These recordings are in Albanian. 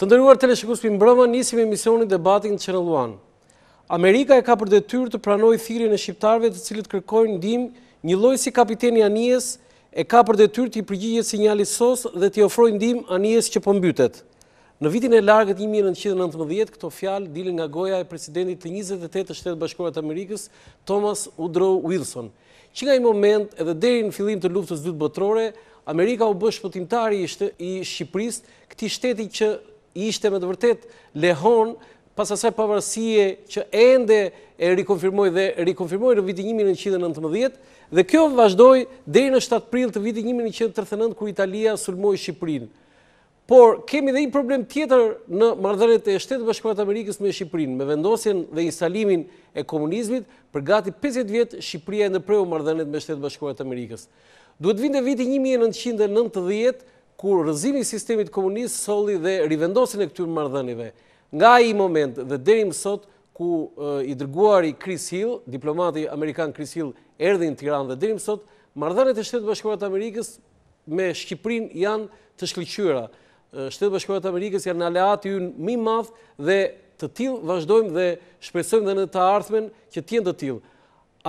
Të nderuar teleshikues, mbrëma nisim emisionin Debatin në Channel One. Amerika e ka për detyrë të pranojë thirrjen e shqiptarëve të cilët kërkojnë ndihmë, një lloj si kapiteni anijes e ka për detyrë të i përgjigjet sinjalit SOS dhe t'i ofrojë ndihmë anijes që po mbytet. Në vitin e largët 1919, këto fjalë dilën nga goja e presidentit të 28 të Shtetet Bashkuara të Amerikës, Thomas Woodrow Wilson, që nga ai moment edhe deri në fillim të luftës së dytë botërore, Amerika u bë shpëtimtari i Shqipërisë, këtij shteti që ishte me të vërtet lehon pas asaj pavarësie që ende e rikonfirmoi në vitin 1919 dhe kjo vazhdoi deri në 7 prill të vitit 1939 kur Italia sulmoi Shqipërinë. Por kemi edhe një problem tjetër në marrëdhëniet e Shtetit Bashkuar të Amerikës me Shqipërinë, me vendosjen dhe instalimin e komunizmit, për gati 50 vjet Shqipëria e ndërpreu marrëdhëniet me Shtetet Bashkuara të Amerikës. Duhet vinte viti 1990 kur rrëzimi i sistemit komunist solli dhe rivendosjen e këtyre marrëdhënieve. Nga ai moment dhe deri më sot ku i dërguari Chris Hill, diplomati amerikan Chris Hill, erdhi në Tiranë dhe deri më sot marrëdhëniet e Shtetit Bashkuar të Amerikës me Shqipërinë janë të shkëlqyera. Shtetet Bashkuara të Amerikës janë aleati ynë më i madh dhe të tillë vazhdojmë dhe shpresojmë dhe në të ardhmen që të jenë të tillë.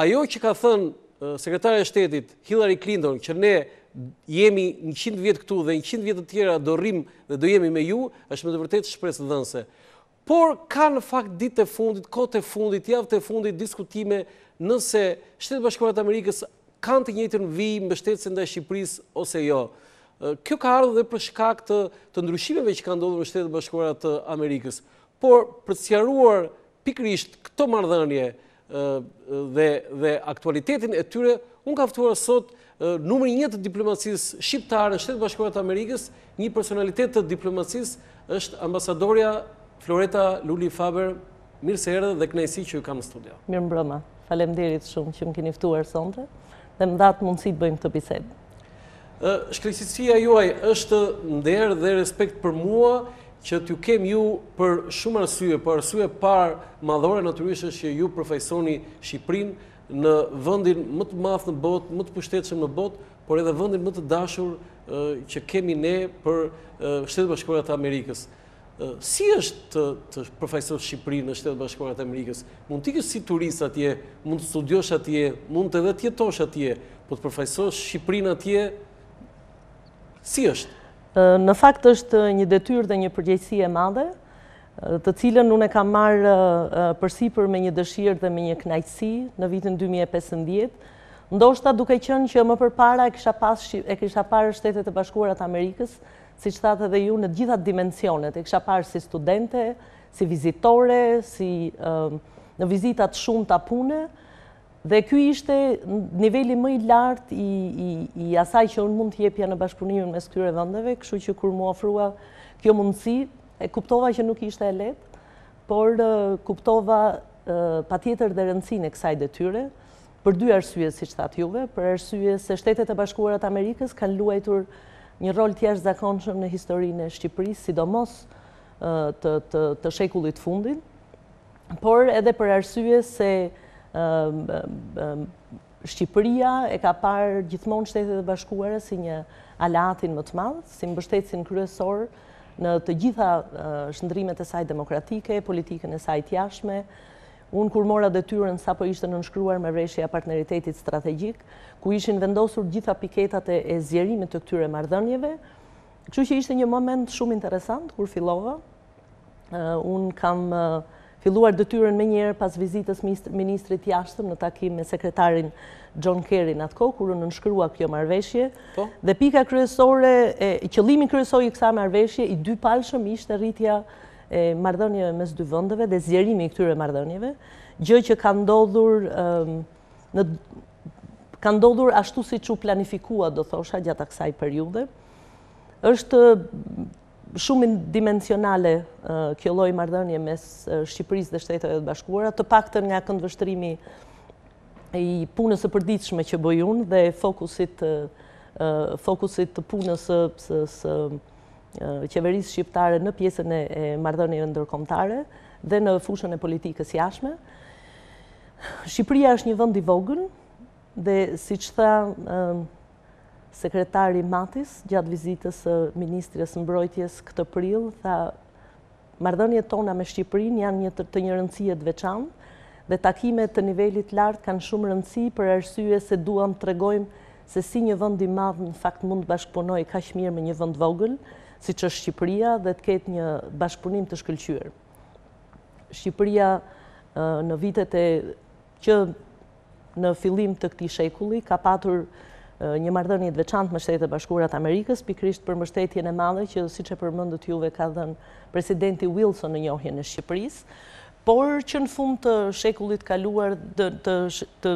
Ajo që ka thënë sekretarja e shtetit Hillary Clinton që ne jemi 100 vjet këtu dhe 100 vjet të tjera do rrim dhe do jemi me ju, është me të vërtetë shpresë dhënëse. Por ka në fakt ditë e fundit, kohët e fundit, javët e fundit diskutime nëse Shtetet Bashkuara të Amerikës kanë të njëjtën vijë mbështetëse ndaj Shqipërisë ose jo. Kjo ka ardhur dhe për shkak të ndryshimeve që kanë ndodhur në Shtetet Bashkuara të Amerikës. Por për të sqaruar pikërisht këto marrëdhënie dhe aktualitetin e tyre, unë ka ftuar sot numri 1 të diplomacisë shqiptare në Shtetet Bashkuara të Amerikës, një personalitet të diplomacisë është ambasadorja Floreta Luli Faber. Mirë se erdhe dhe kënaqësi që ju kam në studio. Mirëmbrëma. Faleminderit shumë që më keni ftuar sonte dhe më dhat mundësi të bëjmë këtë bisedë. Shkrejtësia juaj është nder dhe respekt për mua që t'ju kem ju për shumë arsye, për arsye parë madhore natyrisht është që ju përfaqësoni Shqipërinë në vendin më të madh në botë, më të pushtetshëm në botë, por edhe vendin më të dashur që kemi ne për Shtetet Bashkuara të Amerikës. Si është të përfaqësosh Shqipërinë në Shtetet Bashkuara të Amerikës? Mund t'ikesh si turist atje, mund të studiosh atje, mund edhe të jetosh atje, po të përfaqësosh Shqipërinë atje, si është? Në fakt është një detyrë dhe një përgjegjësi e madhe, të cilën unë e kam marrë përsipër me një dëshirë dhe me një kënaqësi në vitin 2015, ndoshta duke qenë që më përpara e kisha parë Shtetet e Bashkuara të Amerikës, siç thatë edhe ju, në të gjitha dimensionet. E kisha parë si studente, si vizitore, në vizita të shumta pune, dhe ky ishte niveli më i lartë i asaj që unë mund të jepja në bashkëpunimin mes këtyre vendeve, kështu që kur më ofrua kjo mundësi, e kuptova që nuk ishte e lehtë, por kuptova patjetër dhe rëndësinë e kësaj detyre, për dy arsye, siç thatë juve, për arsye se Shtetet e Bashkuara të Amerikës kanë luajtur një rol të jashtëzakonshëm në historinë e Shqipërisë, sidomos të shekullit fundit, por edhe për arsye se Shqipëria e ka parë gjithmonë Shtetet e Bashkuara si një aleatin më të madh, si mbështetësin kryesor në të gjitha shndrimet e saj demokratike, politikën e saj të jashtme. Unë kur mora detyrën sapo ishte nënshkruar marrëveshja e partneritetit strategjik, ku ishin vendosur gjitha piketat e zgjerimit të këtyre marrëdhënieve, kështu që ishte një moment shumë interesant kur fillova. Unë kam filluar detyrën me njëherë pas vizitës ministrit jashtëm në takim me sekretarin John Kerry në atë kohë, kur unë nënshkrua kjo marrëveshje. Dhe pika kryesore, qëllimi kryesor i kësaj marrëveshje i dypalshëm ishte rritja e marrëdhënieve mes dy vendeve dhe zgjerimi i këtyre marrëdhënieve, gjë që ka ndodhur ashtu siç u planifikua, do thosha, gjatë kësaj periudhe. Është shumë dimensionale kjo lloj marrëdhënie mes Shqipërisë dhe Shteteve të Bashkuara, të paktën nga këndvështrimi i punës së përditshme që bëj unë dhe fokusit të punës së qeverisë shqiptare në pjesën e marrëdhënieve ndërkombëtare dhe në fushën e politikës jashtme. Shqipëria është një vend i vogël dhe siç tha sekretari Matis gjatë vizitës së ministres mbrojtjes këtë prill, tha marrëdhëniet tona me Shqipërinë janë të një rëndësie të veçantë dhe takimet të nivelit lartë kanë shumë rëndësi për arsye se duam të tregojmë se si një vend i madh në fakt mund të bashkëpunojë kaq mirë me një vend vogël, siç është Shqipëria, dhe të ketë një bashkëpunim të shkëlqyer. Shqipëria në vitet që në fillim të këtij shekulli ka patur një marrëdhënie të veçantë me Shtetet e Bashkuara të Amerikës, pikërisht për mbështetjen e madhe që, siç e përmendët juve, ka dhënë presidenti Wilson në njohjen e Shqipërisë, por që në fund të shekullit kaluar të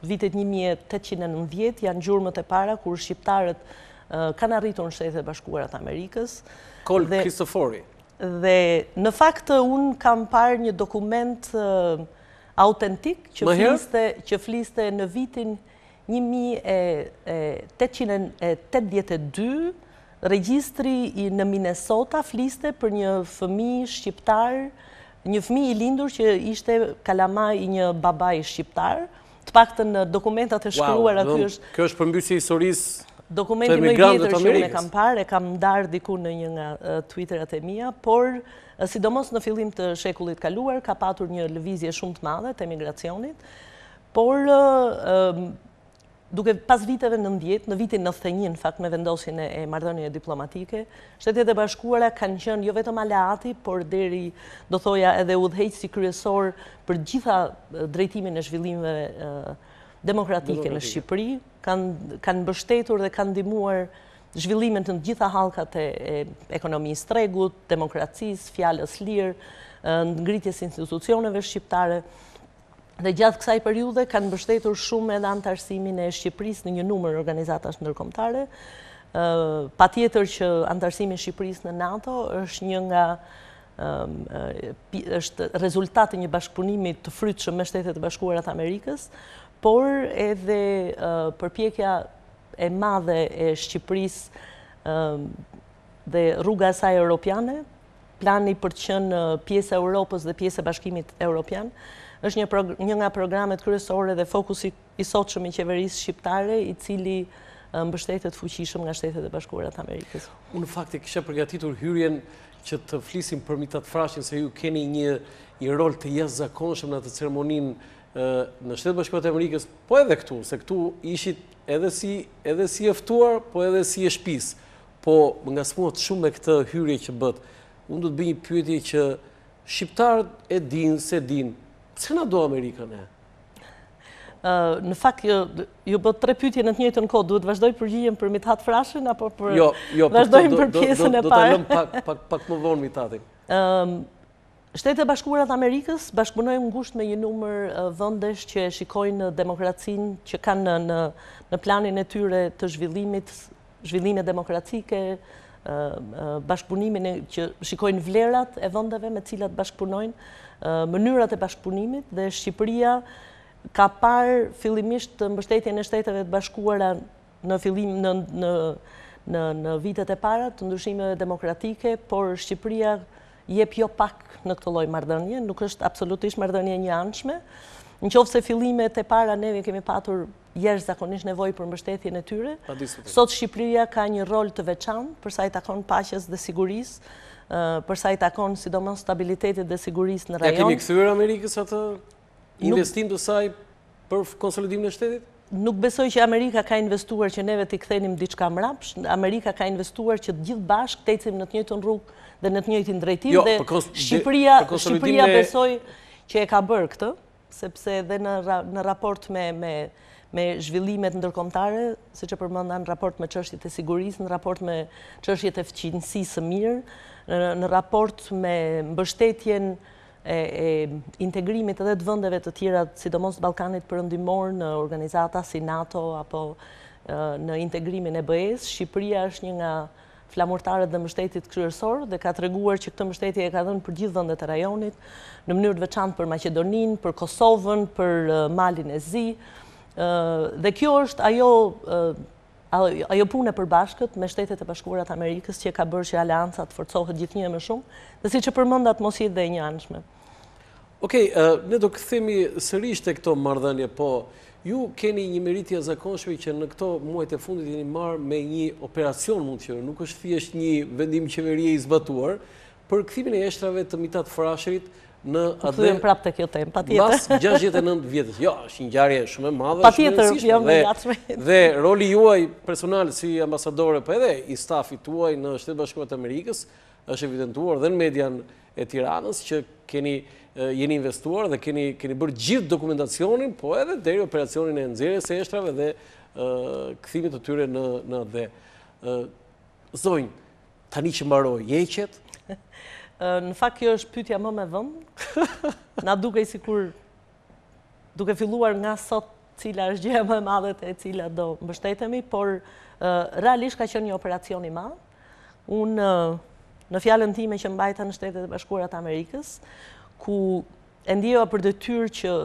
vitet 1890 janë gjurmët e para kur shqiptarët kanë arritur në Shtetet e Bashkuara të Amerikës. Kol Kristofori. Dhe në fakt unë kam parë një dokument autentik që fliste në vitin 1882, regjistri në Minnesota fliste për një fëmijë shqiptar, një fëmijë i lindur që ishte kalamaj i një babai shqiptar. Të paktën në dokumentat e shkruara ky është. Kjo është përmbysje historisë. Dokumenti më i vjetër që unë e kam parë, e kam ndarë diku në një nga Twitterat e mia, por sidomos në fillim të shekullit kaluar ka patur një lëvizje shumë të madhe të emigracionit, por duke pas viteve 90, në vitin 91, në fakt me vendosjen e marrëdhënieve diplomatike, Shtetet e Bashkuara kanë qenë jo vetëm aleati, por deri, do thoja, edhe udhëheqësi kryesor për gjitha drejtimin e zhvillimeve demokratike në Shqipëri, kanë mbështetur dhe kanë ndihmuar zhvillimin të gjitha hallkat e ekonomisë tregut, demokracisë, fjalës lirë, ngritjes institucioneve shqiptare. Dhe gjatë kësaj periudhe kanë mbështetur shumë edhe antarësimin e Shqipërisë në një numër organizatash ndërkombëtare. Patjetër që antarësimi i Shqipërisë në NATO është një nga është rezultati një bashkëpunimi të frytshëm me Shtetet e Bashkuara të Amerikës, por edhe përpjekja e madhe e Shqipërisë dhe rruga e saj europiane, plani për të qenë pjesë e Europës dhe pjesë e Bashkimit Evropian, është një nga programet kryesore dhe fokusi i sotshëm i qeverisë shqiptare, i cili mbështetet fuqishëm nga Shtetet e Bashkuara të Amerikës. Unë në fakt e kisha përgatitur hyrjen që të flisim për Mitat Frashin, se ju keni një rol të jashtëzakonshëm në atë ceremoninë në Shtetet e Bashkuara të Amerikës, po edhe këtu, se këtu ishit edhe si e ftuar, po edhe si e shtëpisë. Po nga smuat shumë me këtë hyrje që bët, unë do të bëj një pyetje që shqiptarët e dinë se dinë. Pse na do Amerika ne? Në fakt, ju bët 3 pyetje në të njëjtën kohë, duhet vazhdoj përgjigjem për Mitat Frashin, apo për vazhdojmë për pjesën e parë? Do ta lëm pak më vonë Mitatin. Shtetet e Bashkuara të Amerikës bashkëpunojnë ngushtë me një numër vendesh që shikojnë demokracinë, që kanë në planin e tyre të zhvillime demokratike, bashkëpunimin që shikojnë vlerat e vendeve me cilat bashkëpunojnë, mënyrat e bashkëpunimit, dhe Shqipëria ka parë fillimisht mbështetjen e Shteteve të Bashkuara në fillim në vitet e para të ndryshimeve demokratike, por Shqipëria jep jo pak në këtë lloj marrëdhënie, nuk është absolutisht marrëdhënie e njëanshme. Nëse fillimet e para neve kemi patur jashtëzakonisht nevojë për mbështetjen e tyre, sot Shqipëria ka një rol të veçantë për sa i takon paqes dhe sigurisë, për sa i takon sidomos stabilitetit dhe sigurisë në rajon. Ja kemi kthyer Amerikës atë investim të saj për konsolidimin e shtetit? Nuk besoj që Amerika ka investuar që neve t'i kthenim diçka mrapsh. Amerika ka investuar që të gjithë bashkë të ecim në të njëjtën rrugë dhe në të njëjtin drejtim, dhe Shqipëria besoj që e ka bërë këtë, sepse edhe në raport me zhvillimet ndërkombëtare, siç e përmenda, në raport me çështjet e sigurisë, në raport me çështjet e fuqinisë së mirë, në raport me mbështetjen e integrimit edhe të vendeve të tjera, sidomos të Ballkanit Perëndimor, në organizata si NATO apo në integrimin e BE-s, Shqipëria është një nga flamurtarët dhe mbështetit kryesor dhe ka treguar që këtë mbështetje e ka dhënë për gjithë vendet e rajonit, në mënyrë të veçantë për Maqedoninë, për Kosovën, për Malin e Zi. Dhe kjo është ajo punë e përbashkët me Shtetet e Bashkuara të Amerikës që ka bërë që aleanca të forcohet gjithnjë më shumë, dhe siç e përmendat mos jetë dhe e njëanshme. Okej, ne do kthehemi sërish te këto marrëdhënie, po ju keni një meritje zakonshme që në këto muajt e fundit jeni marrë me një operacion, mund të thënë, nuk është thjesht një vendim qeverie i zbatuar, për kthimin e eshtrave të Mithat Frashërit në Thujem prapë të kjo temë, patjetër. Mbas 69 vjetës. Jo, është një ngjarje shumë e madhe, patjetër, jo më gatshme. Dhe roli juaj personal si ambasadore, po edhe i stafit tuaj në Shtetet Bashkuara të Amerikës është evidentuar dhe në median e Tiranës që jeni investuar dhe keni bërë gjithë dokumentacionin, po edhe deri operacionin e nxjerrjes së eshtrave dhe kthimit të tyre në dhe. Zonjë, tani që mbaroi jeqet. Në fakt kjo është pyetja më me vend. Na dukej sikur duke filluar nga sot cila është gjëja më e madhe e cila do mbështetemi, por realisht ka qenë një operacion i madh. Unë në fjalën time që mbajta në Shtetet e Bashkuara të Amerikës, ku e ndjeva për detyrë që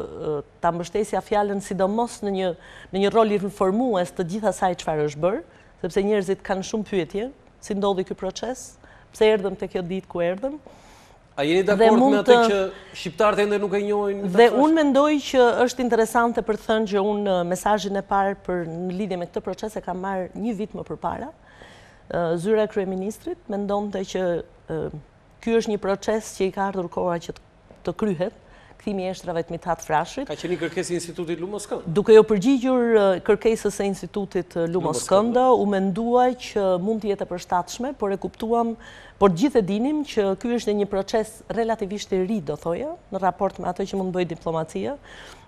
ta mbështesja fjalën sidomos në një rol informues të gjithë asaj çfarë është bërë, sepse njerëzit kanë shumë pyetje, si ndodhi ky proces, pse erdhëm te kjo ditë ku erdhëm. A jeni dakord me atë që shqiptarët ende nuk e njohin? Dhe unë mendoj që është interesante për të thënë që unë mesazhin e parë në lidhje me këtë proces e kam marrë 1 vit më përpara. Zyra e kryeministrit mendonte që ky është një proces që i ka ardhur koha që të kryhet, kthimi i eshtrave të Mithat Frashërit. Ka qenë një kërkesë e Institutit Lumoskënd. Duke jo përgjigjur kërkesës së Institutit Lumoskënd, u menduaj që mund të jetë e përshtatshme, por e kuptuam, por gjithë e dinim që ky është një proces relativisht i ri, do thoja, në raport me atë që mund bëj diplomacia,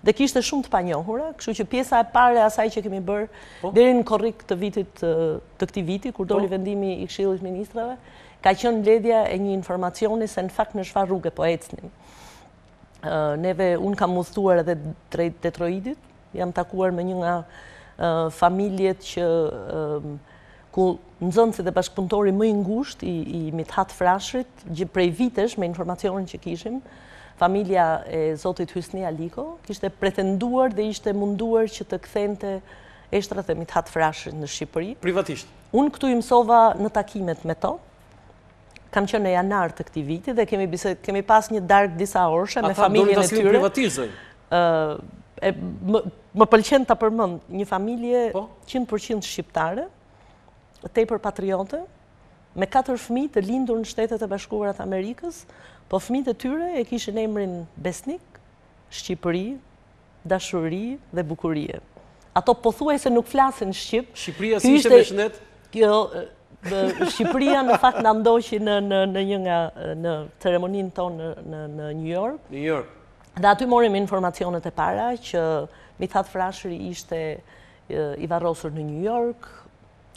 dhe kishte shumë të panjohura, kështu që pjesa e parë e asaj që kemi bërë deri në korrik të këtij viti, kur doli vendimi i Këshillit Ministrave, ka qenë mbledhja e një informacioni se në fakt në çfarë rruge po ecnim. Unë kam udhëtuar edhe drejt Detroitit, jam takuar me një nga familjet që ku nxënësit dhe bashkëpunëtori më i ngushtë i Mithat Frashërit, prej vitesh me informacionin që kishim, familja e zotit Hysni Aliko, kishte pretenduar dhe ishte munduar që të kthente eshtrat e Mithat Frashërit në Shqipëri. Privatisht. Unë këtu i mësova në takimet me to. Kam qenë në janar të këtij viti dhe kemi pas një darkë disa orëshe me familjen e tyre. Privatizojnë. Më pëlqen ta përmend një familje 100% shqiptare, tepër patriote, me 4 fëmijë të lindur në Shtetet e Bashkuara të Amerikës, po fëmijët e tyre e kishin emrin Besnik, Shqipëri, dashuri dhe bukurie. Ato pothuajse nuk flasin shqip. Shqipëria si ishte me shëndet? Shqipëria në fakt na ndoqi në ceremoninë tonë në New York. New York. Dhe aty morëm informacionet e para që Mithat Frashëri ishte i varrosur në New York.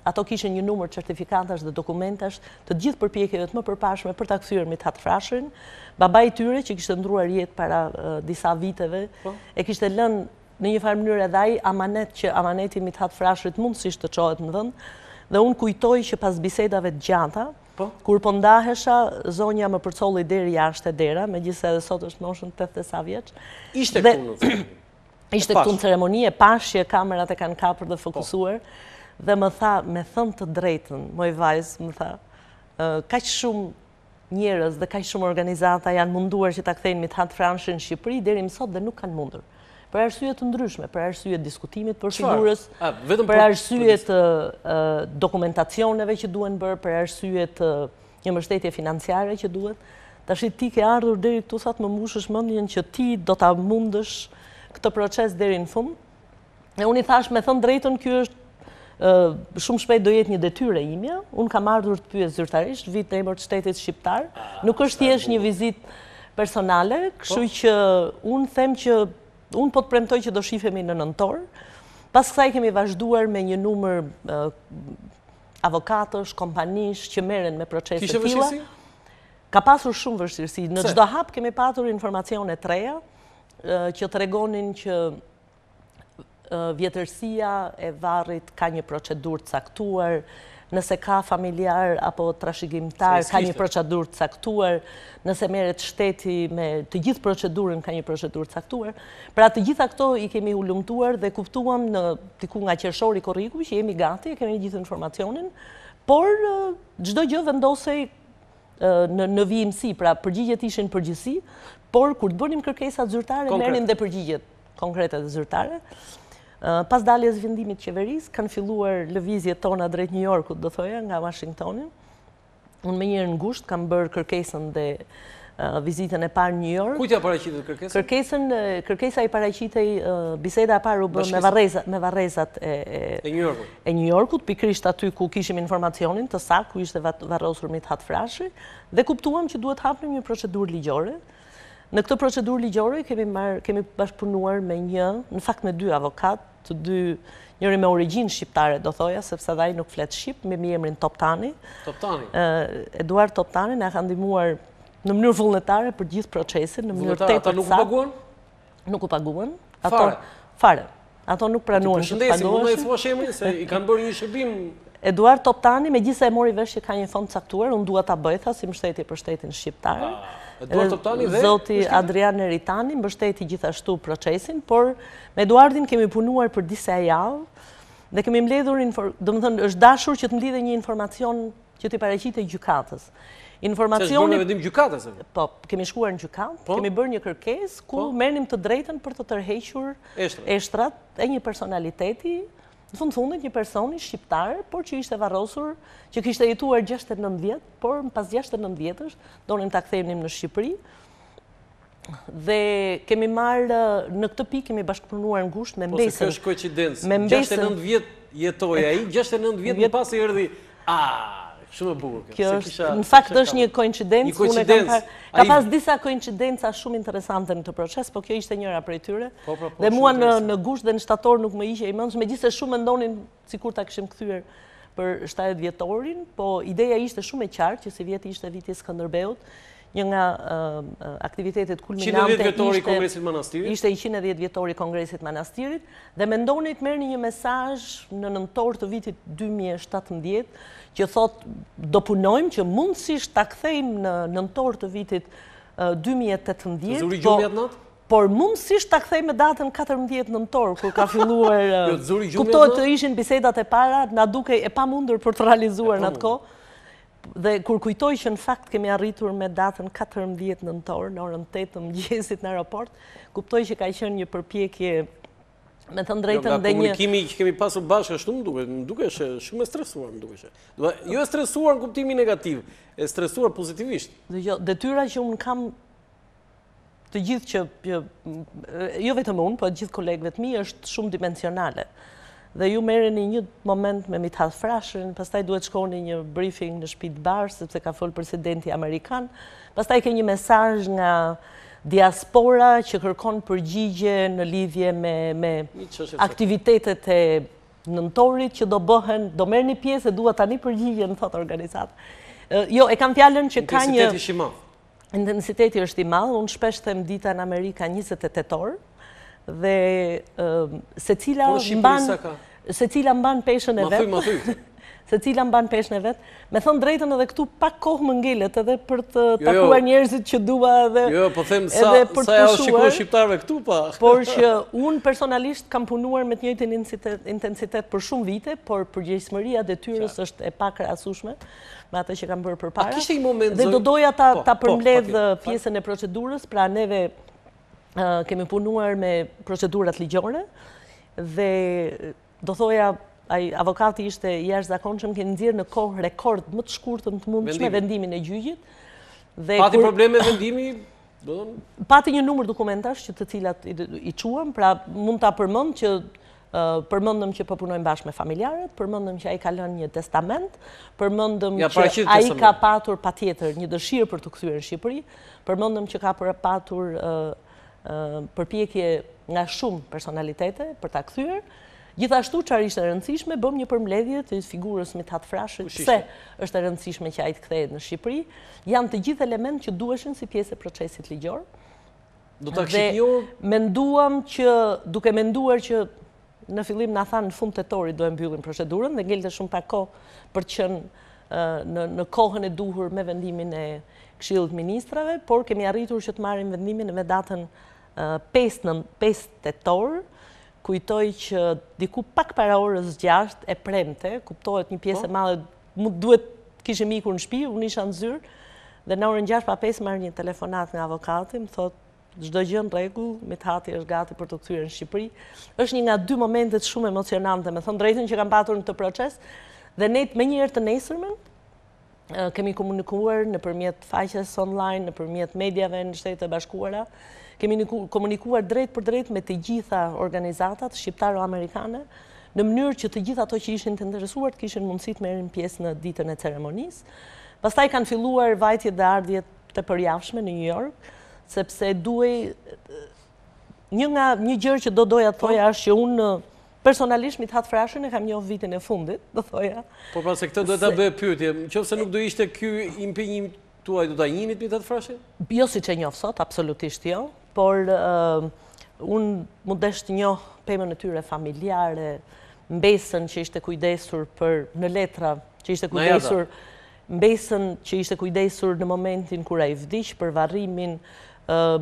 Ato kishin një numër certifikatash dhe dokumentash të gjithë përpjekjeve të më përparshme për ta kthyer Mithat Frashërin. Babai i tyre që kishte ndruar jetë para disa viteve, e kishte lënë në një farë mënyrë edhe ai amanet që amaneti Mithat Frashërit mundësisht të çohet në vend. Dhe unë kujtoj që pas bisedave të gjata, kur po ndahesha, zonja më përcolli deri jashtë e dera, megjithëse edhe sot është moshën 80 sa vjeç. Ishte këtu në Ishte këtu në ceremoni, e pash që kamerat e kanë kapur dhe fokusuar, dhe më tha, me thënë të drejtën, moj vajzë, më tha, kaq shumë njerëz dhe kaq shumë organizata janë munduar që ta kthejnë Mithat Frashërin në Shqipëri deri më sot dhe nuk kanë mundur. Për arsye të ndryshme, për arsye të diskutimit për figurës, për arsye të dokumentacioneve që duhen bërë, për arsye të një mbështetje financiare që duhet. Tash ti ke ardhur deri këtu sa të më mbushësh mendjen që ti do ta mundësh këtë proces deri në fund. E unë i thash me thënë drejtën, ky është shumë shpejt do jetë një detyrë imja. Unë kam ardhur të pyes zyrtarisht, vit në emër të shtetit shqiptar. Nuk është thjesht një vizitë personale, kështu që unë them që unë po të premtoj që do shifemi në nëntor. Pas kësaj kemi vazhduar me një numër avokatësh, kompanish që merren me procese të tilla. Kishte vështirësi? Ka pasur shumë vështirësi. Në çdo hap kemi patur informacione të reja që tregonin që vjetërsia e varrit ka një procedurë të caktuar, nëse ka familjar apo trashëgimtar ka një procedurë të caktuar, nëse merret shteti me të gjithë procedurën ka një procedurë të caktuar. Pra të gjitha këto i kemi ulëmtuar dhe kuptuam diku nga qershori korriku që jemi gati, kemi gjithë informacionin, por çdo gjë vendosej në vijimsi, pra përgjigjet ishin përgjithësi, por kur të bënim kërkesat zyrtare merrnin dhe përgjigjet konkrete dhe zyrtare. Pas daljes vendimit qeverisë, kanë filluar lëvizjet tona drejt New Yorkut, do thoja, nga Washingtoni. Unë me njërë ngusht kam bërë kërkesën dhe vizitën e parë në New York. Kujtja paraqitet kërkesën? Kërkesa i paraqitej biseda e parë u bë me varrezat e New Yorkut, pikërisht aty ku kishim informacionin të saktë, ku ishte varrosur Mithat Frashi, dhe kuptuam që duhet hapnim një procedurë ligjore. Në këtë procedurë ligjore kemi bashkëpunuar me në fakt me 2 avokat, njëri me origjinë shqiptare, do thoja, sepse ai nuk flet shqip, me emrin Toptani. Eduard Toptani na ka ndihmuar në mënyrë vullnetare për gjithë procesin, në mënyrë tepër ata nuk u paguan? Nuk u paguan. Fare. Ato nuk pranuan që të paguhen. Mund të thuash emrin se i kanë bërë një shërbim. Eduard Toptani, megjithëse e mori vesh që ka një fond caktuar, unë dua ta bëj si mbështetje për shtetin shqiptar. Eduard Toptani dhe zoti Adrian Eritani mbështeti gjithashtu procesin, por me Eduardin kemi punuar për disa javë dhe kemi mbledhur, domethënë është dashur që të mbledhë një informacion që t'i paraqitej gjykatës. Informacioni vendim gjykatës. Po, kemi shkuar në gjykatë, kemi bërë një kërkesë ku merrnim të drejtën për të tërhequr eshtrat e një personaliteti, në fundit një personi shqiptar, por që ishte varrosur, që kishte jetuar 69 vjet, por pas 69 vjetësh donim ta kthehnim në Shqipëri. Dhe kemi marrë në këtë pikë kemi bashkëpunuar ngushtë me mbesën. Po se kjo është koincidencë. 69 vjet jetoi ai, 69 vjet më pas i erdhi. Shumë e bukur kjo. Në fakt është një koincidencë. Ka pas disa koincidenca shumë interesante në këtë proces, po kjo ishte njëra prej tyre. Dhe mua në gusht dhe në shtator nuk më ishte i mendshëm, megjithëse shumë mendonin sikur ta kishim kthyer për 70 vjetorin, po ideja ishte shumë e qartë që si vjeti ishte viti i Skënderbeut, një nga aktivitetet kulminante 110 vjetori i Kongresit Manastirit. Ishte 110 vjetori i Kongresit Manastirit dhe mendoni të merrni një mesazh në nëntor të vitit 2017 që thot do punojmë që mundësisht ta kthejmë në nëntor të vitit 2018. Zuri gjumja atë natë? Por mundësisht ta kthejmë me datën 14 nëntor, kur ka filluar kuptohet të ishin bisedat e para, na dukej e pamundur për të realizuar në atë kohë. Dhe kur kujtoj që në fakt kemi arritur me datën 14 nëntor, në orën 8 të mëngjesit në aeroport, kuptoj që ka qenë një përpjekje me të drejtën dhe një... Komunikimi që kemi pasur bashkë ashtu më duke shumë e stresuar, më duke. Jo e stresuar në kuptimi negativ, e stresuar pozitivisht. Detyra që unë kam të gjithë që, jo vetëm unë, po gjithë kolegëve të mi, është shumë dimensionale. Dhe ju merreni një moment me Mithat Frashin, pastaj duhet shkoni një briefing në shtëpi të Barë, sepse ka folur presidenti amerikan, pastaj ke një mesazh nga diaspora që kërkon përgjigje në lidhje me aktivitetet e nëntorit që do bëhen, do merrni pjesë e dua tani përgjigje në thot organizat. Jo, e kam fjalën që ka një... Intensiteti është i madh, unë shpesh them dita në Amerika 28 orë, dhe secila mban peshën e vet. Secila mban peshën e vet. Me thënë drejtën edhe këtu pak kohë më ngelet edhe për të takuar njerëzit që dua edhe jo, po them sa ja shikoj shqiptarëve këtu pa. Por që unë personalisht kam punuar me të njëjtin intensitet për shumë vite, por përgjegjësimeria detyrës është e pakrahasueshme me atë që kam bërë përpara. Kishte një moment dhe do doja ta përmbledh pjesën e procedurës, pra neve kemi punuar me procedurat ligjore dhe do thoja avokati ishte jashtëzakonshëm, kemi nxjerrë në kohë rekord më të shkurtër të mundshme vendimin e gjyqit. Pati probleme vendimi? Pati një numër dokumentash që të cilat i quam, pra mund ta përmend që përmendëm që po punojmë bashkë me familjarët, përmendëm që ai ka lënë një testament, përmendëm që ai ka patur patjetër një dëshirë për të kthyer në Shqipëri, përmendëm që ka patur përpjekje nga shumë personalitete për ta kthyer. Gjithashtu çfarë ishte e rëndësishme, bëm një përmbledhje të figurës Mithat Frashit, pse është e rëndësishme që ai të kthehet në Shqipëri. Janë të gjithë elementë që duheshin si pjesë e procesit ligjor. Do ta kishit njohur? Menduam që, duke menduar që në fillim na thanë në fund tetorit do e mbyllim procedurën dhe ngelte shumë pak kohë për të qenë në kohën e duhur me vendimin e Këshillit Ministrave, por kemi arritur që të marrim vendimin me datën 5 tetor. Kujtoj që diku pak para orës 6 e premte, kuptohet një pjesë e madhe, duhet kishim ikur në shtëpi, unë isha në zyrë, dhe në orën 6:05 marr një telefonat nga avokati, më thotë çdo gjë në rregull, Mithati është gati për të kthyer në Shqipëri. Është një nga dy momentet shumë emocionante, me thënë drejtën që kam patur në këtë proces, dhe ne me njëherë të nesërmen kemi komunikuar nëpërmjet faqes online, nëpërmjet mediave në Shtetet e Bashkuara, kemi komunikuar drejt për drejt me të gjitha organizatat shqiptaro-amerikane, në mënyrë që të gjitha ato që ishin të interesuar të kishin mundësi të merrin pjesë në ditën e ceremonisë. Pastaj kanë filluar vajtjet dhe ardhjet të përjavshme në New York, sepse duhej një gjë që doja të thoja është që unë personalisht Mithat Frashën e kam njohur vitin e fundit, do thoja. Po pra se këtë do ta bëj pyetje, nëse nuk do ishte ky impenjim tuaj, do ta njihni Mithat Frashën? Jo siç e njoh sot, absolutisht jo, por unë mu desh të njoh pemën e tyre familjare, mbesën që ishte kujdesur për në letra, që ishte kujdesur, mbesën që ishte kujdesur në momentin kur ai vdiq për varrimin,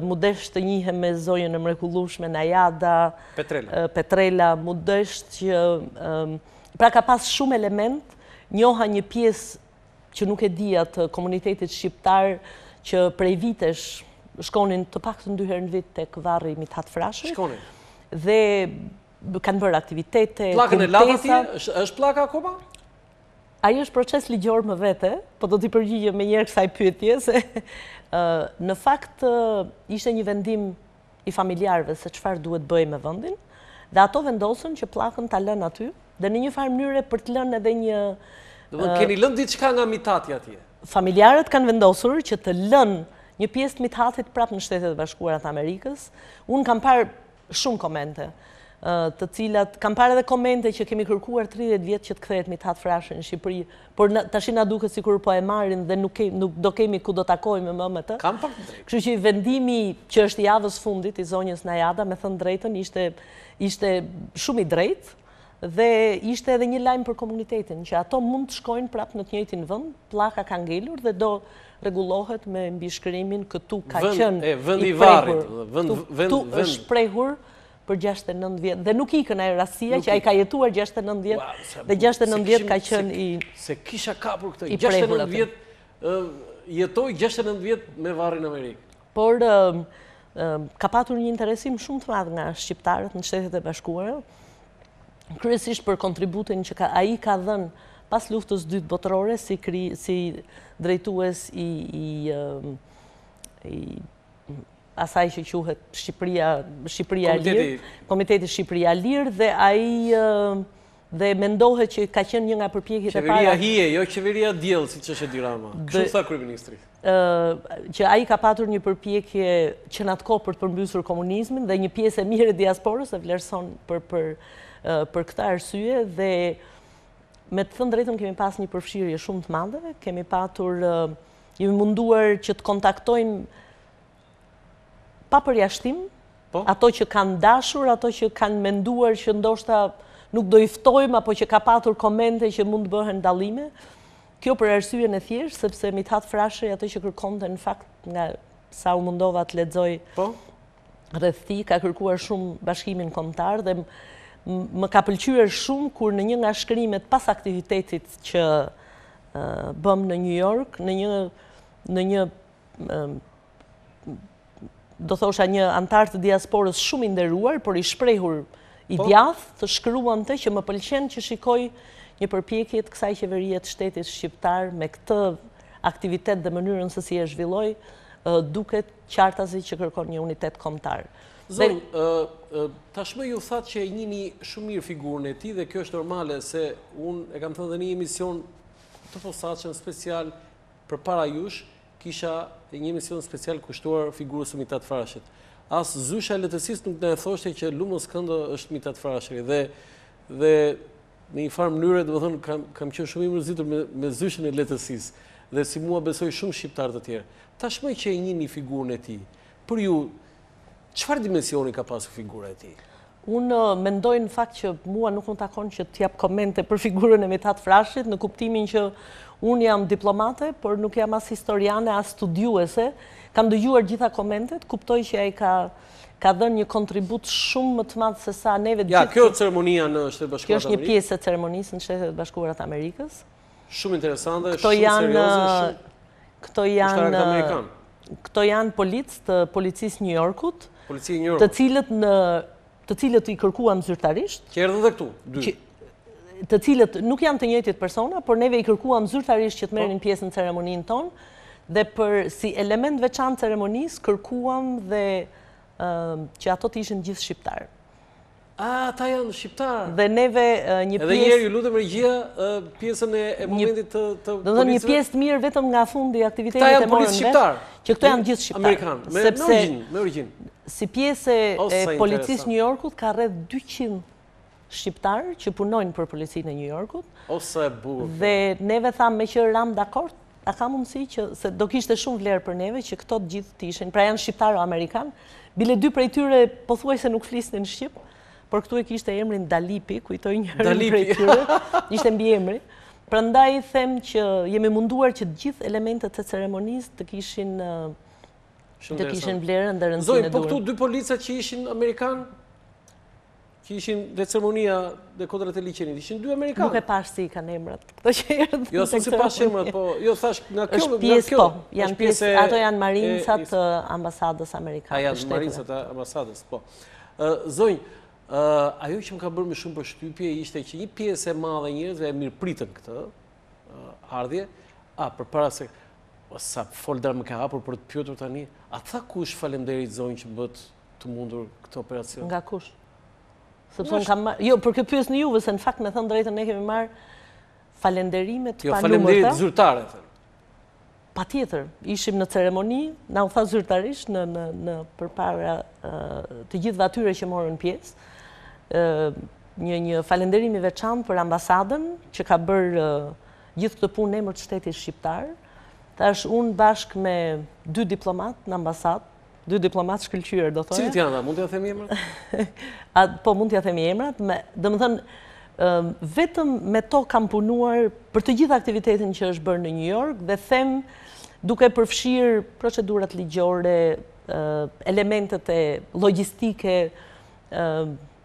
mu desh të njihem me zonjën e mrekullueshme Najada, Petrela, mu desh që pra ka pas shumë element, njoha një pjesë që nuk e dija të komunitetit shqiptar që prej vitesh shkonin të paktën 2 herë në vit tek varri Mithat Frashi. Shkonin. Dhe kanë bërë aktivitete, plakën e lavë atje, është plaka akoma? Ai është proces ligjor më vete, po do t'i përgjigjem me njëherë kësaj pyetje se në fakt ishte një vendim i familjarëve se çfarë duhet bëj me vendin, dhe ato vendosën që pllakën ta lënë aty, dhe në një farë mënyre për të lënë edhe një keni lënë diçka nga Mithati atje. Familjarët kanë vendosur që të lënë një pjesë të Mithatit prapë në Shtetet e Bashkuara të Amerikës. Unë kam parë shumë komente, të cilat kam parë edhe komente që kemi kërkuar 30 vjet që të kthehet Mithat Frashi në Shqipëri, por tash na duket sikur po e marrin dhe nuk do kemi ku do takojmë më me të. Kam pak drejt. Kështu që vendimi që është i javës fundit i zonjës Najada, me thënë drejtën, ishte shumë i drejtë dhe ishte edhe një lajm për komunitetin që ato mund të shkojnë prapë në të njëjtin vend, pllaka ka ngelur dhe do rregullohet me mbishkrimin këtu ka qenë vend i varrit, këtu është shprehur për 69 vjet dhe nuk ikën ai rastia që ai ka jetuar 69 vjet dhe 69 vjet ka qenë i se kisha kapur këtë 69 vjet jetoi 69 vjet me varrin Amerikë. Por ka patur një interesim shumë të madh nga shqiptarët në Shtetet e Bashkuara, kryesisht për kontributin që ai ka dhënë pas luftës së dytë botërore si drejtues i asaj që quhet Shqipëria e Lirë, Komiteti Shqipëria e Lirë, dhe ai dhe mendohet që ka qenë një nga përpjekjet e para. Qeveria hije, jo qeveria diell, siç është Edi Rama. Kështu tha kryeministri. Që ai ka patur një përpjekje që në atë kohë për të përmbysur komunizmin dhe një pjesë e mirë e diasporës e vlerëson për këtë arsye, dhe me të thënë drejtën kemi pas një përfshirje shumë të madhe, kemi munduar që të kontaktojmë pa përjashtim, ato që kanë dashur, ato që kanë menduar që ndoshta nuk do i ftojmë, apo që ka patur komente që mund të bëhen dallime. Kjo për arsyeën e thjeshtë, sepse Mithat Frashi ato që kërkonte në fakt, nga sa u mundova të lexoj rreth tij, ka kërkuar shumë bashkimin kombëtar dhe më ka pëlqyer shumë kur në një nga shkrimet pas aktivitetit që bëm në New York, në një do thosha një antar të diasporës shumë i nderuar, por i shprehur i djathtë, të shkruante që më pëlqen që shikoj një përpjekje të kësaj qeverie të shtetit shqiptar me këtë aktivitet dhe mënyrën se si e zhvilloi, duket qartazi që kërkon një unitet kombëtar. Zonë, tashmë ju thatë që e njihni shumë mirë figurën e tij dhe kjo është normale, se unë e kam thënë dhe një emision të posaçëm special përpara jush, kisha një emision special kushtuar figurës së Mithat Frashit. As zysha e letësisë nuk na e thoshte që lumës këndo është Mithat Frashi dhe në një farë mënyrë, domethënë kam qenë shumë i mërzitur me zyshën e letësisë dhe si mua besoj shumë shqiptar të tjerë. Tashmë që e njihni figurën e tij, për ju çfarë dimensioni ka pasur figura e tij? Unë mendoj në fakt që mua nuk më takon që t'jap komente për figurën e Mithat Frashit, në kuptimin që unë jam diplomate, por nuk jam as historiane, as studiuese. Kam dëgjuar gjitha komentet, kuptoj që ai ka dhënë një kontribut shumë më të madh se sa neve gjithë. Ja, kjo ceremonia në Shtetet Bashkuara të Amerikës. Kjo është një pjesë e ceremonisë në Shtetet Bashkuara të Amerikës. Shumë interesante, shumë serioze. Këto janë policë të policisë New Yorkut, Policia e New Yorkut, të cilët i kërkuam zyrtarisht. Që erdhën dhe këtu, dy. të cilët nuk janë të njëjtit persona, por neve I kërkuam zyrtarisht që të merrin pjesë në ceremoninë tonë, dhe për si element veçantë ceremonisë kërkuam dhe që ato të ishin gjithë shqiptarë. Ata janë shqiptarë. Dhe neve një pjesë... Edhe njerë ju lutem regjia pjesën e momentit të policëve. Do thënë një pjesë të mirë vetëm nga fundi aktivitetit e morën vesh, që këto janë gjithë shqiptarë. Amerikanë, me origjinë. Si pjesë e policisë New Yorkut ka rreth 200 shqiptarë që punojnë për policinë e New Yorkut. Ose e bukur. Dhe neve thamë me që ram dakord, a ka mundësi që se do kishte shumë vlerë për neve që këto të gjithë të ishin, pra janë shqiptarë amerikanë, bile 2 prej tyre pothuajse nuk flisnin shqip, por këtu e kishte emrin Dalipi, kujtoj njërin prej tyre, ishte mbi emri. Prandaj them që jemi munduar që të gjithë elementet e ceremonisë të kishin vlerën dhe rëndësinë e Zoj, po duhur. këtu 2 policat që ishin amerikanë, që ishin dhe ceremonia dhe kodrat e liçenit, ishin 2 amerikanë. Nuk e pash si kanë emrat. Këto që erdhën. Jo, si pash emrat, po, jo thash nga kjo. Është pjesë, po, janë pjesë, ato janë marincat të ambasadës amerikane. A janë marincat të ambasadës, po. Zonj, ajo që më ka bërë më shumë përshtypje ishte që një pjesë e madhe njerëzve e mirëpritën këtë ardhje, përpara se sa folder më ka hapur për të pyetur tani, a tha kush faleminderit zonjë që bët të mundur këtë operacion? Nga kush? Sepse unë kam marrë, jo, për këtë pyes në juve, se në fakt me thënë drejtën ne kemi marrë falenderimet pa numërta. Jo, faleminderit zyrtare, thënë. Patjetër, ishim në ceremoni, na u tha zyrtarisht në përpara të gjithë atyre që morën pjesë, një falenderim I veçantë për ambasadën që ka bërë gjithë këtë punë në emër të shtetit shqiptar. Tash unë bashkë me 2 diplomat në ambasadë, 2 diplomat shkëlqyer, do thoya. Cilit janë ata? Mund t'ja themi emrat? Po, mund t'ja themi emrat. Domethënë, vetëm me to kam punuar për të gjithë aktivitetin që është bërë në New York dhe them duke përfshirë procedurat ligjore, elementet e logjistike,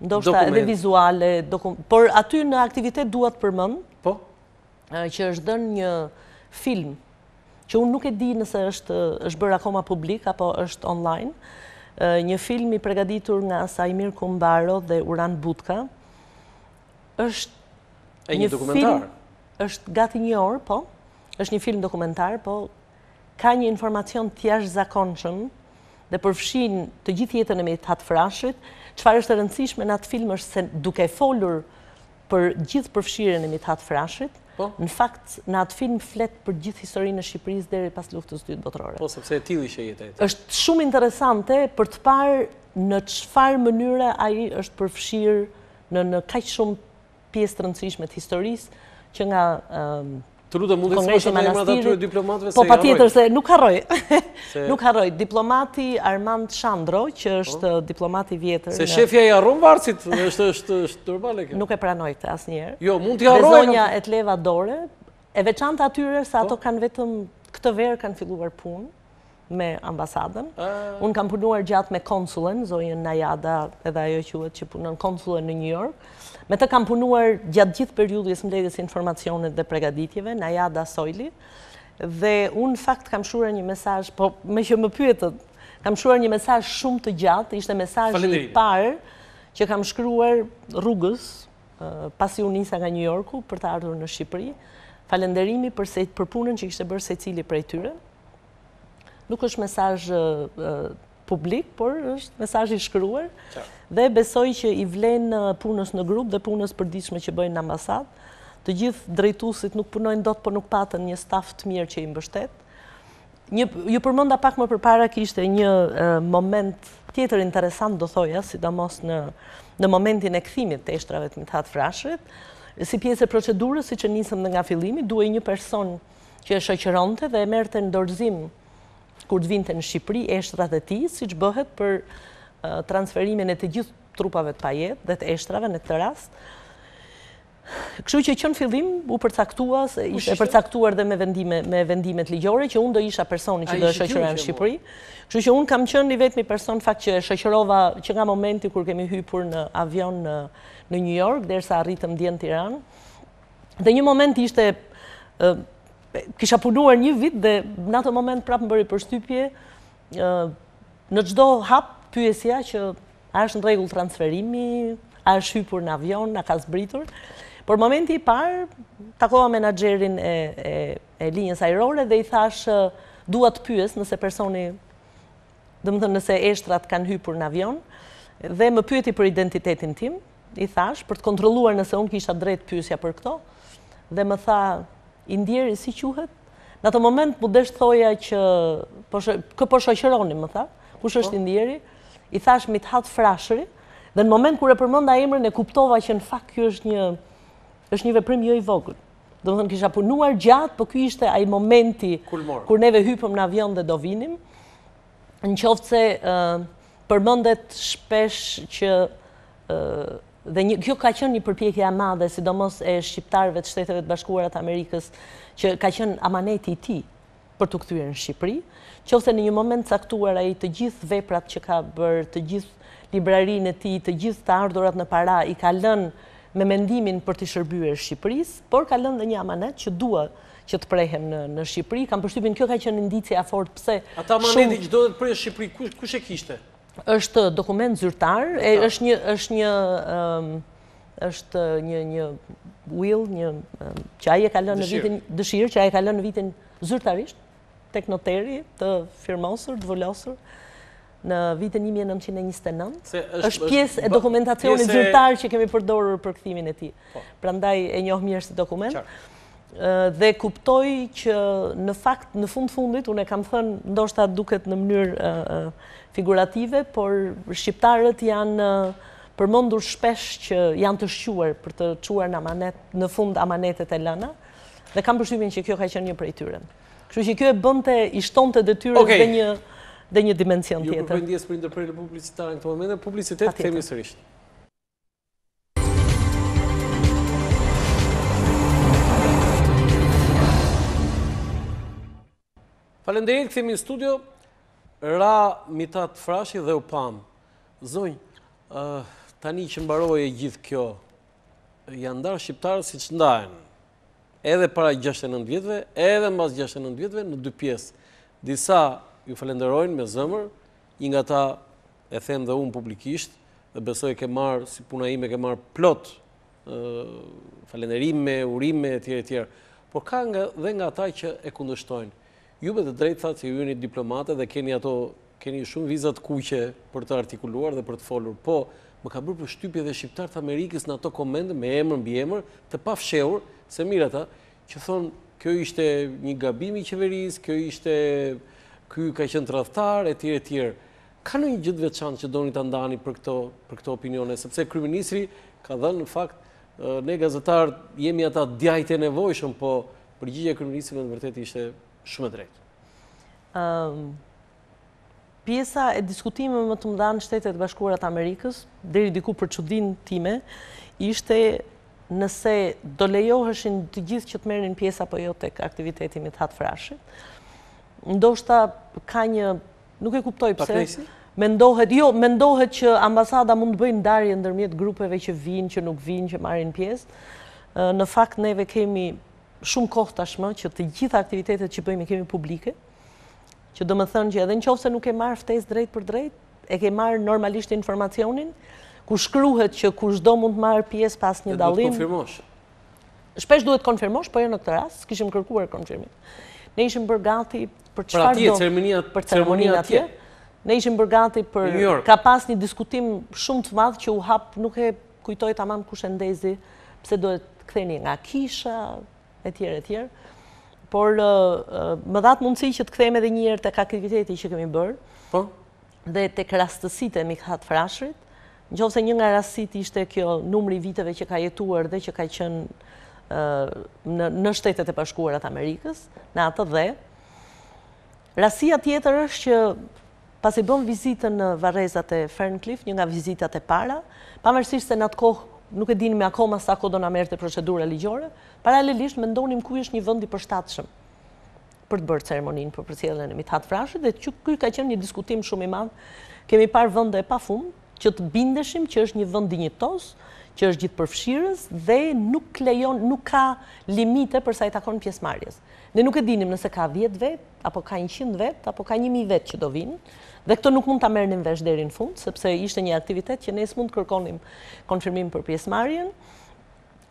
ndoshta edhe vizuale, por aty në aktivitet duat përmend që është dhënë një film që unë nuk e di nëse është bërë akoma publik apo është online, një film I përgatitur nga Saimir Kumbaro dhe Uran Butka. Është një dokumentar. Është gati 1 orë, po. Është një film dokumentar, po ka një informacion të jashtëzakonshëm dhe përfshin të gjithë jetën e Mithat Frashit. Çfarë është e rëndësishme në atë film është se duke folur për gjithë përfshirjen e Mithat Frashit, në fakt, në atë film flet për gjithë historinë e Shqipërisë deri pas luftës 2 botërore. Po, sepse e tillë ishte jeta e tij. Është shumë interesante për të parë në çfarë mënyre ai është përfshirë në kaq shumë pjesë të rëndësishme të historisë që nga Të lutem mund të thosë emrat atyre diplomatëve se po patjetër se nuk harroj. Nuk harroj. Diplomati Armand Shandro, që është diplomati vjetër. Se shefja I harron varësit, është normale kjo. Nuk e pranoj këtë asnjëherë. Jo, mund t'i harroj. Zonja Etlevadore, e veçantë atyre se ato kanë vetëm këtë verë kanë filluar punë me ambasadën. Unë kam punuar gjatë me konsulën, zonjën Najada, edhe ajo quhet që punon konsulën në New York. Me të kam punuar gjatë gjithë periudhës mbledhjes informacionit dhe përgatitjeve, Najada Sojli, dhe unë fakt kam shkruar një mesazh, po me që më pyetët, kam shkruar një mesazh shumë të gjatë, ishte mesazhi I parë që kam shkruar rrugës, pasi unë nisa nga New Yorku për të ardhur në Shqipëri, falenderimi për punën që kishte bërë secili prej tyre. Nuk është mesazh publik, por është mesazh I shkruar dhe besoj që I vlen punës në grup dhe punës përditshme që bëjnë në ambasadë. Të gjithë drejtuesit nuk punojnë dot, por nuk patën një staf të mirë që I mbështet. Ju përmenda pak më përpara kishte një moment tjetër interesant, do thoja, sidomos në momentin e kthimit të eshtrave të Mithat Frashit, si pjesë e procedurës, siç e nisëm nga fillimi, duhej një person që e shoqëronte dhe e merrte në dorëzim kur të vinte në Shqipëri eshtrat e tij, siç bëhet për transferimin e të gjithë trupave të pajet dhe të eshtrave në këtë rast. Kështu që në fillim u përcaktua, ishte përcaktuar dhe me vendimet ligjore, që unë do isha personi që do e shoqëroja në Shqipëri. Kështu që unë kam qenë I vetmi person fakt që e shoqërova që nga momenti kur kemi hypur në avion në New York, derisa arritëm dje në Tiranë. Dhe një moment ishte kisha punuar 1 vit dhe në atë moment prapë më bëri përshtypje në çdo hap pyesja që a është në rregull transferimi, a është hypur në avion, a ka zbritur. Por momenti I parë, takova menaxherin e linjës ajrore dhe I thash dua të pyes nëse personi, domethënë nëse eshtrat kanë hyrë në avion, dhe më pyeti për identitetin tim, I thash për të kontrolluar nëse unë kisha drejt pyesja për këto, dhe më tha, I ndjeri si quhet? Në atë moment mu desh thoja që kë po shoqëroni, më tha, kush është I ndjeri? I thash Mithat Frashëri, dhe në moment kur e përmenda emrin e kuptova që në fakt ky është një veprim jo I vogël. Domethënë kisha punuar gjatë, po ky ishte ai momenti kur neve hypëm në avion dhe do vinim. Në qoftë se përmendet shpesh që dhe kjo ka qenë një përpjekje e madhe, sidomos e shqiptarëve të Shteteve të Bashkuara të Amerikës, që ka qenë amaneti I tij për të kthyer në Shqipëri, qoftë në një moment caktuar ai të gjithë veprat që ka bërë, të gjithë librarinë e tij, të gjithë të ardhurat në para I ka lënë me mendimin për të shërbyer Shqipërisë, por ka lënë dhe një amanet që dua që të prehem në Shqipëri. Kam përshtypjen kjo ka qenë indicia e fortë pse ata amaneti që do të prehë Shqipëri, kush e kishte? Është dokument zyrtar, është një will, që ai e ka lënë në vitin dëshirë, që ai e ka lënë në vitin zyrtarisht tek noteri të firmosur, të volosur në vitin 1929. Është pjesë e dokumentacionit zyrtar që kemi përdorur për kthimin e tij. Prandaj e njoh mirë si dokument. Dhe kuptoj që në fakt në fundit unë e kam thënë, ndoshta duket në mënyrë figurative, por shqiptarët janë përmendur shpesh që janë të shquar për të çuar në amanet, në fund amanetet e lëna, dhe kam përshtypjen që kjo ka qenë një prej tyre. Kështu që kjo e bënte I shtonte detyrën dhe një dimension tjetër. Ju përpëndjes për ndërprerje publicitare në këtë moment, publicitet kthehemi sërish. Faleminderit, kthehemi në studio. Ra Mithat Frashi dhe u pam. Zonjë, tani që mbaroi e gjithë kjo, janë ndarë shqiptarët siç ndahen, edhe para 69 vjetëve, edhe mbas 69 vjetëve në dy pjesë. Disa ju falenderojnë me zëmër, një nga ta e them dhe unë publikisht, dhe besoj ke marrë, si puna ime ke marrë plot falenderime, urime, etj. Por ka dhe nga ta që e kundërshtojnë. Ju me të drejtë thatë që ju jeni diplomate dhe keni shumë vizat kuqe për të artikuluar dhe për të folur, po më ka bërë përshtypje dhe shqiptarët Amerikës në ato komente me emër mbi emër të pafshehur, se mirë ata, që thonë kjo ishte një gabim I qeverisë, ky ka qenë tradhtar, etj. Ka ndonjë gjë të veçantë që doni ta ndani për këto opinione, sepse kryeministri ka dhënë në fakt ne gazetarët jemi ata djajtë e nevojshëm, po përgjigjja e kryeministrit në vërtetë ishte shumë e drejtë. Pjesa e diskutimeve më të mëdha në Shtetet e Bashkuara të Amerikës, deri diku për çudinë time, ishte nëse do lejoheshin të gjithë që të merrnin pjesë apo jo tek aktiviteti Mithat Frashit. Ndoshta ka një, nuk e kuptoj pse, mendohet që ambasada mund të bëjë ndarje ndërmjet grupeve që vinë, që nuk vinë, që marrin pjesë. Në fakt neve kemi shumë kohë tashmë që të gjitha aktivitetet që bëjmë kemi publike, që do më thënë që edhe në qoftë se nuk e marrë ftesë drejt për drejt, e ke marrë normalisht informacionin, ku shkruhet që kushdo mund të marrë pjesë pas një dallim. Duhet konfirmosh. Shpesh duhet konfirmosh, po jo në këtë rast, kishim kërkuar konfirmim. Ne ishim bërë gati për çfarë do për ceremoninë atje. Ne ishim bërë gati për ka pas një diskutim shumë të madh që u hap, nuk e kujtoj tamam kush e ndezi, pse duhet ktheni nga kisha, etj. Por më dhat mundësi që të kthehemi edhe një herë tek aktiviteti që kemi bërë. Po. Dhe tek rastësitë e Mithat Frashit, nëse një nga rastësitë ishte kjo numri viteve që ka jetuar dhe që ka qenë në Shtetet e Bashkuara të Amerikës, në atë dhe rastësia tjetër është që pasi bëm vizitën në varrezat e Ferncliff, një nga vizitat e para, pavarësisht se në atë kohë nuk e dinim akoma sa kohë do na merrte procedura ligjore, paralelisht mendonim ku është një vend I përshtatshëm për të bërë ceremoninë për përcjelljen e Mithat Frashit, dhe ky ka qenë një diskutim shumë I madh. Kemi parë vende e pafund që të bindeshim që është një vend dinjitos, që është gjithëpërfshirës dhe nuk ka limite për sa I takon pjesëmarrjes. Ne nuk e dinim nëse ka 10 vet, apo ka 100 vet, apo ka 1000 vet që do vinë. Dhe këto nuk mund ta merrnim vesh deri në fund, sepse ishte një aktivitet që ne s'mund të kërkonim konfirmim për pjesëmarrjen.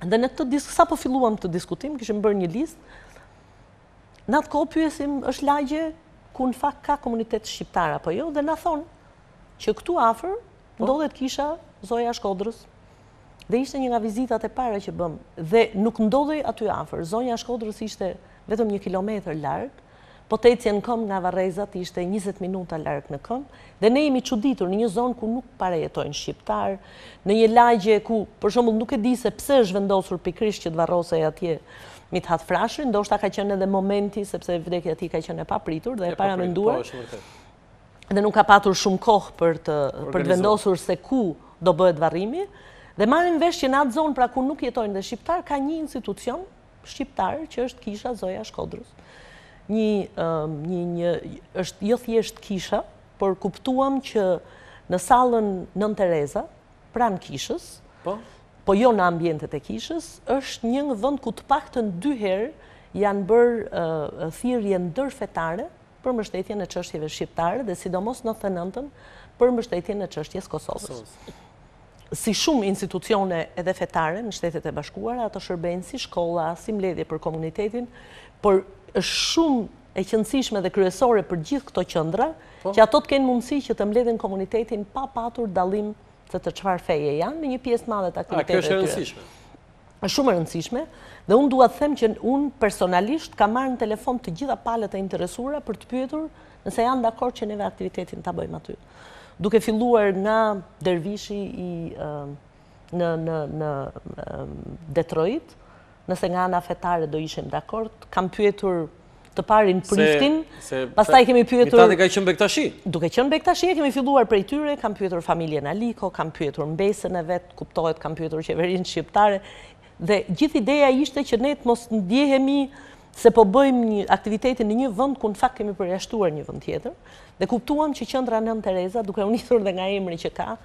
Dhe në këtë sa po filluam të diskutim, kishim bërë një listë, në atë kohë pyesim është lagje ku në fakt ka komunitet shqiptar apo jo, dhe na thonë që këtu afër ndodhet kisha Zoja Shkodrës. Dhe ishte një nga vizitat e para që bëm, dhe nuk ndodhej aty afër. Zonja Shkodrës ishte vetëm 1 kilometër larg, po të ecje në këmbë nga Varrezat ishte 20 minuta larg në këmbë, dhe ne jemi çuditur në një zonë ku nuk parajetojnë shqiptar, në një lagje ku, për shembull, nuk e di se pse është vendosur pikërisht që të varrosej atje Mithat Frashëri, ndoshta ka qenë edhe momenti sepse vdekja e tij ka qenë e papritur dhe e paramenduar. Dhe nuk ka patur shumë kohë për të vendosur se ku do bëhet varrimi. Dhe marrim vesh që në atë zonë pra ku nuk jetojnë dhe shqiptar, ka një institucion shqiptar që është kisha Zoja Shkodrës. Është jo thjesht kisha, por kuptuam që në sallën Nën Tereza, pranë kishës, po jo në ambientet e kishës, është një vend ku të paktën 2 herë janë bërë thirrje ndërfetare për mbështetjen e çështjeve shqiptare dhe sidomos në 99-ën për mbështetjen e çështjes Kosovës. Si shumë institucione edhe fetare në Shtetet e Bashkuara, ato shërbejnë si shkolla, si mbledhje për komunitetin, por është shumë e qëndësishme dhe kryesore për gjithë këto qendra, që ato të kenë mundësi që të mbledhin komunitetin pa patur dallim se të çfarë feje janë në një pjesë madhe të aktiviteteve të tyre. Kjo është e rëndësishme. Është shumë e rëndësishme, dhe unë dua të them që unë personalisht kam marrë në telefon të gjitha palët e interesuara për të pyetur nëse janë dakord që neve aktivitetin ta bëjmë aty. Duke filluar nga dervishi në Detroit, nëse nga ana fetare do ishim dakord, kam pyetur të parin Prishtin, pastaj kemi pyetur... Mitati ka qenë Bektashi? Duke qenë Bektashi, kemi filluar prej tyre, kam pyetur familjen Aliko, kam pyetur mbesën e vet, kuptohet, kam pyetur qeverinë shqiptare, dhe gjithë ideja ishte që ne të mos ndjehemi se po bëjmë një aktivitetin në një vend ku në fakt kemi përjashtuar një vend tjetër, dhe kuptuam që qendra Nën Tereza, duke u nisur dhe nga emri që ka,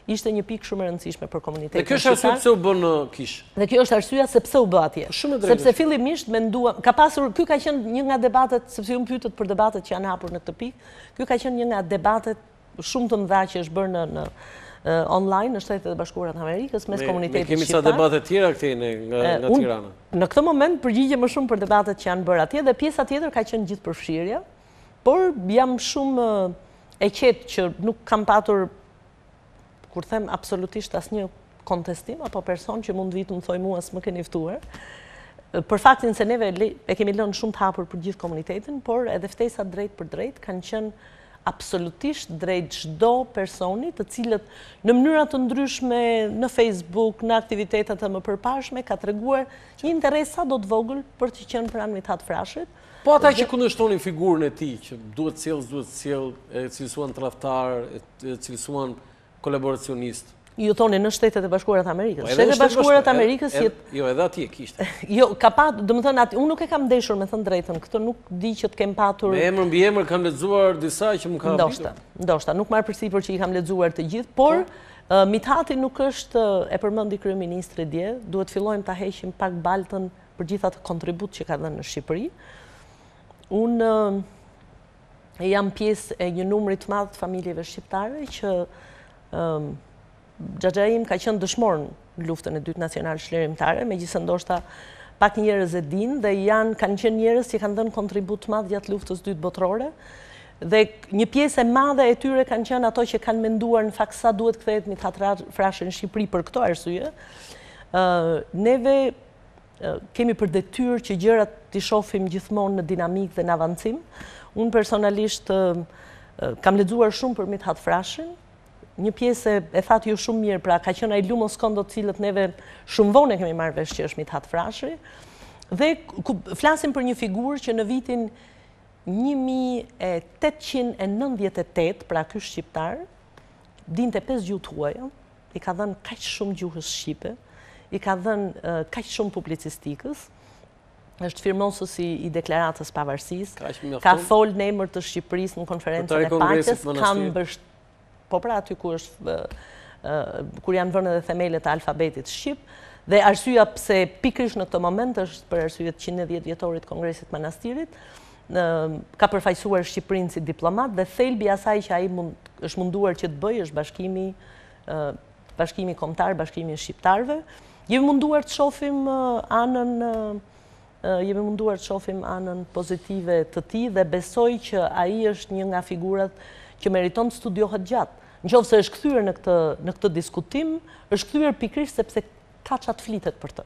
ishte një pikë shumë e rëndësishme për komunitetin shqiptar. Dhe kjo është arsye pse u bën në Kishë. Dhe kjo është arsyeja se pse u bë atje. Sepse fillimisht menduam, ka pasur, ky ka qenë një nga debatet, sepse ju më pyetët për debatet që janë hapur në këtë pikë, ky ka qenë një nga debatet shumë të mëdha që është bërë në online në Shtetet e Bashkuara të Amerikës mes komunitetit shqiptar. Ne kemi sa debate tjera këtej nga Tirana. Në këtë moment përgjigjem më shumë për debatet që janë bërë atje dhe pjesa tjetër ka qenë gjithë përfshirja, por jam shumë e qetë që nuk kam patur, kur them absolutisht asnjë kontestim apo person që mund vitë më thoj mua s'më keni ftuar, për faktin se neve e kemi lënë shumë të hapur për gjithë komunitetin, por edhe ftesat drejt për drejt kanë qenë absolutisht drejt çdo personi, të cilët në mënyra të ndryshme në Facebook, në aktivitetet e mëparshme ka treguar një interes sa do të vogël për të qenë pranë Mithat Frashërit. Po ata që kundërshtonin figurën e tij, që duhet sjell, e cilësuan tradhtar, e cilësuan kolaboracionist. Ju thoni në Shtetet e Bashkuara të Amerikës. Shtetet e Bashkuara të Amerikës jo, edhe atje kishte. Jo, ka patur, domethënë aty unë nuk e kam ndeshur me thënë drejtën, këtë nuk di që të kem patur. Me emër mbi emër kam lexuar disa që më kanë Ndoshta, nuk marr përsipër që i kam lexuar të gjithë, por Mithati nuk është e përmendi kryeministri dje, duhet fillojmë ta heqim pak baltën për gjithë atë kontribut që ka dhënë në Shqipëri. Unë jam pjesë e një numri të madh të familjeve shqiptare që Xhaxha im ka qenë dëshmor në luftën e dytë nacionale çlirimtare, megjithëse ndoshta pak njerëz e dinë dhe kanë qenë njerëz që kanë dhënë kontribut të madh gjatë luftës dytë botërore. Dhe një pjesë e madhe e tyre kanë qenë ato që kanë menduar në fakt sa duhet kthehet Mithat Frashëri në Shqipëri për këto arsye. Neve kemi për detyrë që gjërat t'i shohim gjithmonë në dinamikë dhe në avancim. Unë personalisht kam lexuar shumë për Mithat Frashërin. Një pjesë e thatë ju shumë mirë, pra ka qenë ai Lumos Kondo të cilët neve shumë vonë kemi marrë vesh që është Mithat Frashëri. Dhe flasim për një figurë që në vitin 1898, pra ky shqiptar, dinte 5 gjuhë të huaja, i ka dhënë kaq shumë gjuhës shqipe, i ka dhënë kaq shumë publicistikës, është firmosësi i deklaratës pavarësisë, ka folë në emër të Shqipërisë në konferencën e paqes, po pra aty kur janë vënë edhe themelet e alfabetit shqip, dhe arsyeja pse pikërisht në këtë moment është për arsye të 110 vjetorit të Kongresit Manastirit, ka përfaqësuar Shqipërinë si diplomat dhe thelbi i asaj që ai është munduar që të bëjë është bashkimi kombëtar, bashkimi i shqiptarëve. Jemi munduar të shohim anën pozitive të tij dhe besoj që ai është një nga figurat që meriton të studiohet gjatë. Nëse është kthyer në këtë diskutim, është kthyer pikërisht sepse ka çat flitet për të.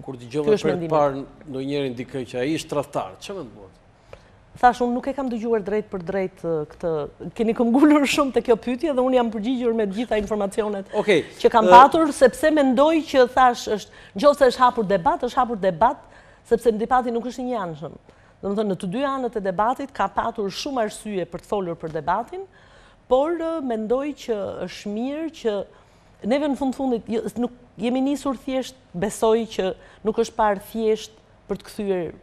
Kur dëgjova për të parë ndonjërin dikë që ai është tradhtar, ç'më ndodh? Thash, unë nuk e kam dëgjuar drejt për drejt këtë. Keni këmbgulur shumë te kjo pyetje dhe unë jam përgjigjur me të gjitha informacionet që kam patur, sepse mendoj që thash nëse është hapur debat, sepse debati nuk është i njanshëm. Domethënë në të dy anët e debatit ka patur shumë arsye për të folur për debatin, por mendoj që është mirë që neve në fundit nuk jemi nisur thjesht, besoj që nuk është parë thjesht për të kthyer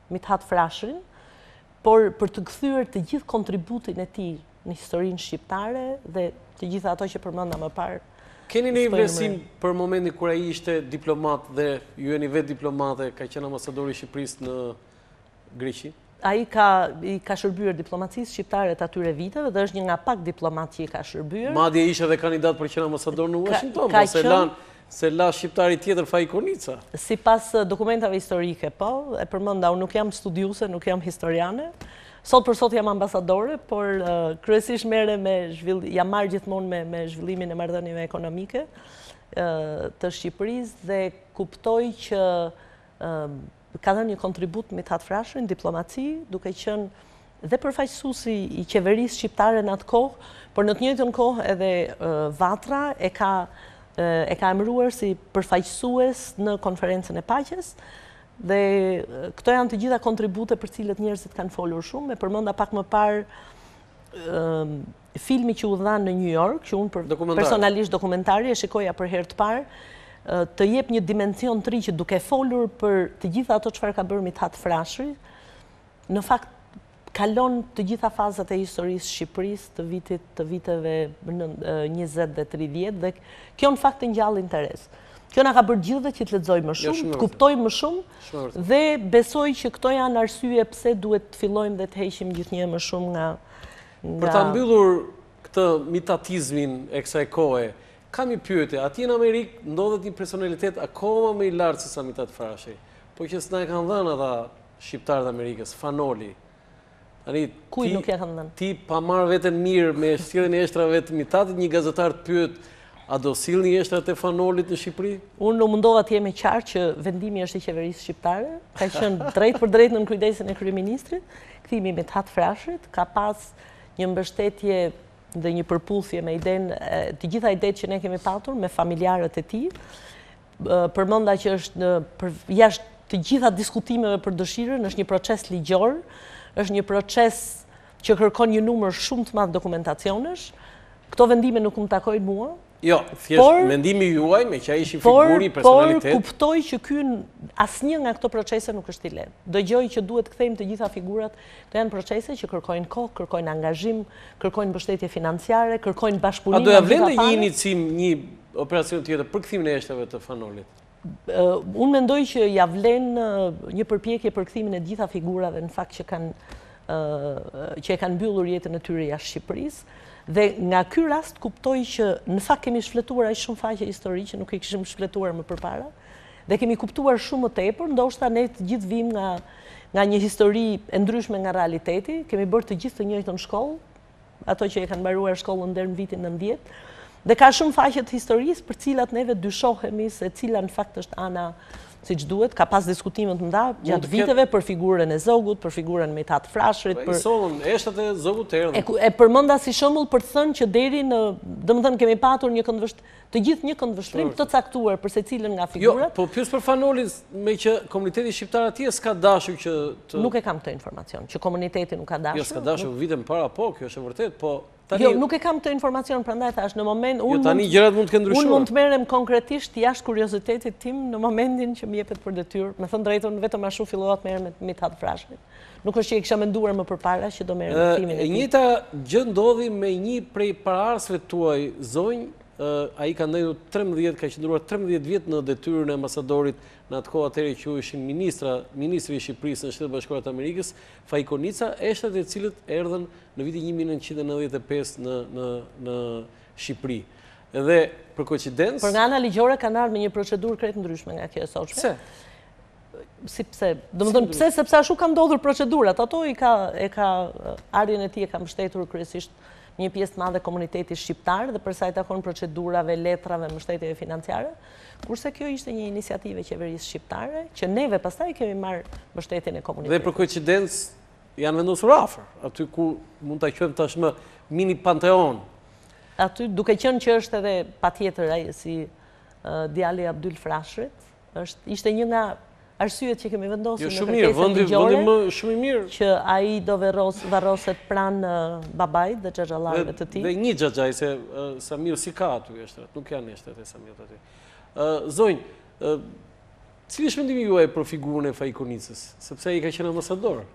Mithat Frashërin, por për të kthyer të gjithë kontributin e tij në historinë shqiptare dhe të gjitha ato që përmenda më parë. Keni një vlerësim për momentin kur ai ishte diplomat dhe ju jeni vetë diplomate, ka qenë ambasadori i Shqipërisë në Greqi? Ai ka shërbyer diplomacisë shqiptare të atyre viteve dhe është një nga pak diplomat që i ka shërbyer. Madje ishte edhe kandidat për qenë ambasador në Washington, se la shqiptari tjetër Fajkonica. Sipas dokumentave historike, po, e përmenda, unë nuk jam studiuse, nuk jam historiane. Sot për sot jam ambasadore, por kryesisht jam marrë gjithmonë me zhvillimin e marrëdhënieve ekonomike të Shqipërisë dhe kuptoj që ka dhënë një kontribut Mithat Frashëri në diplomaci, duke qenë dhe përfaqësuesi i qeverisë shqiptare në atë kohë, por në të njëjtën kohë edhe Vatra e ka emëruar si përfaqësues në konferencën e paqes dhe këto janë të gjitha kontribute për cilët njerëzit kanë folur shumë. E përmenda pak më parë filmi që u dha në New York, që unë personalisht dokumentari e shikoja për herë të parë, të jep një dimension të ri që duke folur për të gjitha ato çfarë ka bërë Mithat Frashëri, në fakt kalon të gjitha fazat e historisë Shqipërisë të viteve 20 dhe 30 dhe kjo në fakt të ngjall interes. Kjo na ka bërë gjithëve që të lexojmë më shumë, të kuptojmë më shumë dhe besoj që këto janë arsye pse duhet të fillojmë dhe të heqim gjithnjë më shumë nga Për ta mbyllur këtë mitatizmin e kësaj kohe, kam një pyetje, atje në Amerikë ndodhet një personalitet akoma më i lartë se sa Mithat Frashëri, po që s'na e kanë dhënë ata shqiptarët e Amerikës, Fanoli. Kuj nuk e kanë dhënë? Ti pa marrë veten mirë me sjelljen e eshtrave të Mithatit, një gazetar të pyet, a do sillni eshtrat e Fanolit në Shqipëri? Unë nuk mundova të jem e qartë që vendimi është i qeverisë shqiptare, ka qenë drejt për drejt në kujdesin e kryeministrit, kthimi i Mithat Frashërit, ka pas një mbështetje dhe një përputhje me të gjitha idetë që ne kemi patur me familjarët e tij. Përmenda që është jashtë të gjitha diskutimeve për dëshirën, është një proces ligjor, është një proces që kërkon një numër shumë të madh dokumentacionesh. Këto vendime nuk më takojnë mua. Jo, thjesht mendimi juaj me që ai ishin figuri, personalitet. Por kuptoj që ky asnjë nga këto procese nuk është i lehtë. Dëgjoj që duhet të kthejmë të gjitha figurat. Këto janë procese që kërkojnë kohë, kërkojnë angazhim, kërkojnë mbështetje financiare, kërkojnë bashkëpunim. A do ja vlen një inicim, një operacion tjetër për kthimin e eshtrave të Fanolit? Unë mendoj që ja vlen një përpjekje për kthimin e gjitha figurave në fakt që e kanë mbyllur jetën e tyre jashtë Shqipërisë. Dhe nga ky rast kuptoj që në fakt kemi shfletuar aq shumë faqe historike që nuk i kishim shfletuar më përpara dhe kemi kuptuar shumë më tepër, ndoshta ne të gjithë vim nga një histori e ndryshme nga realiteti, kemi bërë të gjithë të njëjtën shkollë, ato që e kanë mbaruar shkollën deri në vitin 90, dhe ka shumë faqe të historisë për cilat neve dyshohemi se cila në fakt është ana siç duhet. Ka pas diskutime të mëdha gjatë viteve për figurën e Zogut, për figurën e Mithat Frashërit, për sollën eshtat e Zogut erdhën. E përmenda si shembull për të thënë që deri në, domethënë kemi patur të gjithë një këndvështrim të caktuar për secilën nga figurat. Jo, po pyes për Fanolin, me që komuniteti shqiptar atje s'ka dashur që Nuk e kam këtë informacion, që komuniteti nuk ka dashur. Jo, s'ka dashur vite më para, po, kjo është e vërtet, po Jo, nuk e kam këtë informacion, prandaj thash në moment tani gjërat mund të kenë ndryshuar. Unë mund të merrem konkretisht jashtë kuriozitetit tim në momentin që më jepet për detyrë. Me thënë drejtën, vetëm ashtu fillova të merrem me Mithat Frashërin. Nuk është që e kisha menduar më përpara që do merrem me kthimin e tij. Njëjta gjë ndodhi me një prej paraardhësve tuaj, zonjë, ai ka ndëruar 13, ka qëndruar 13 vjet në detyrën e ambasadorit në atë kohë atëherë që ishin ministri i Shqipërisë në Shtetet Bashkuara të Amerikës, Fajkonica, eshtat e cilët erdhën në vitin 1995 në Shqipëri. Edhe për koincidencë... Për nga ana ligjore kanë ardhur me një procedurë krejt ndryshme nga kjo e sotshme. Pse? Si pse? Domethënë pse sepse ashtu ka ndodhur procedurat. Ato ardhjen e tij e ka mbështetur kryesisht një pjesë të madhe komuniteti shqiptar dhe për sa i takon procedurave, letrave, mbështetjeve financiare, kurse kjo ishte një iniciativë e qeverisë shqiptare që neve pastaj kemi marrë mbështetjen e komunitetit. Dhe për koincidencë janë vendosur afër, aty ku mund ta quajmë tashmë mini panteon. Aty duke qenë që është edhe patjetër ai si djali Abdyl Frashrit, ishte një nga arsyet që kemi vendosur në kërkesën ligjore, shumë i mirë, që ai do varroset pranë babait dhe xhaxhallarëve të tij. Dhe një xhaxhaj se Samir si ka aty eshtrat, nuk janë eshtrat e Samirit aty. Zonjë, cili është mendimi juaj për figurën e Faikonicës, sepse ai ka qenë ambasador?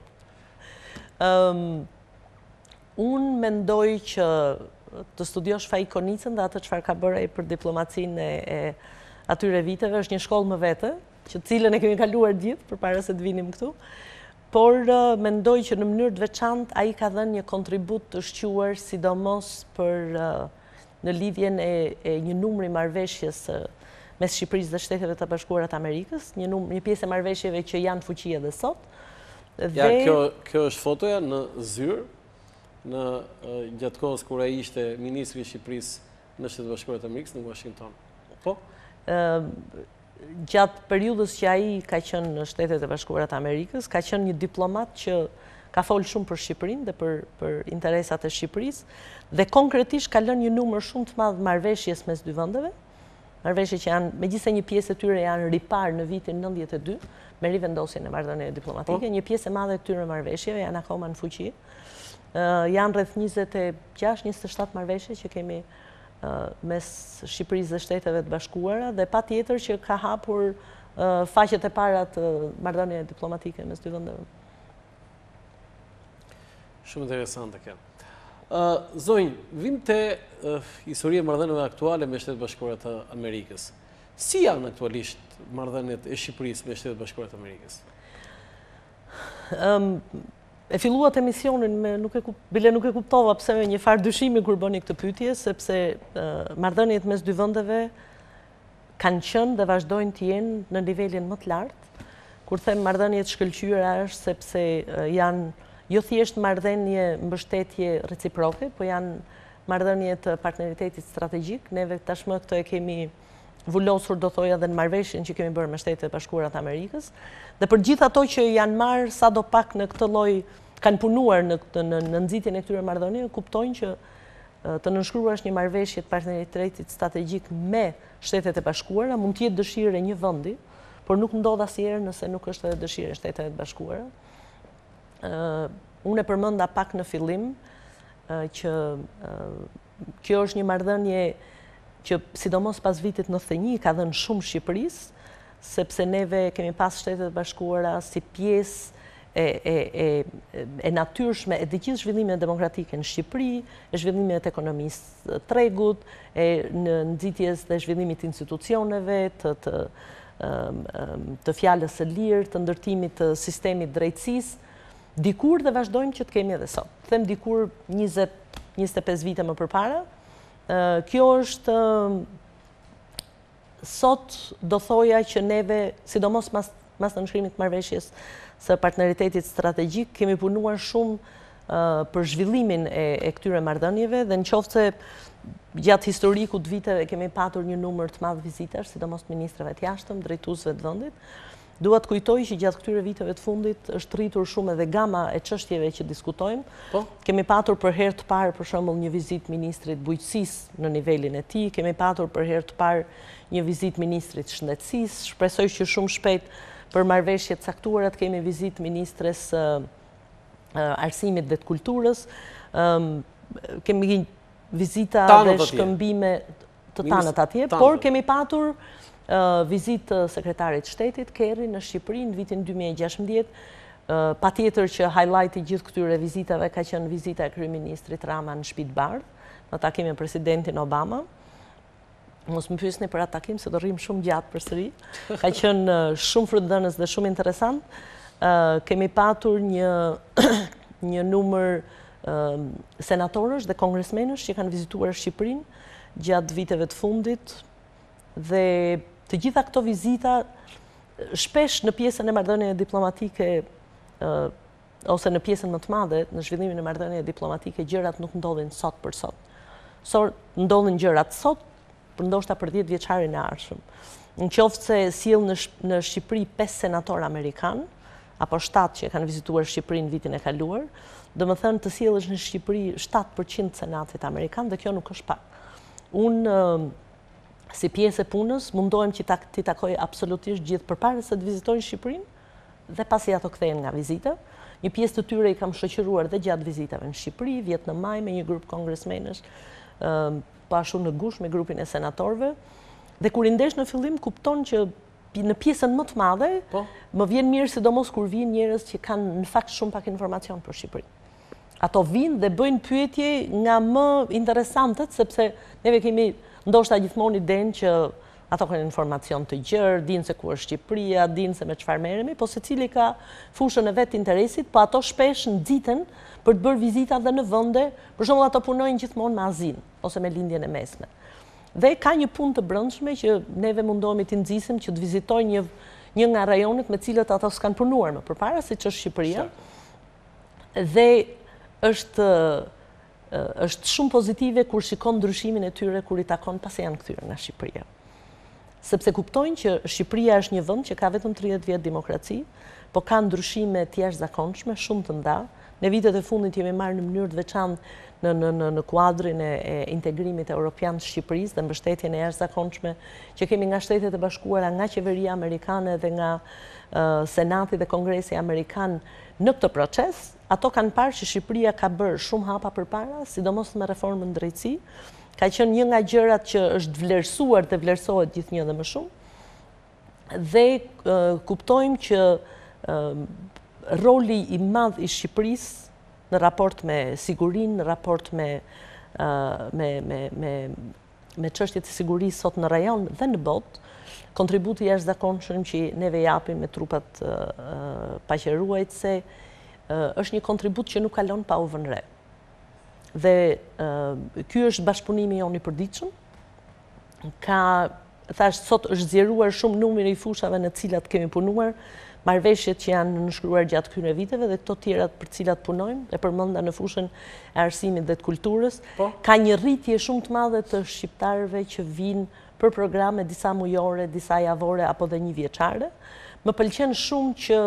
Unë mendoj që të studiosh Faikonicën dhe atë çfarë ka bërë ai për diplomacinë e atyre viteve është një shkollë më vete, që cilën e kemi kaluar gjithë përpara se të vinim këtu, por mendoj që në mënyrë të veçantë ai ka dhënë një kontribut të shquar sidomos për në lidhjen e një numri marrëveshjes mes Shqipërisë dhe Shteteve të Bashkuara të Amerikës, një pjesë e marrëveshjeve që janë fuqi edhe sot. Ja, kjo është fotoja në zyrë, në gjatë kohës kur ai ishte ministri i Shqipërisë në Shtetet e Bashkuara të Amerikës në Washington. Po? Gjatë periudhës që ai ka qenë në Shtetet e Bashkuara të Amerikës, ka qenë një diplomat që ka folë shumë për Shqipërinë dhe për interesat e Shqipërisë, dhe konkretisht ka lënë një numër shumë të madh marrëveshjes mes dy vendeve, marrëveshje që janë, megjithëse një pjesë e tyre janë ripar në vitin 92, me rivendosjen e marrëdhënieve diplomatike, një pjesë e madhe e këtyre marrëveshjeve janë akoma në fuqi. Janë rreth 26-27 marrëveshje që kemi mes Shqipërisë dhe Shteteve të Bashkuara, dhe patjetër që ka hapur faqet e para të marrëdhënieve diplomatike mes dy vendeve. Shumë interesante kjo. Zonjë, vim te historia e marrëdhënieve aktuale me Shtetet e Bashkuara të Amerikës. Si janë aktualisht marrëdhëniet e Shqipërisë me Shtetet e Bashkuara të Amerikës? E filluat emisionin bile nuk e kuptova pse me një farë dyshimi kur bëni këtë pyetje, sepse marrëdhëniet mes dy vendeve kanë qenë dhe vazhdojnë të jenë në nivelin më të lartë. Kur them marrëdhëniet shkëlqyera është sepse janë jo thjesht marrëdhënie mbështetje reciproke, po janë marrëdhënie të partneritetit strategjik. Neve tashmë këto e kemi vullosur, do thoja, dhe në marrëveshjen që kemi bërë me Shtetet e Bashkuara të Amerikës. Dhe për gjithë ato që janë marrë sadopak në këtë lloj, kanë punuar në nxitjen e këtyre marrëdhënieve, kuptojnë që të nënshkruash një marrëveshje të partneritetit strategjik me Shtetet e Bashkuara mund të jetë dëshirë e një vendi, por nuk ndodh asnjëherë nëse nuk është edhe dëshirë e Shteteve të Bashkuara. Unë e përmenda pak në fillim që kjo është një marrëdhënie që sidomos pas vitit 91 ka dhënë shumë Shqipërisë, sepse neve kemi pas Shtetet e Bashkuara si pjesë e natyrshme e të gjithë zhvillimeve demokratike në Shqipëri, e zhvillimeve të ekonomisë tregut, e në nxitjes dhe zhvillimit të institucioneve, të fjalës së lirë, të ndërtimit të sistemit drejtësisë, dikur dhe vazhdojmë që të kemi edhe sot. Them dikur 20-25 vite më përpara. Kjo është sot do thoja që neve, sidomos mas të nënshkrimit marrëveshjes së partneritetit strategjik, kemi punuar shumë për zhvillimin e këtyre marrëdhënieve, dhe në qoftë se gjatë historikut viteve kemi patur një numër të madh vizitash, sidomos ministrave të jashtëm, drejtuesve të vendit. Dua të kujtoj që gjatë këtyre viteve të fundit është rritur shumë edhe gama e çështjeve që diskutojmë. Kemi patur për herë të parë, për shembull, një vizitë ministrit bujqësisë në nivelin e tij, kemi patur për herë të parë një vizitë ministrit shëndetësisë. Shpresoj që shumë shpejt për marrëveshje të caktuara të kemi vizitë ministres arsimit dhe të kulturës. Kemi vizita dhe shkëmbime të tanët atje, por kemi patur vizitë sekretarit shtetit Kerry në Shqipëri në vitin 2016. Patjetër që highlighti gjithë këtyre vizitave ka qenë vizita e kryeministrit Rama në Shtëpitë e Bardhë, në takim me presidentin Obama. Mos më pyesni për atë takim se do rrim shumë gjatë përsëri. Ka qenë shumë frutëdhënës dhe shumë interesant. Kemi patur një numër senatorësh dhe kongresmenësh që kanë vizituar Shqipërinë. gjatë viteve të fundit dhe të gjitha këto vizita shpesh në pjesën e marrëdhënieve diplomatike ose në pjesën më të madhe, në zhvillimin e marrëdhënieve diplomatike, gjërat nuk ndodhin sot për sot. Sot ndodhin gjërat sot, për ndoshta për 10 vjeçarin e ardhshëm. Në qoftë se sjell në Shqipëri 5 senatorë amerikanë, apo 7 që kanë vizituar Shqipërinë vitin e kaluar, domethënë të sjellësh në Shqipëri 7% senatit amerikan dhe kjo nuk është pak. Unë si pjesë e punës mundohem që t'i takoj absolutisht gjithë përpara se të vizitojnë Shqipërinë dhe pasi ato kthehen nga vizita. Një pjesë të tyre i kam shoqëruar dhe gjatë vizitave në Shqipëri, vjet në maj me një grup kongresmenësh, po ashtu në gush me grupin e senatorëve. Dhe kur i ndesh në fillim kupton që në pjesën më të madhe më vjen mirë sidomos kur vinë njerëz që kanë në fakt shumë pak informacion për Shqipërinë. Ato vinë dhe bëjnë pyetje nga më interesantet sepse neve kemi ndoshta gjithmonë idenë që ato kanë informacion të gjerë, dinë se ku është Shqipëria, dinë se me çfarë merremi, po secili ka fushën e vet të interesit, po ato shpesh nxiten për të bërë vizita dhe në vende, për shembull ato punojnë gjithmonë me Azinë ose me lindjen e mesme. Dhe ka një punë të brendshme që neve mundohemi të nxisim që të vizitojnë një nga rajonet me cilët ato s'kan punuar më përpara, siç është Shqipëria. Dhe është shumë pozitive kur shikon ndryshimin e tyre kur i takon pasi janë kthyer nga Shqipëria. Sepse kuptojnë që Shqipëria është një vend që ka vetëm 30 vjet demokraci, po ka ndryshime të jashtëzakonshme, shumë të nda. Në vitet e fundit jemi marrë në mënyrë të veçantë në kuadrin e integrimit evropian të Shqipërisë dhe mbështetjen e jashtëzakonshme që kemi nga Shtetet e Bashkuara, nga qeveria amerikane dhe nga Senati dhe Kongresi amerikan në këtë proces. Ato kanë parë që Shqipëria ka bërë shumë hapa përpara, sidomos me reformën në drejtësi. Ka qenë një nga gjërat që është vlerësuar dhe vlerësohet gjithnjë dhe më shumë. Dhe kuptojmë që roli i madh i Shqipërisë në raport me sigurinë, në raport me çështjet e sigurisë sot në rajon dhe në botë, kontributi i jashtëzakonshëm që neve japim me trupat paqëruajtëse, është një kontribut që nuk kalon pa u vënë re. Dhe ky është bashkëpunimi jonë i përditshëm. Sot është zgjeruar shumë numri i fushave në cilat kemi punuar, marrëveshjet që janë nënshkruar gjatë këtyre viteve dhe këto tjerat për cilat punojmë, e përmenda në fushën e arsimit dhe të kulturës. Ka një rritje shumë të madhe të shqiptarëve që vinë për programe disa mujore, disa javore apo dhe një vjeçare. Më pëlqen shumë që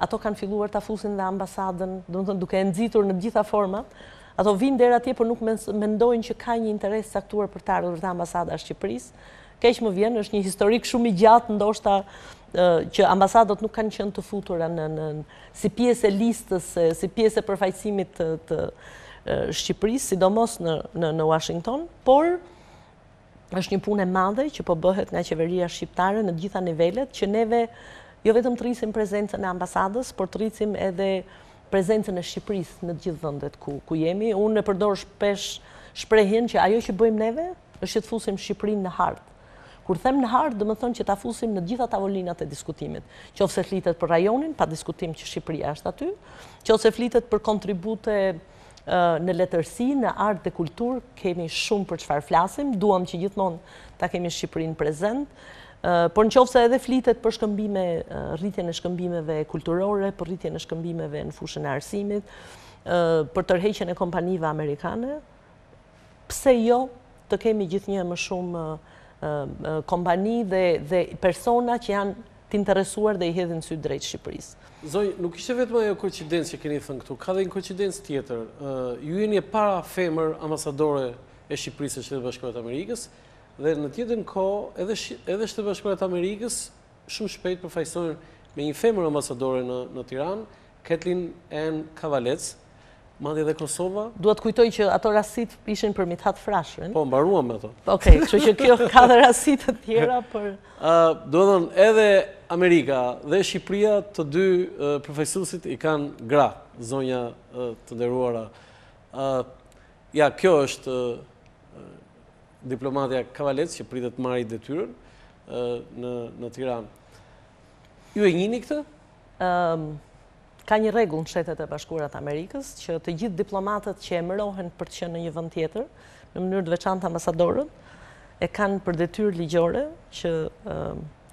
ato kanë filluar ta fusin dhe ambasadën, domethënë duke e nxitur në të gjitha format. Ato vinë deri atje, por nuk mendojnë që ka një interes caktuar për të ardhur te ambasada e Shqipërisë. Keq më vjen, është një historik shumë i gjatë, ndoshta që ambasadot nuk kanë qenë të futura si pjesë e listës, si pjesë e përfaqësimit të Shqipërisë, sidomos në Washington, por është një punë e madhe që po bëhet nga qeveria shqiptare në të gjitha nivelet, që neve jo vetëm të rrisim prezencën e ambasadës, por të rrisim edhe prezencën e Shqipërisë në të gjithë vendet ku jemi. Unë e përdor shpesh shprehjen që ajo që bëjmë neve është që të fusim Shqipërinë në hart. Kur them në hart, do të thonë që ta fusim në të gjitha tavolinat e diskutimit. Qofse flitet për rajonin, pa diskutim që Shqipëria është aty, qofse flitet për kontribute në letërsi, në art dhe kulturë, kemi shumë për çfarë flasim, duam që gjithmonë ta kemi Shqipërinë prezent. Por nëse edhe flitet për shkëmbime, rritjen e shkëmbimeve kulturore, për rritjen e shkëmbimeve në fushën e arsimit, për tërheqjen e kompanive amerikane, pse jo të kemi gjithnjë më shumë kompani dhe persona që janë të interesuar dhe i hedhin sy drejt Shqipërisë. Zonjë, nuk ishte vetëm ajo koincidencë që keni thënë këtu, ka dhe një koincidencë tjetër. Ju jeni e para femër ambasadore e Shqipërisë së Shtetet Bashkuara të Amerikës, dhe në tjetër kohë edhe Shtetet Bashkuara të Amerikës shumë shpejt përfaqësohen me një femër ambasadore në Tiranë, Kathleen Ann Kavalec, madje edhe Kosova. Dua të kujtoj që ato rastësit ishin për Mithat Frashën. Po, mbaruam me ato. Okej, kështu që kjo ka dhe rastësi të tjera për do të thonë edhe Amerika dhe Shqipëria, të dy përfaqësuesit i kanë gra, zonja të nderuara. Ja, kjo është diplomatja Kavalec që pritet të marrë detyrën në Tiranë. Ju e njihni këtë? ka një rregull në Shtetet e Bashkuara të Amerikës që të gjithë diplomatët që emërohen për të qenë në një vend tjetër, në mënyrë të veçantë ambasadorët, e kanë për detyrë ligjore që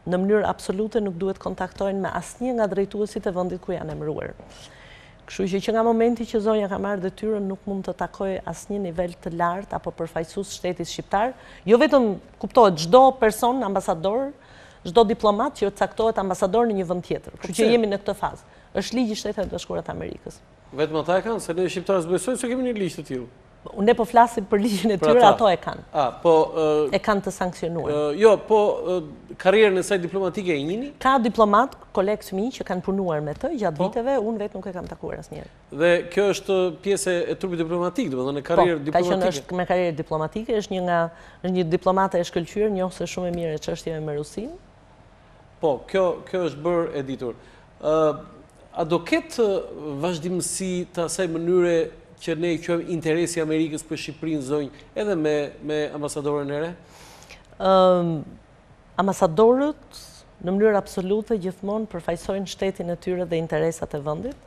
në mënyrë absolute nuk duhet kontaktojnë me asnjë nga drejtuesit e vendit ku janë emëruar. Kështu që nga momenti që zonja ka marrë detyrën nuk mund të takojë asnjë nivel të lartë apo përfaqësues shtetit shqiptar, jo vetëm kuptohet çdo person ambasador, çdo diplomat që caktohet ambasador në një vend tjetër. Kështu që jemi në këtë fazë. Është ligji i Shtetit Bashkuar të Amerikës. Vetëm ata e kanë, se ne shqiptarët besojmë se kemi një ligj të tillë. Ne po flasim për ligjin e tyre, ato e kanë. E kanë të sankcionuar. Jo, po karrierën e saj diplomatike e njihni? Ka diplomat, kolegë të mi që kanë punuar me të gjatë viteve, unë vetë nuk e kam takuar asnjëherë. Dhe kjo është pjesë e trupit diplomatik, domethënë karrierë diplomatike. Ka qenë është me karrierë diplomatike, është një diplomate e shkëlqyer, njohse shumë e mirë çështjeve me Rusinë. Po, kjo është bërë e ditur. A do ketë vazhdimësi të asaj mënyre që ne i quajmë interesi Amerikës për Shqipërinë zonjë edhe me ambasadoren e re? Ambasadorët në mënyrë absolute gjithmonë përfaqësojnë shtetin e tyre dhe interesat e vendit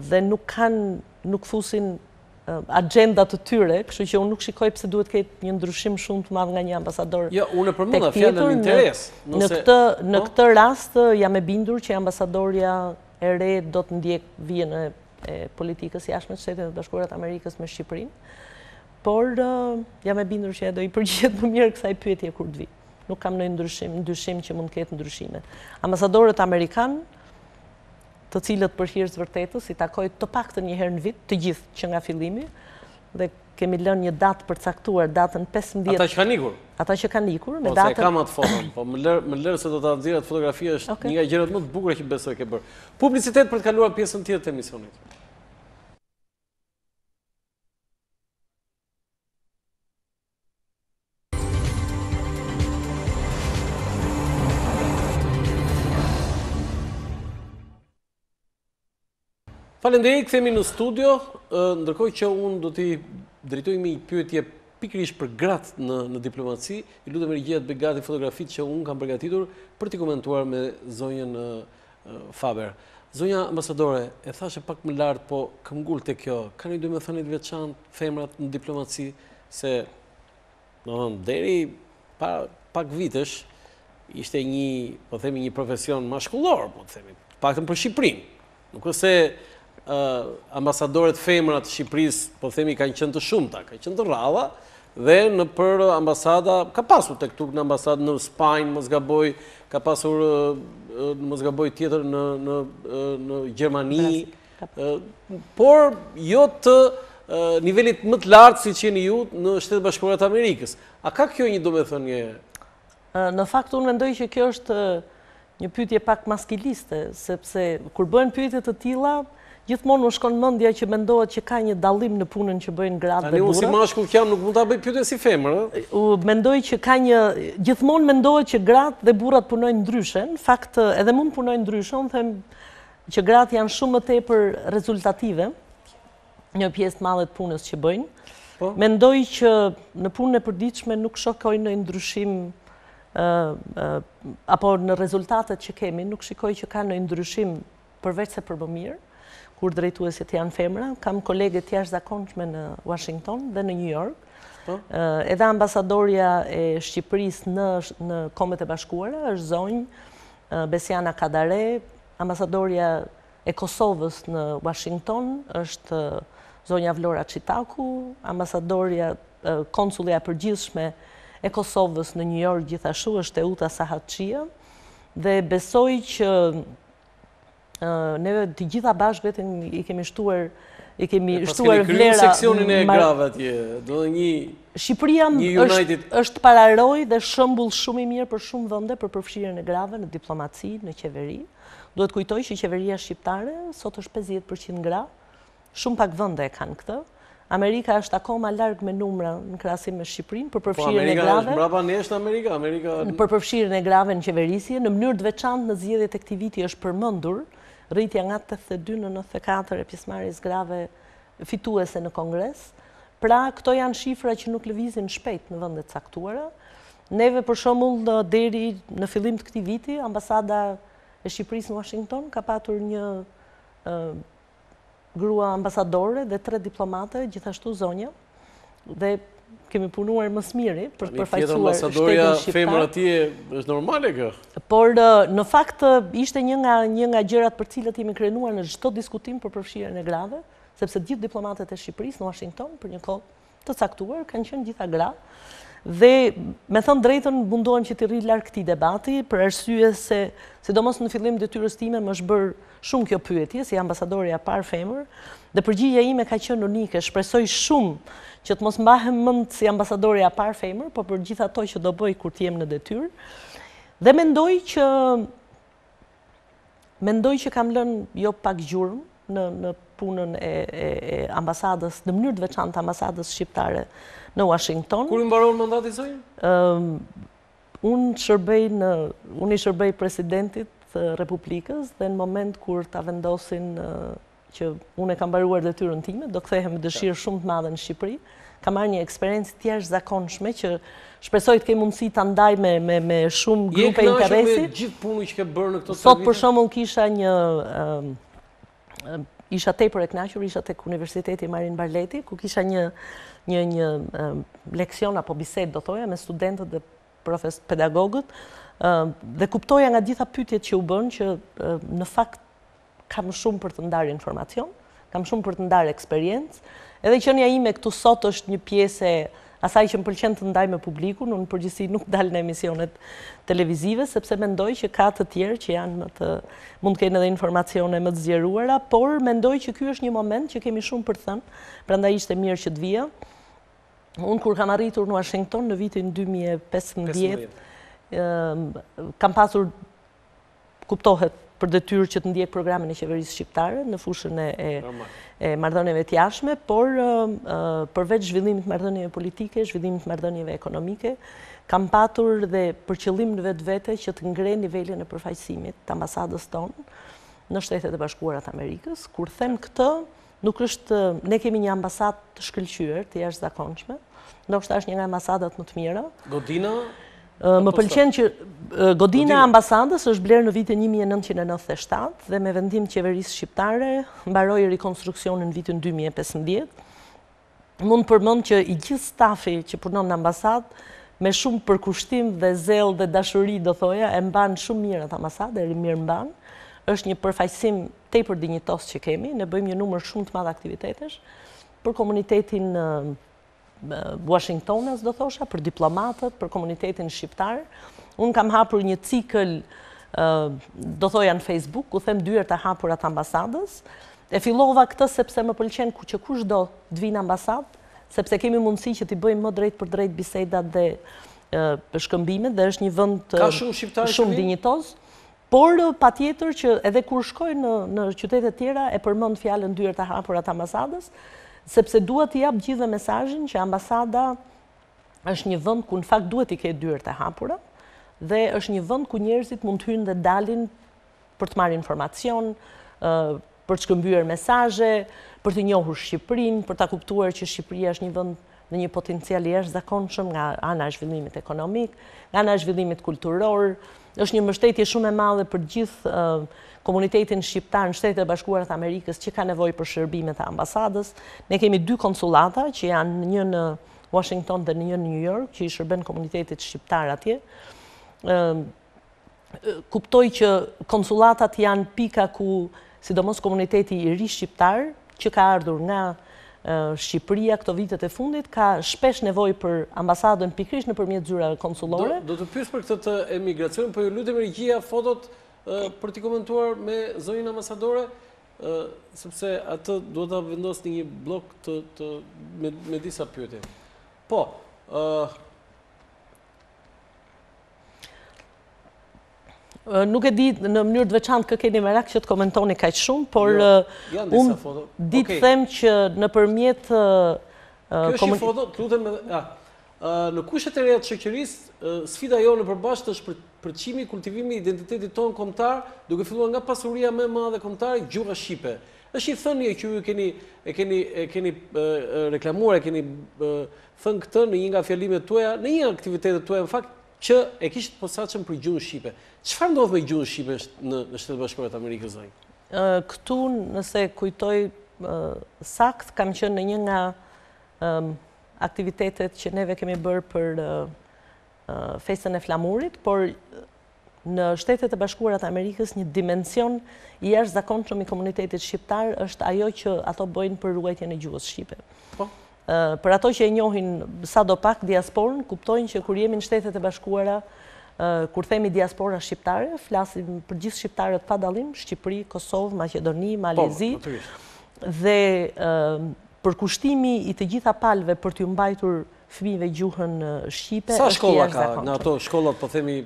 dhe nuk fusin agenda të tyre, kështu që unë nuk shikoj pse duhet ketë një ndryshim shumë të madh nga një ambasador. Jo, unë e përmenda fjalën interes. Në këtë rast jam e bindur që ambasadorja e re do të ndjek vijën e politikës jashtme të Shtetit të Bashkuara të Amerikës me Shqipërinë, por jam e bindur që do i përgjigjet më mirë kësaj pyetje kur të vi. Nuk kam ndonjë dyshim që mund të ketë ndryshime. Ambasadorët amerikanë, të cilët për hir të vërtetës i takoj të paktën një herë në vit, të gjithë që nga fillimi, dhe kemi lënë një datë përcaktuar, datën 15. Ata që kanë ikur? Ata që kanë ikur, me datën... datën... Po, se kam atë foton, po më lërë se do të nxjerrat fotografia është një nga gjërat më të bukura që besoj ke bërë. Publicitet për të kaluar pjesën tjetër të emisionit. Faleminderit, kthehemi në studio, ndërkohë që unë do t'i drejtoj një pyetje pikërisht për gratë në diplomaci, i lutem regjiat bëj gati fotografitë që unë kam përgatitur për t'i komentuar me zonjën Faber. Zonja ambasadore, e thashë pak më lart, po kam ngul te kjo. Ka një domethënie të veçantë femrat në diplomaci se deri pak vitesh ishte po themi një profesion mashkullor, po themi, paktën për Shqipërinë. Nuk është se ambasadorët femra të Shqipërisë, po themi, kanë qenë të shumta, kanë qenë të rralla, dhe në për ambasada, ka pasur tek këtu në ambasadë në Spanjë, mos gaboj, ka pasur mos gaboj tjetër në Gjermani, por jo të nivelit më të lartë siç jeni ju në Shtetet Bashkuara të Amerikës. A ka kjo një domethënie? Në fakt unë mendoj që kjo është një pyetje pak maskiliste, sepse kur bëhen pyetje të tilla, gjithmonë më shkon mendja që mendohet që ka një dallim në punën që bëjnë gratë dhe burrat. Unë si mashkull që jam nuk mund ta bëj pyetje si femër, Mendoj që gjithmonë mendohet që gratë dhe burrat punojnë ndryshe. Në fakt edhe mund punojnë ndryshe, unë them që gratë janë shumë më tepër rezultative, një pjesë të madhe të punës që bëjnë. Mendoj që në punën e përditshme nuk shikoj ndonjë ndryshim apo në rezultatet që kemi, nuk shikoj që ka ndonjë ndryshim përveç se për më mirë, kur drejtuesit janë femra. Kam kolege të jashtëzakonshme në Washington dhe në New York. Edhe ambasadorja e Shqipërisë në Kombet e Bashkuara është zonjë Besiana Kadare, ambasadorja e Kosovës në Washington është zonja Vlora Çitaku, ambasadorja konsulja e përgjithshme e Kosovës në New York gjithashtu është Euta Sahatçia, dhe besoj që ne të gjitha bashkë vetëm i kemi shtuar vlera seksionin e grave atje, do një Shqipëria është pararoj dhe shembull shumë i mirë për shumë vende për përfshirjen e grave në diplomaci, në qeveri. Duhet kujtoj që qeveria shqiptare sot është 50% gra, shumë pak vende e kanë këtë. Amerika është akoma larg me numra në krahasim me Shqipërinë për përfshirjen e grave. Amerika është mbrapa nesh në Amerika. Për përfshirjen e grave në qeverisje, në mënyrë të veçantë në zgjedhjet e këtij viti është përmendur rritja nga 82 në 94 e pjesëmarrjes grave fituese në Kongres. Pra, këto janë shifra që nuk lëvizin shpejt në vende të caktuara. Neve, për shembull, deri në fillim të këtij viti, ambasada e Shqipërisë në Washington ka patur një grua ambasadore dhe 3 diplomate, gjithashtu zonja, dhe kemi punuar më së miri për të përfaqësuar shtetin shqiptar. Femër atje është normale kjo? Por në fakt ishte një nga gjërat për cilët jemi krenuar në çdo diskutim për përfshirjen e grave, sepse gjithë diplomatët e Shqipërisë në Washington për një kohë të caktuar kanë qenë gjitha gra. Dhe me thënë drejtën mundohem që të rri larg këtij debati për arsye se sidomos në fillim detyrës time më është bërë shumë kjo pyetje si ambasadore e parë femër dhe përgjigjja ime ka qenë unike. Shpresoj shumë që të mos mbahem mend si ambasadore e parë femër, por për gjithë ato që do bëj kur të jem në detyrë. Dhe mendoj që kam lënë jo pak gjurmë në punën e ambasadës, në mënyrë të veçantë ambasadës shqiptare në Washington. Kur i mbaron mandati zonjë? Unë i shërbej presidentit të Republikës dhe në moment kur ta vendosin që unë e kam mbaruar detyrën time, do kthehem me dëshirë shumë të madhe në Shqipëri. Kam marrë një eksperiencë të jashtëzakonshme që shpresoj të kem mundësi ta ndaj me shumë grupe interesi. Je kënaqur me gjithë punën që ke bërë në këto 3 vite? Sot për shembull kisha isha tepër e kënaqur, isha tek Universiteti Marin Barleti, ku kisha një leksion apo bisedë, do thoja, me studentët dhe pedagogët, dhe kuptoja nga gjitha pyetjet që u bën që në fakt kam shumë për të ndarë informacion, kam shumë për të ndarë eksperiencë, edhe qenia ime këtu sot është një pjesë e asaj që më pëlqen të ndaj me publikun, unë përgjithësi nuk dal në emisionet televizive, sepse mendoj që ka të tjerë që janë mund të kenë edhe informacione më të zgjeruara, por mendoj që ky është një moment që kemi shumë për të thënë, prandaj ishte mirë që të vija. Unë kur kam arritur në Washington në vitin 2015, kam pasur, kuptohet, për detyrë që të ndjek programin e qeverisë shqiptare në fushën e marrëdhënieve të jashtme, por përveç zhvillimit të marrëdhënieve politike, zhvillimit të marrëdhënieve ekonomike, kam patur dhe për qëllim në vetvete që të ngrej nivelin e përfaqësimit të ambasadës tonë në Shtetet e Bashkuara të Amerikës. Kur them këtë, nuk është, ne kemi një ambasadë të shkëlqyer, të jashtëzakonshme, ndoshta është një nga ambasadat më të mira. Godina? Më pëlqen që godina e ambasadës është blerë në vitin 1997 dhe me vendim të qeverisë shqiptare mbaroi rikonstruksionin në vitin 2015. Mund përmend që i gjithë stafi që punon në ambasadë me shumë përkushtim dhe zell dhe dashuri, do thoja, e mban shumë mirë atë ambasadë, e mirë mban. Është një përfaqësim tepër dinjitos që kemi, ne bëjmë një numër shumë të madh aktivitetesh për komunitetin Washingtonës, do thosha, për diplomatët, për komunitetin shqiptar. Unë kam hapur një cikël, do thoja në Facebook, ku them dyert e hapura të ambasadës. E fillova këtë sepse më pëlqen që kushdo të vinë ambasadë, sepse kemi mundësi që t'i bëjmë më drejt për drejt bisedat dhe shkëmbimet, dhe është një vend shumë dinjitos. Por patjetër që edhe kur shkoj në qytete tjera e përmend fjalën dyert e hapura të ambasadës, sepse duhet t'i jap gjithë mesazhin që ambasada është një vend ku në fakt duhet i ketë dyert e hapura dhe është një vend ku njerëzit mund të hyjnë dhe dalin për të marrë informacion, për të shkëmbyer mesazhe, për të njohur Shqipërinë, për ta kuptuar që Shqipëria është një vend në një potencial i jashtëzakonshëm nga ana e zhvillimit ekonomik, nga ana e zhvillimit kulturor. Është një mbështetje shumë e madhe për gjithë komunitetin shqiptar në Shtetet e Bashkuara të Amerikës që ka nevojë për shërbimet e ambasadës. Ne kemi 2 konsullata që janë një në Washington dhe një në New York, që i shërben komunitetit shqiptar atje. Kuptoj që konsullatat janë pika ku, sidomos komuniteti i ri shqiptar, që ka ardhur nga Shqipëria këto vitet e fundit, ka shpesh nevojë për ambasadën pikërisht nëpërmjet zyrave konsullore. Do të pyes për këtë të emigracionit, po ju lutem rigjia fotot për t'i komentuar me zonjën ambasadore, sepse atë duhet ta vendosni një blok me disa pyetje. Po, nuk e di në mënyrë të veçantë kë keni merak që të komentoni kaq shumë, por unë di të them që nëpërmjet kjo është një foto, lutem në kushtet e reja të shoqërisë, sfida jonë e përbashkët është përçimi, kultivimi i identitetit tonë kombëtar, duke filluar nga pasuria më e madhe kombëtare, gjuha shqipe. Është një thënie që ju e keni reklamuar, e keni thënë këtë në një nga fjalimet tuaja, në një nga aktivitetet tuaja, në fakt, që e kishit posaçëm për gjuhën shqipe. Çfarë ndodh me gjuhën shqipe në Shtetet e Bashkuara të Amerikës? Këtu, nëse kujtoj sakt, kam qenë në një nga aktivitetet që neve kemi bërë për festën e flamurit, por në Shtetet e Bashkuara të Amerikës një dimension i jashtëzakonshëm i komunitetit shqiptar është ajo që ato bëjnë për ruajtjen e gjuhës shqipe. Për ato që e njohin sadopak diasporën, kuptojnë që kur jemi në Shtetet e Bashkuara, kur themi diaspora shqiptare, flasim për gjithë shqiptarët pa dallim, Shqipëri, Kosovë, Maqedoni, Malezi, dhe përkushtimi i të gjitha palëve për t'ju mbajtur fëmijëve gjuhën shqipe. Sa shkolla ka në ato shkollat, po themi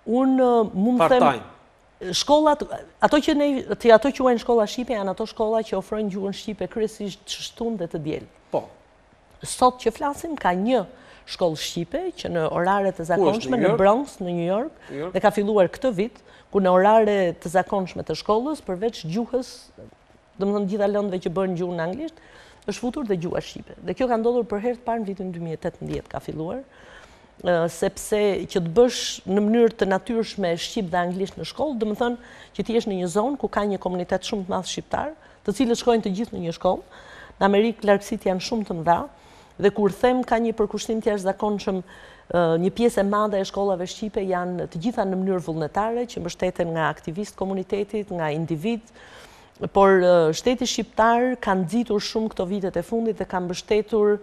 unë mund të them shkollat, ato quajnë shkolla shqipe, janë ato shkolla që ofrojnë gjuhën shqipe kryesisht të shtunë dhe të diel. Po. Sot që flasim ka një shkollë shqipe që në oraret të zakonshme në Bronx, në New York, dhe ka filluar këtë vit, ku në orare të zakonshme të shkollës, përveç gjuhës, domethënë gjitha lëndëve që bën gjuhën anglisht, është futur dhe gjuha shqipe. Dhe kjo ka ndodhur për herë të parë në vitin 2018 ka filluar, sepse që të bësh në mënyrë të natyrshme shqip dhe anglisht në shkollë, domethënë që ti jesh në një zonë ku ka një komunitet shumë të madh shqiptar, të cilët shkojnë të gjithë në një shkollë. Në Amerikë largësitë janë shumë të mëdha, dhe kur them ka një përkushtim të jashtëzakonshëm, një pjesë e madhe e shkollave shqipe janë të gjitha në mënyrë vullnetare, që mbështeten nga aktivistë komunitetit, nga individ, por shteti shqiptar ka nxitur shumë këto vitet e fundit dhe ka mbështetur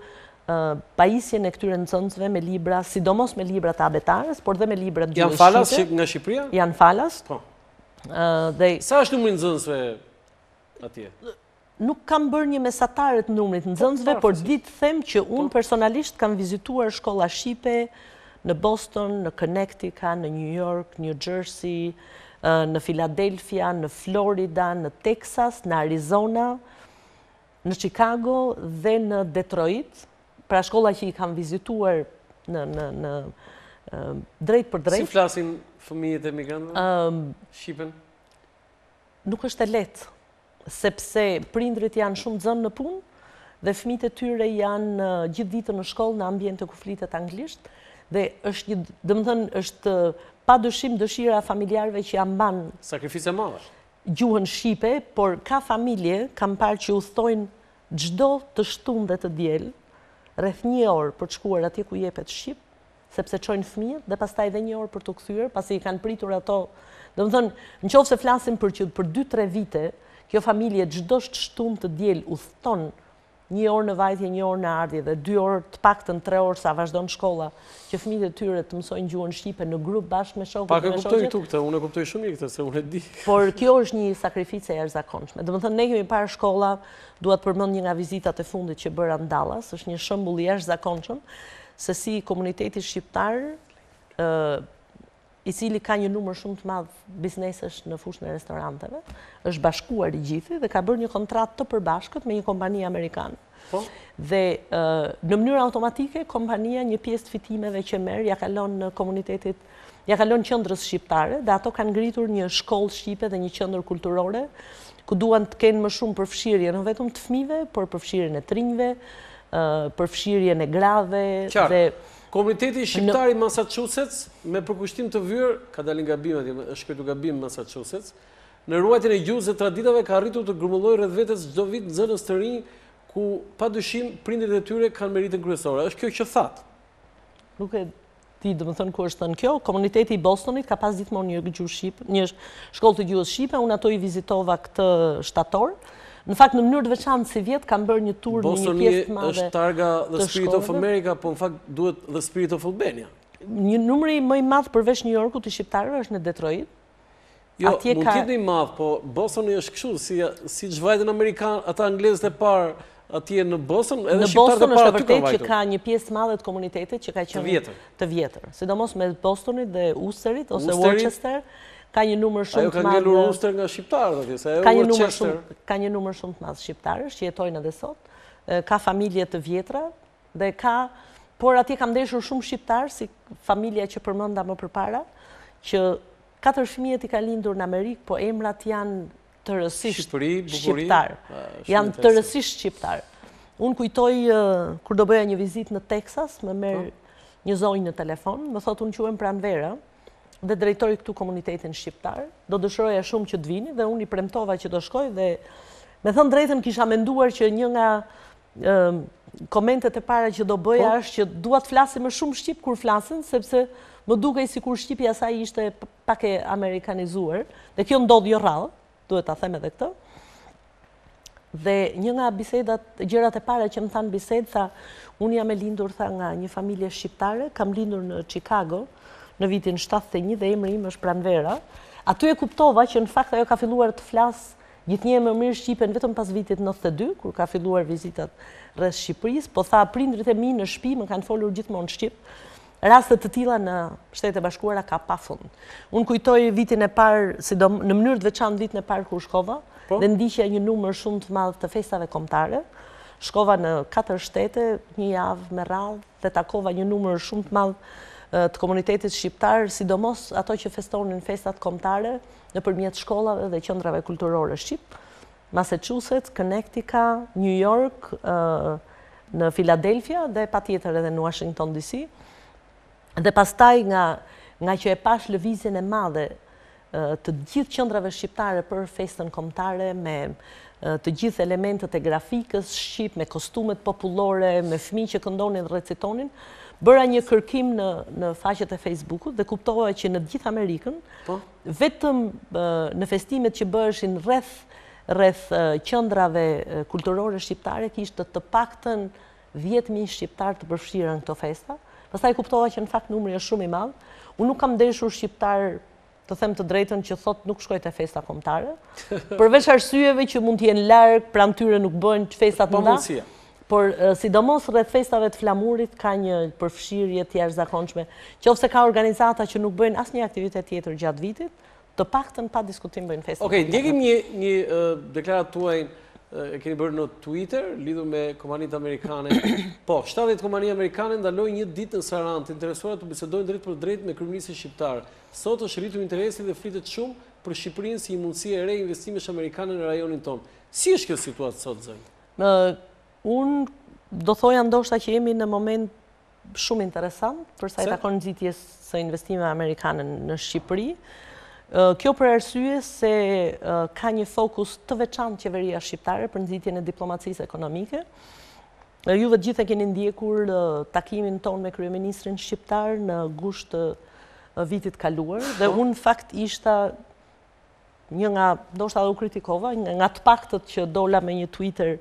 pajisjen e këtyre nxënësve me libra, sidomos me libra të abetares, por dhe me libra të gjuhës shqipe. Janë falas nga Shqipëria? Janë falas. Sa është numri nxënësve atje? Nuk kam bërë një mesatare të numrit nxënësve, por ditë them që unë personalisht kam vizituar shkolla shqipe në Boston, në Connecticut, në New York, New Jersey, në Philadelphia, në Florida, në Texas, në Arizona, në Chicago dhe në Detroit. Pra shkolla që i kam vizituar në drejt për drejt. Si flasin fëmijët e emigrantëve shqipen? Nuk është e lehtë, sepse prindrit janë shumë zënë në punë dhe fëmijët e tyre janë gjithë ditën në shkollë në ambiente ku flitet anglisht dhe është domethënë është padyshim dëshira e familjarëve që ja mban sakrificë e madhe gjuhën shqipe, por ka familje, kam parë që udhtojnë çdo të shtunë dhe të diel rreth 1 orë për të shkuar atje ku jepet shqip, sepse çojnë fëmijët dhe pastaj edhe 1 orë për të kthyer, pasi i kanë pritur ato. Domethënë, nëse flasim për 2-3 vite, kjo familje çdo shtunë të diel udhton 1 orë në vajtje, 1 orë në ardhje dhe 2 orë, të paktën 3 orë sa vazhdon shkolla, që fëmijët e tyre të mësojnë gjuhën shqipe në grup bashkë me shokët. Pak e kuptoj këtu këtë, unë e kuptoj shumë mirë këtë, se unë e di. Por kjo është një sakrificë e jashtëzakonshme. Domethënë ne kemi parë shkolla, dua të përmend një nga vizitat e fundit që bëra në Dallas, është një shembull i jashtëzakonshëm se si komuniteti shqiptar, i cili ka një numër shumë të madh biznesesh në fushën e restoranteve, është bashkuar i gjithë dhe ka bërë një kontratë të përbashkët me një kompani amerikane. Dhe në mënyrë automatike kompania një pjesë të fitimeve që merr ja kalon në komunitetit, ja kalon qendrës shqiptare dhe ato kanë ngritur një shkollë shqipe dhe një qendër kulturore ku duan të kenë më shumë përfshirje në vetëm të fëmijëve, por përfshirjen e trinjve, përfshirjen e grave dhe Komuniteti shqiptar i Massachusetts me përkushtim të vyer, ka dalë gabim atje, është shkruar gabim Massachusetts, në ruajtjen e gjuhës dhe traditave ka arritur të grumullojë rreth vetes çdo vit nxënës të rinj ku padyshim prindërit e tyre kanë meritën kryesore. Është kjo që thatë. Nuk e di, domethënë ku është thënë kjo. Komuniteti i Bostonit ka pas gjithmonë një gjuhë shqipe, një shkollë të gjuhës shqipe, unë ato i vizitova këtë shtator. Në fakt, në mënyrë të veçantë si vjet, kam bërë një tur në një pjesë të madhe. Bostoni është targa The Spirit of America, po në fakt duhet The Spirit of Albania. Një numri më i madh përveç New Yorkut të shqiptarëve është në Detroit. Jo, mund të jetë i madh, po Bostoni është kështu, si zhvajtën amerikan, ata anglezët e parë atje në Boston, edhe shqiptarët e parë aty kanë vajtur. Në Boston është vërtet që ka një pjesë të madhe të komunitetit që ka qenë të vjetër. Sidomos me Bostonit dhe Worcesterit ose Worcester. Ka një numër shumë të madh. Ajo ka ngelur Worcester nga shqiptarët atje, se ajo Worcester. Ka një numër shumë të madh shqiptarësh që jetojnë edhe sot. Ka familje të vjetra dhe por atje kam ndeshur shumë shqiptar, si familja që përmenda më përpara, që 4 fëmijët i ka lindur në Amerikë, po emrat janë tërësisht shqiptar. Janë tërësisht shqiptar. Unë kujtoj kur do bëja një vizitë në Texas, më merr një zonjë në telefon, më thotë unë quhem Pranvera. dhe drejtori këtu komunitetin shqiptar. Do dëshiroja shumë që të vini dhe unë i premtova që do shkoj dhe me thënë drejtën kisha menduar që një nga komentet e para që do bëja është që dua të flasim më shumë shqip kur flasin, sepse më dukej sikur shqipja saj ishte pak e amerikanizuar, dhe kjo ndodh jo rrallë, duhet ta them edhe këtë. Dhe një nga gjërat e para që më thanë bisedë, tha, unë jam e lindur nga një familje shqiptare, kam lindur në Chicago në vitin 71 dhe emri im është Pranvera. Aty e kuptova që në fakt ajo ka filluar të flasë gjithnjë më mirë shqipen vetëm pas vitit 92, kur ka filluar vizitat rreth Shqipërisë, po tha prindrit e mi në shtëpi më kanë folur gjithmonë shqip. Rastet të tilla në Shtetet e Bashkuara ka pafund. Unë kujtoj vitin e parë, në mënyrë të veçantë vitin e parë kur shkova, dhe ndiqja një numër shumë të madh të festave kombëtare. Shkova në 4 shtete, një javë me radhë, dhe takova një numër shumë të madh të komunitetit shqiptar, sidomos ato që festonin festat kombëtare nëpërmjet shkollave dhe qendrave kulturore shqip. Massachusetts, Connecticut, New York, në Philadelphia dhe patjetër edhe në Washington DC. Dhe pastaj nga që e pash lëvizjen e madhe të gjithë qendrave shqiptare për festën kombëtare, me të gjithë elementet e grafikës shqip, me kostumet popullore, me fëmijë që këndonin dhe recitonin, bëra një kërkim në faqet e Facebookut dhe kuptova që në gjithë Amerikën, vetëm në festimet që bëheshin rreth qendrave kulturore shqiptare, kishte të paktën 10.000 shqiptar të përfshirë në këto festa. Pastaj kuptova që në fakt numri është shumë i madh. Unë nuk kam ndeshur shqiptar, të them të drejtën, që thot nuk shkoj te festa kombëtare, përveç arsyeve që mund të jenë larg, pranë tyre nuk bëhen festat mëdha. Por sidomos rreth festave të flamurit ka një përfshirje të jashtëzakonshme, qofse ka organizata që nuk bëjnë asnjë aktivitet tjetër gjatë vitit, të paktën pa diskutim bëjnë festa. Okej, ndjekim një deklaratë tuaj e keni bërë në Twitter lidhur me kompanitë amerikane. Po, 70 kompani amerikane ndalojnë një ditë në Sarandë, të interesuara të bisedojnë drejt për drejt me kryeministin shqiptar. Sot është rritur interesi dhe flitet shumë për Shqipërinë si një mundësi e re investimesh amerikane në rajonin tonë. Si është kjo situatë sot, zënë? Unë do thoja ndoshta që jemi në moment shumë interesant për sa i takon nxitjes së investimeve amerikane në Shqipëri. Kjo për arsye se ka një fokus të veçantë qeveria shqiptare për nxitjen e diplomacisë ekonomike. Juve të gjithë e keni ndjekur takimin tonë me kryeministrin shqiptar në gusht të vitit kaluar dhe unë fakt ishta një nga, ndoshta edhe u kritikova, nga të paktët që dola me një Twitter,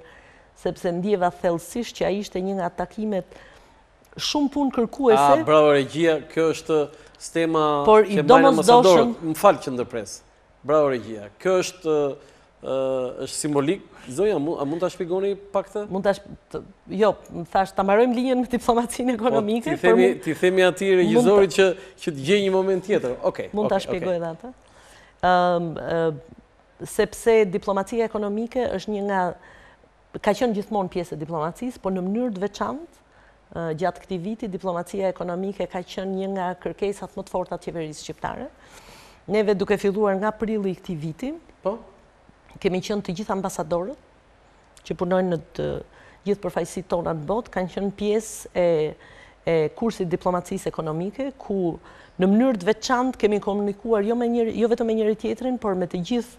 sepse ndjeva thellësisht që ai ishte një nga takimet shumë punë kërkuese. Bravo regjia, kjo është stema që bajnë ambasadorët. Më falë që ndërpres. Bravo regjia. Kjo është simbolik. Zoja, a mund të shpjegoni pak të? Jo, më thash, të mbarojmë linjën me diplomacinë ekonomike. Ti themi ati regjizorit që të gjej një moment tjetër. Mund të shpjegoj edhe atë. Sepse diplomacia ekonomike është një nga, ka qenë gjithmonë pjesë e diplomacisë, por në mënyrë të veçantë, gjatë këtij viti, diplomacia ekonomike ka qenë një nga kërkesat më të forta të qeverisë shqiptare. Neve duke filluar nga prilli i këtij viti, kemi qenë të gjithë ambasadorët që punojnë në të gjithë përfaqësitë tona në botë, kanë qenë pjesë e kursit diplomacisë ekonomike, ku në mënyrë të veçantë kemi komunikuar jo vetëm me njëri tjetrin, por me të gjithë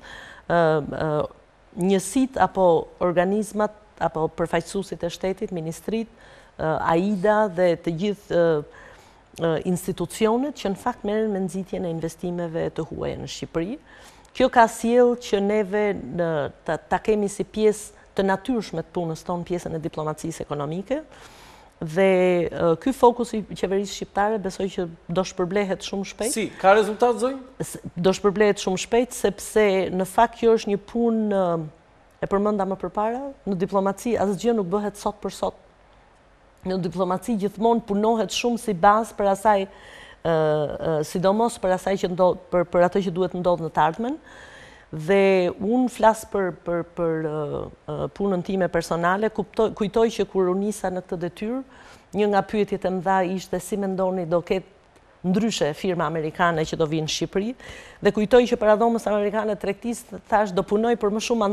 njësitë apo organizmat apo përfaqësuesit e shtetit, ministritë, AIDA dhe të gjithë institucionet që në fakt merren me nxitjen e investimeve të huaja në Shqipëri. Kjo ka sjellë që neve ta kemi si pjesë të natyrshme të punës tonë pjesën e diplomacisë ekonomike dhe ky fokus i qeverisë shqiptare besoj që do shpërblehet shumë shpejt. Si, ka rezultat zonjë? Do shpërblehet shumë shpejt sepse në fakt kjo është një punë e përmenda më përpara, në diplomaci asgjë nuk bëhet sot për sot. Në diplomaci gjithmonë punohet shumë si bazë për asaj, sidomos për asaj që për atë që duhet ndodhë në të ardhmen. Dhe unë flas për punën time personale, kujtoj që kur u nisa në këtë detyrë, një nga pyetjet e mëdha ishte si mendoni do ketë ndryshe firma amerikane që do vinë në Shqipëri, dhe kujtoj që para dhomës amerikane tregtisë thash do punoj për më shumë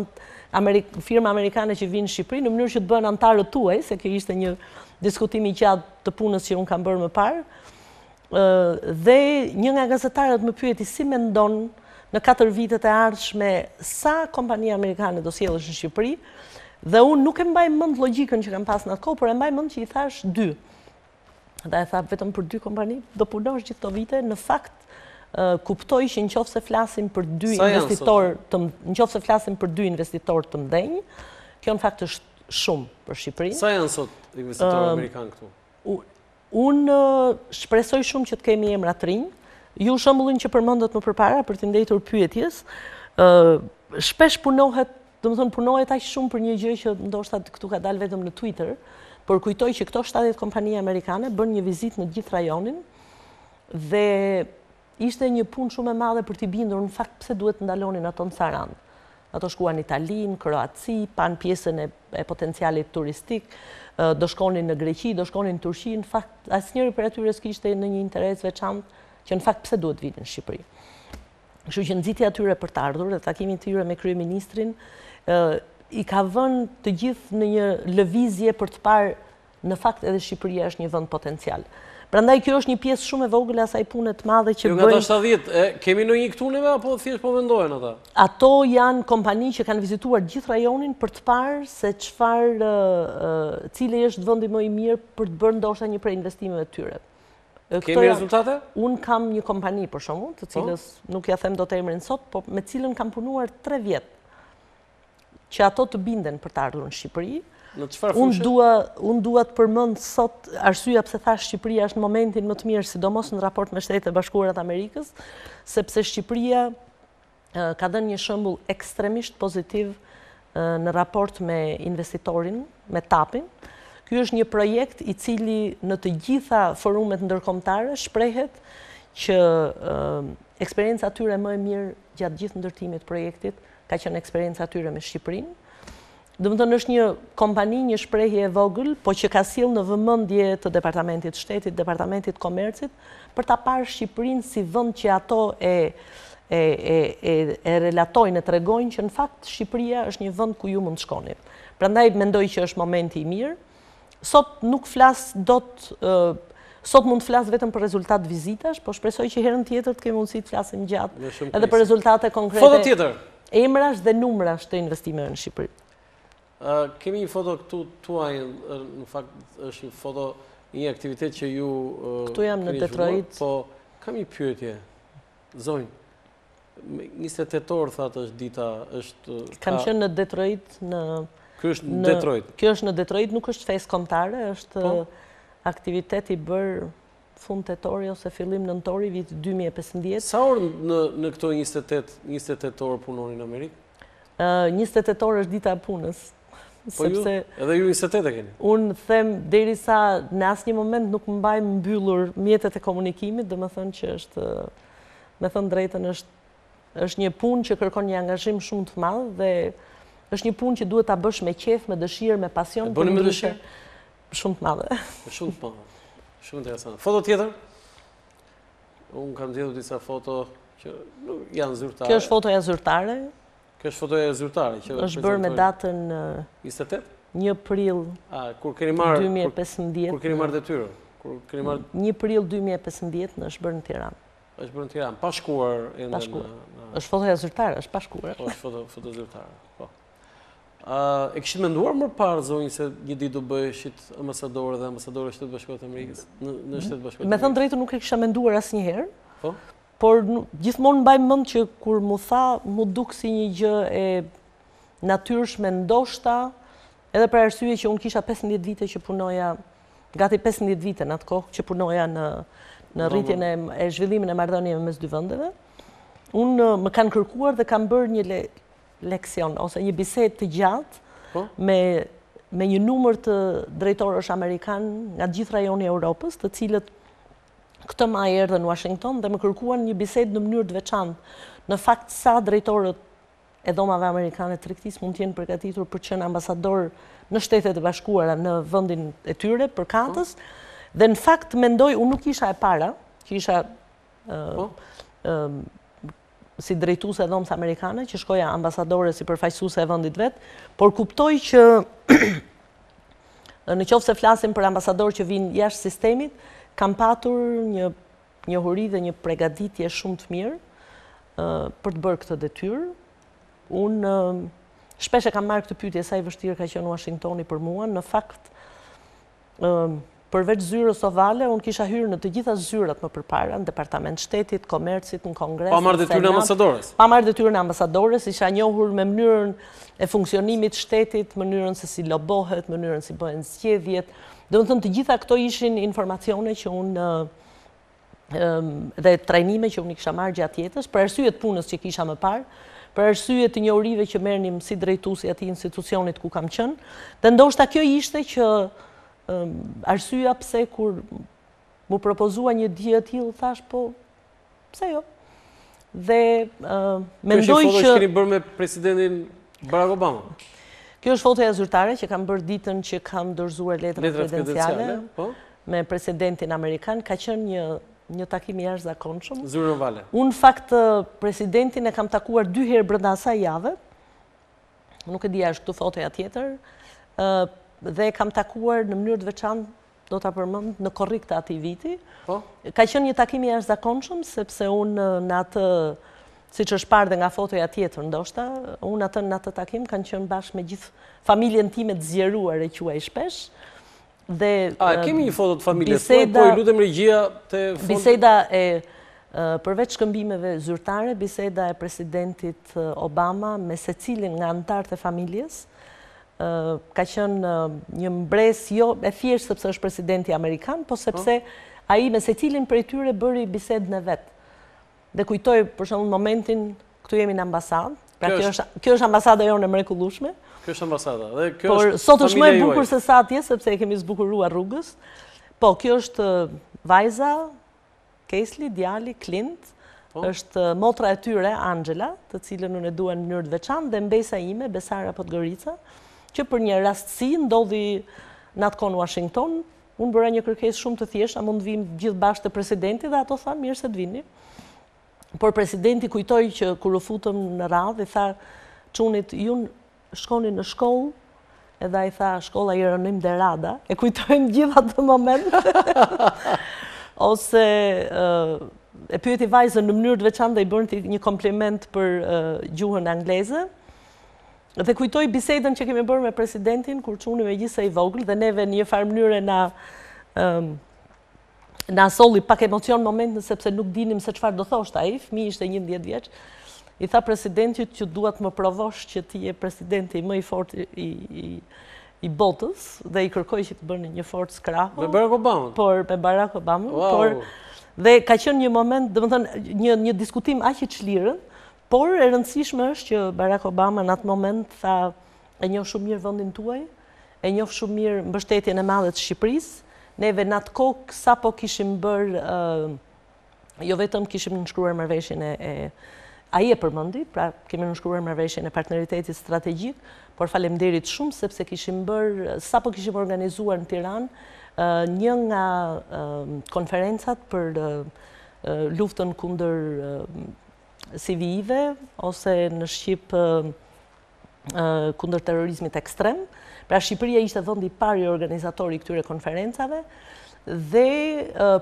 firma amerikane që vinë në Shqipëri në mënyrë që të bëhen antarët tuaj, se kjo ishte një diskutim i gjatë të punës që unë kam bërë më parë. Dhe një nga gazetarët më pyeti si mendon në 4 vitet e ardhshme sa kompania amerikane do sjellësh në Shqipëri, dhe unë nuk e mbaj mend logjikën që kam pas në atë kohë, por e mbaj mend që i thash 2. Dhe e tha vetëm për 2 kompani do punosh gjithë këto vite. Në fakt kuptoj që nëse flasim për 2 investitorë të mëdhenj, kjo në fakt është shumë për Shqipërinë. Sa janë sot investitorë amerikanë këtu? Unë shpresoj shumë që të kemi emra të rinj. Ju shembullin që përmendët më përpara për të ndëjtur pyetjes, shpesh punohet aq shumë për një gjë që ndoshta këtu ka dalë vetëm në Twitter, por kujtoj që këto 70 kompani amerikane bën një vizitë në gjithë rajonin dhe ishte një punë shumë e madhe për t'i bindur në fakt pse duhet të ndalonin ato në Sarandë. Ato shkuan në Italinë, Kroaci, pan pjesën e potencialit turistik, do shkonin në Greqi, do shkonin në Turqi, në fakt asnjëri për atyre s'kishte në një interes veçantë që në fakt pse duhet vitin në Shqipëri. Kështu që nxitja atyre për të ardhur dhe takimin e tyre me kryeministrin i ka vënë të gjithë në një lëvizje për të parë në fakt edhe Shqipëria është një vend potencial. Prandaj kjo është një pjesë shumë e vogël e asaj pune të madhe që bëjnë. Jo nga 70, kemi ndonjë këtu neve apo thjesht po mendohen ata? Ato janë kompani që kanë vizituar gjithë rajonin për të parë se cili është vendi më i mirë për të bërë ndoshta një prej investimeve të tyre. Kemi rezultate? Unë kam një kompani për shembull, të cilës nuk ja them dot emrin sot, po me cilën kam punuar 3 vjet. Që ato të binden për të ardhur në Shqipëri. Në çfarë fushë? Unë dua të përmend sot arsyeja pse thash Shqipëria është në momentin më të mirë, sidomos në raport me Shtetet e Bashkuara të Amerikës, sepse Shqipëria ka dhënë një shembull ekstremisht pozitiv në raport me investitorin, me TAP-in. Ky është një projekt i cili në të gjitha forumet ndërkombëtare shprehet që eksperjenca e tyre më e mirë gjatë gjithë ndërtimit të projektit ka qenë eksperjenca e tyre me Shqipërinë. Domethënë është një kompani, një shprehje e vogël, po që ka sjellë në vëmendje të Departamentit të Shtetit, Departamentit të Komercit, për ta parë Shqipërinë si vend që ato e relatojnë, e tregojnë që në fakt Shqipëria është një vend ku ju mund të shkoni. Prandaj mendoj që është momenti i mirë. Sot nuk flas dot, sot mund të flas vetëm për rezultat vizitash, po shpresoj që herën tjetër të kemi mundësi të flasim gjatë edhe për rezultate konkrete. Foto tjetër. Emrash dhe numrash të investimeve në Shqipëri. Kemi një foto këtu tuaj, në fakt është një foto, një aktivitet që ju këtu jam në Detroit. Po kam një pyetje. Zonjë, 28 orë thatë është dita, është kam qenë në Detroit në Kjo është në Detroit. Kjo është në Detroit, nuk është festë kombëtare, është aktivitet i bërë fund tetori ose fillim nëntori vit 2015. Sa orë në këto 28 orë punoni në Amerikë? 28 orë është dita e punës. Po ju, edhe ju 28 e keni? Unë them derisa në asnjë moment nuk mbaj mbyllur mjetet e komunikimit, domethënë që është, me thënë drejtën, është një punë që kërkon një angazhim shumë të madh dhe është një punë që duhet ta bësh me qejf, me dëshirë, me pasion. E bëni me dëshirë? Shumë të madhe. Shumë të madhe. Shumë interesant. Foto tjetër? Unë kam gjetur disa foto që janë zyrtare. Kjo është fotoja zyrtare. Kjo është fotoja zyrtare që është bërë me datën 28? 1 prill 2015. Kur keni marrë detyrën? 1 prill 2015 është bërë në Tiranë. Është bërë në Tiranë, pa shkuar ende në... Është fotoja zyrtare, është pa shkuar. Po, është foto zyrtare, po. E kishit menduar më parë, zonjë, se një ditë do bëheshit ambasadore dhe ambasadore e Shtetit Bashkuar të Amerikës? Në Shtetit Bashkuar të Amerikës? Me thënë drejtë nuk e kisha menduar asnjëherë. Po? Por gjithmonë mbaj mend që kur mu tha, mu duk si një gjë e natyrshme, ndoshta, edhe për arsye që unë kisha 15 vite që punoja, gati 15 vite në atë kohë që punoja në rritjen e zhvillimin e marrëdhënieve mes dy vendeve. Unë më kanë kërkuar dhe kam bërë një leksion ose një bisedë të gjatë me një numër të drejtorësh amerikan nga gjithë rajoni i Europës, të cilët këtë maj erdhën në Washington dhe më kërkuan një bisedë në mënyrë të veçantë. Në fakt, sa drejtorët e dhomave amerikane të tregtisë mund të jenë përgatitur për të qenë ambasador në Shtetet e Bashkuara në vendin e tyre për katës. Dhe në fakt mendoj, unë nuk isha e para, që isha si drejtuese e dhomës amerikane, që shkoja ambasadore si përfaqësuese e vendit vet, por kuptoj që në qoftë se flasim për ambasador që vinë jashtë sistemit, kam patur një njohuri dhe një pregaditje shumë të mirë për të bërë këtë detyrë. Unë shpesh e kam marrë këtë pyetje sa i vështirë ka qenë Washingtoni për mua. Në fakt, përveç zyrës ovale, unë kisha hyrë në të gjitha zyrat më përpara, në Departament Shtetit, Komercit, në Kongres, pa marrë detyrën e ambasadores. Pa marrë detyrën e ambasadores, isha njohur me mënyrën e funksionimit shtetit, mënyrën se si lobohet, mënyrën si bëhen zgjedhjet. Do të thënë të gjitha këto ishin informacione që unë dhe trajnime që unë i kisha marrë gjatë jetës, për arsye të punës që kisha më parë, për arsye të njohurive që merrnim si drejtuesi atij institucionit ku kam qenë, dhe ndoshta kjo ishte që arsyeja pse kur mu propozua një dije e tillë thash po pse jo. Dhe mendoj që keni bërë me presidentin Barack Obama. Kjo është fotoja zyrtare që kam bërë ditën që kam dorëzuar letrat kredenciale me presidentin amerikan. Ka qenë një takim i jashtëzakonshëm. Zyrën ovale. Unë fakt presidentin e kam takuar 2 herë brenda asaj jave. Nuk e di a është këtu fotoja tjetër. Dhe kam takuar në mënyrë të veçantë, do ta përmend, në korrik të atij viti. Ka qenë një takim i jashtëzakonshëm sepse unë në atë, siç është parë dhe nga fotoja tjetër ndoshta, unë në atë takim kanë qenë bashkë me gjithë familjen time të zgjeruar e quaj shpesh. Dhe kemi një foto të familjes, po i lutem regjia te biseda e përveç shkëmbimeve zyrtare, biseda e presidentit Obama me secilin nga anëtarët e familjes. Ka qenë një mbres jo e thjesht sepse është presidenti amerikan, po sepse ai me secilin prej tyre bëri bisedën e vet. Dhe kujtoj për shembull momentin këtu jemi në ambasadë. Pra kjo është ambasada jonë e mrekullueshme. Kjo është ambasada dhe kjo është por sot është më e bukur se sa atje sepse e kemi zbukuruar rrugës. Po kjo është vajza Kesli, djali Clint, është motra e tyre Angela, të cilën unë e dua në mënyrë të veçantë, dhe mbesa ime Besara Podgorica, që për një rastësi ndodhi në atë kohë në Washington. Unë bëra një kërkesë shumë të thjeshtë, a mund të vim gjithë bashkë të presidenti, dhe ato thanë mirë se të vini. Por presidenti kujtoi që kur u futëm në radhë, i tha çunit, ju shkoni në shkollë, edhe ai tha shkolla Jeronim Derada, e kujtojmë gjithë atë moment. Ose e pyeti vajzën në mënyrë të veçantë dhe i bën një kompliment për gjuhën angleze. Dhe kujtoj bisedën që kemi bërë me presidentin kur çuni me gjithë sa i vogël dhe neve në një farë mënyrë na solli pak emocion momentin sepse nuk dinim se çfarë do thoshte ai, fëmijë ishte 11 vjeç. I tha presidentit që dua të më provosh që ti je presidenti më i fortë i botës dhe i kërkoj që të bëni një forcë krahu. Me Barack Obama. Por me Barack Obama, dhe ka qenë një moment, domethënë një diskutim aq i çlirën. Por e rëndësishme është që Barack Obama në atë moment tha e njoh shumë mirë vendin tuaj, e njoh shumë mirë mbështetjen e madhe të Shqipërisë. Neve në atë kohë sapo kishim bërë, jo vetëm kishim nënshkruar marrëveshjen ai e përmendi, pra kemi nënshkruar marrëveshjen e partneritetit strategjik, por faleminderit shumë sepse kishim bërë, sapo kishim organizuar në Tiranë një nga konferencat për luftën kundër CV-ve, ose në Shqip kundër terrorizmit ekstrem. Pra Shqipëria ishte vendi i parë i organizatori i këtyre konferencave dhe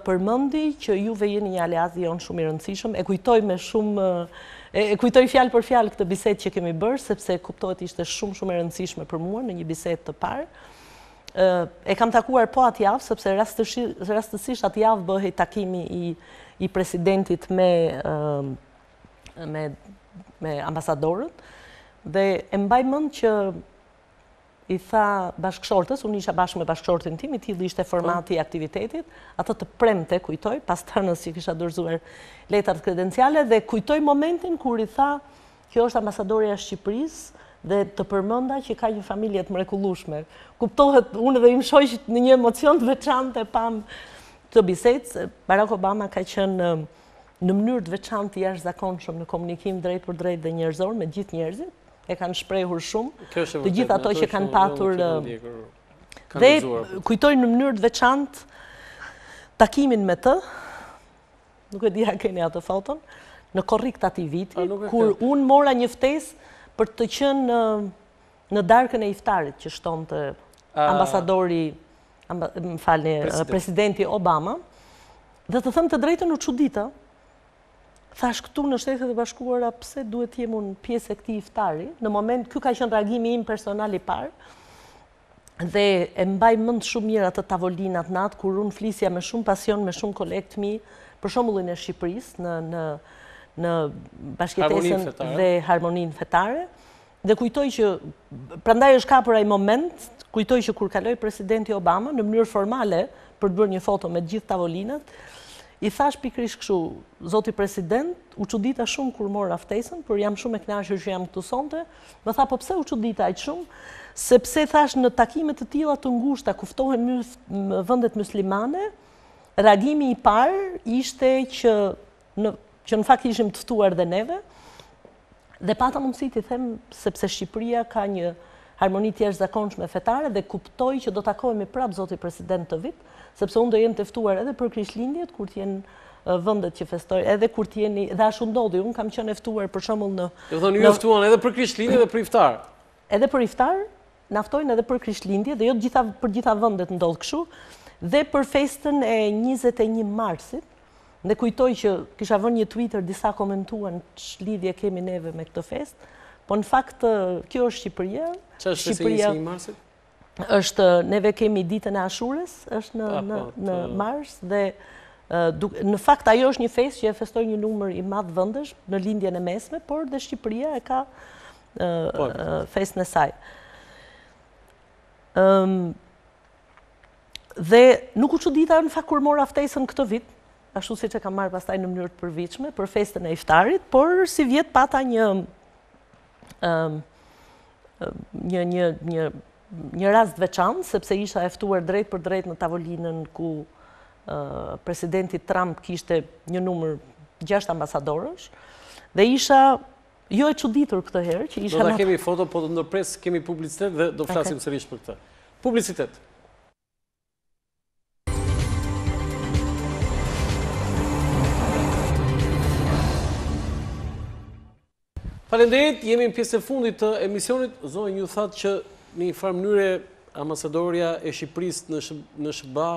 përmendi që juve jeni një aleat jonë shumë i rëndësishëm. E kujtoj me shumë e kujtoj fjalë për fjalë këtë bisedë që kemi bërë sepse kuptohet ishte shumë e rëndësishme për mua në një bisedë të parë. E kam takuar po atë javë sepse rastësisht atë javë bëhej takimi i presidentit me ambasadorët dhe e mbaj mend që i tha bashkëshortës, unë isha bashkë me bashkëshortin tim, i tillë ishte formati i aktivitetit, atë të premte kujtoj, pas tërnës që kisha dorëzuar letrat kredenciale dhe kujtoj momentin kur i tha kjo është ambasadorja e Shqipërisë dhe të përmenda që ka një familje të mrekullueshme. Kuptohet, unë dhe im shoqit në një emocion të veçantë e pam të bisedë. Barack Obama ka qenë në mënyrë të veçantë i jashtëzakonshëm në komunikim drejt për drejt dhe njerëzor me gjithë njerëzit. E kanë shprehur shumë, të gjithë ato që kanë patur. Dhe kujtoj në mënyrë të veçantë takimin me të, nuk e di a keni atë foton, në korrik të atij viti, kur unë mora një ftesë për të qenë në darkën e iftarit që shtonte ambasadori, presidenti Obama, Dhe të them të drejtën u çudita. Thash këtu në Shtetet e Bashkuara pse duhet jem unë pjesë e këtij iftari, në moment ky ka qenë reagimi im personal i parë. Dhe e mbaj mend shumë mirë atë tavolinat natë kur unë flisja me shumë pasion me shumë kolegë të mi për shembullin e Shqipërisë në bashkëtesën dhe harmoninë fetare. Dhe kujtoj që prandaj është kapur ai moment, kujtoj që kur kaloi presidenti Obama në mënyrë formale për të bërë një foto me të gjithë tavolinat, i thash pikërisht kështu, zoti president, u çudita shumë kur mora ftesën, por jam shumë e kënaqur që jam këtu sonte. Më tha, po pse u çudita aq shumë? Sepse thash në takime të tilla të ngushta ku ftohen vendet muslimane, reagimi i parë ishte që në fakt ishim të ftuar dhe neve, dhe pata mundësi t'i them sepse Shqipëria ka një harmoni të jashtëzakonshme fetare dhe kuptoj që do takohemi prapë zoti president të vit, sepse unë do jem të ftuar edhe për Krishtlindjet kur të jenë vendet që festojnë, edhe kur të jeni, dhe ashtu ndodhi, unë kam qenë e ftuar për shembull në. Do thonë ju ftuan edhe për Krishtlindje dhe për iftar. Edhe për iftar, na ftojnë edhe për Krishtlindje dhe jo për gjitha vendet ndodh kështu, dhe për festën e 21 marsit. Dhe kujtoj që kisha vënë një Twitter, disa komentuan ç'lidhje kemi neve me këtë festë, po në fakt kjo është Shqipëria. Ç'është festa e 21 marsit? Është, neve kemi ditën e Ashures, është në mars, dhe në fakt ajo është një festë që e festoj një numër i madh vendesh në lindjen e mesme, por dhe Shqipëria e ka festën e saj. Dhe nuk u çudita në fakt kur mora ftesën këtë vit, ashtu siç e kam marrë pastaj në mënyrë të përvitshme për festën e iftarit, por si vjet pata një rast veçantë, sepse isha e ftuar drejt për drejt në tavolinën ku presidenti Trump kishte një numër 6 ambasadorësh, dhe isha jo e çuditur këtë herë që isha. Do ta kemi foto, po të ndërpres kemi publicitet dhe do flasim sërish për këtë. Publicitet. Faleminderit, jemi në pjesën e fundit të emisionit. Zonjë, ju thatë që në një farë mënyre ambasadoria e Shqipërisë në ShBA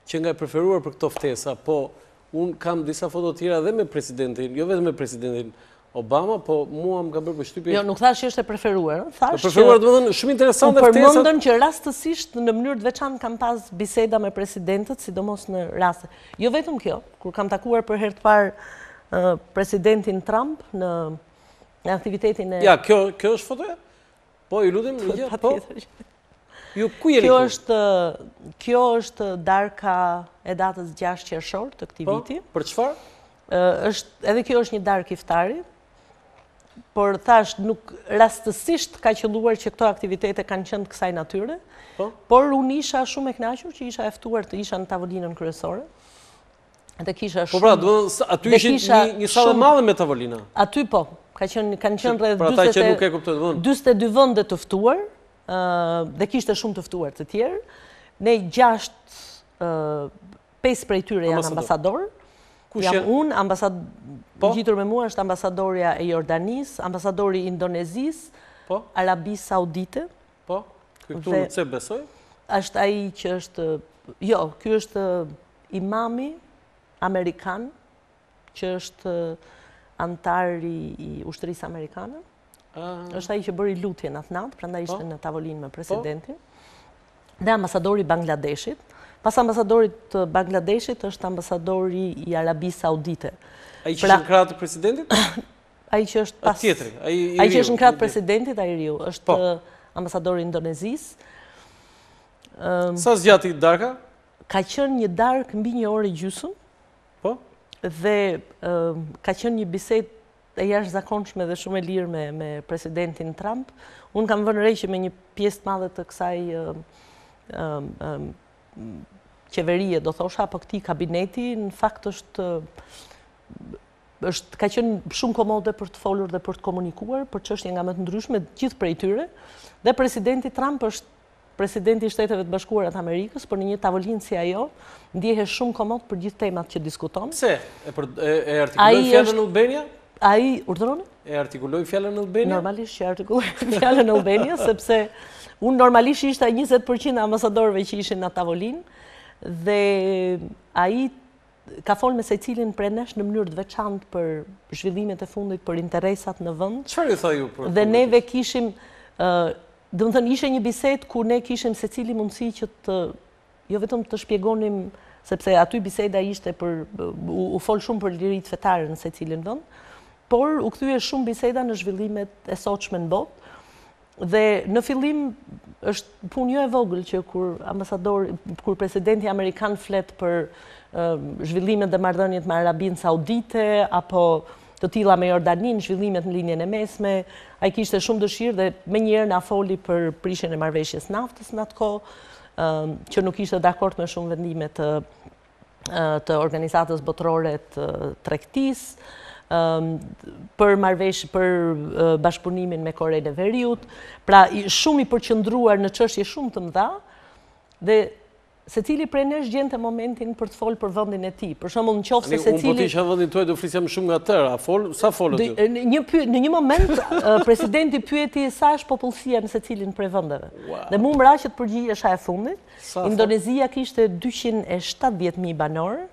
që nga e preferuar për këto ftesa, po unë kam disa foto tjera dhe me presidentin, jo vetëm me presidentin Obama, po mua më ka bërë përshtypje. Jo, nuk thash që është e preferuar, thash që preferuar, domethënë shumë interesante ftesa. Përmendën që rastësisht në mënyrë të veçantë kam pas biseda me presidentët, sidomos në raste. Jo vetëm kjo, kur kam takuar për herë të parë presidentin Trump në aktivitetin e... Ja, kjo është fotoja? Po, ju lutem, po. Ju ku jeni këtu? Kjo është darka e datës 6 qershor të këtij viti. Për çfarë? Edhe kjo është një darkë iftari, por thash nuk rastësisht ka qelluar që këto aktivitete kanë qenë të kësaj natyre, por unë isha shumë e kënaqur që isha e ftuar të isha në tavolinën kryesore. Dhe kisha shumë... Po pra, aty ishin një sallë e madhe me tavolina. Aty po. Kanë qenë rreth 42 vende të ftuar, dhe kishte shumë të ftuar të tjerë. Ne 5 prej tyre janë ambasador. Jam unë, gjitur me mua është ambasadoria e Jordanisë, ambasadori i Indonezisë, Arabisë Saudite. Po, këtu në ce besoj? Është ai që është, jo, ky është imami amerikan, që është antari i ushtrisë amerikane. Është ai që bëri lutjen atë natë, prandaj ishte në tavolinë me presidentin. Dhe ambasadori i Bangladeshit. Pas ambasadorit të Bangladeshit është ambasadori i Arabisë Saudite. Ai që është në krah të presidentit? Ai që është pas tjetri, ai që është në krah të presidentit, ai i riu, është ambasadori i Indonezisë. Sa zgjati darka? Ka qenë një darkë mbi 1 orë e gjysmë. Po? Dhe ka qenë një bisedë e jashtëzakonshme dhe shumë e lirë me presidentin Trump. Unë kam vënë re që me një pjesë të madhe të kësaj qeverie, do thosha, apo këtij kabineti, në fakt ka qenë shumë komode për të folur dhe për të komunikuar për çështje nga më të ndryshme, gjithë prej tyre. Dhe presidenti Trump është presidenti i Shteteve të Bashkuara të Amerikës, por në një tavolinë si ajo, ndjehet shumë komod për gjithë temat që diskuton. Pse? E artikuloi fjalën në Albania? Ai, urdhëroni? E artikuloi fjalën në Albania? Normalisht që artikuloi fjalën në Albania, sepse unë normalisht ishte 20% e ambasadorëve që ishin në tavolinë, dhe ai ka folë me secilin prej nesh në mënyrë të veçantë për zhvillimet e fundit, për interesat në vend. Çfarë ju tha ju për? Dhe neve kishim, do të thënë ishte një bisedë ku ne kishim secili mundësi që të jo vetëm të shpjegonim, sepse aty biseda ishte u fol shumë për liritë fetare në secilin vend, por u kthye shumë biseda në zhvillimet e sotshme në botë. Dhe në fillim është punë jo e vogël që kur presidenti amerikan flet për zhvillimet dhe marrëdhëniet me Arabinë Saudite apo të tilla me Jordanin, zhvillimet në linjen e mesme, ai kishte shumë dëshirë dhe menjëherë na foli për prishjen e marrëveshjes naftës në atë kohë, që nuk ishte dakord me shumë vendime të Organizatës Botërore të Tregtisë, për bashkëpunimin me Korenë e Veriut, pra shumë i përqendruar në çështje shumë të mëdha dhe secili prej nesh gjente momentin për të folë për vendin e tij. Për shembull, nëse secili unë po të isha vendin tuaj do flisja më shumë nga tërë, sa folët ju? Në një moment presidenti pyeti sa është popullsia në secilin prej vendeve. Dhe mu mbraqet përgjigjesha e fundit. Indonezia kishte 270.000 banor,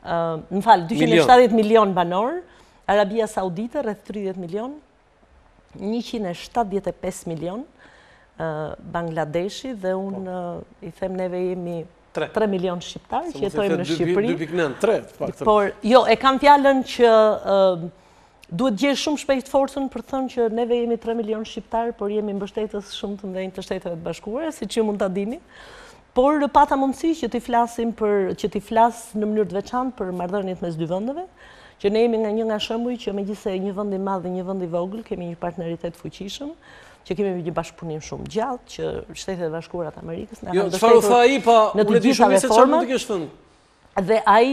më fal, 270 milion banor. Arabia Saudite, rreth 30 milion, 175 milion, Bangladeshi dhe unë i them neve jemi 3 milion shqiptar që jetojmë në Shqipëri. 2.9, por jo, e kam fjalën që duhet gjesh shumë shpejt forcën për të thënë që neve jemi 3 milion shqiptar, por jemi mbështetës shumë të mëdhenj të Shteteve të Bashkuara, siç ju mund ta dini. Por pata mundësi që t'i flas në mënyrë të veçantë për marrëdhëniet mes dy vendeve, që ne jemi nga shembuj që megjithëse një vend i madh dhe një vend i vogël, kemi një partneritet fuqishëm, që kemi një bashkëpunim shumë gjatë, që Shtetet e Bashkuara të Amerikës na kanë çfarë tha ai pa unë di shumë se çfarë mund të kesh thënë. Dhe ai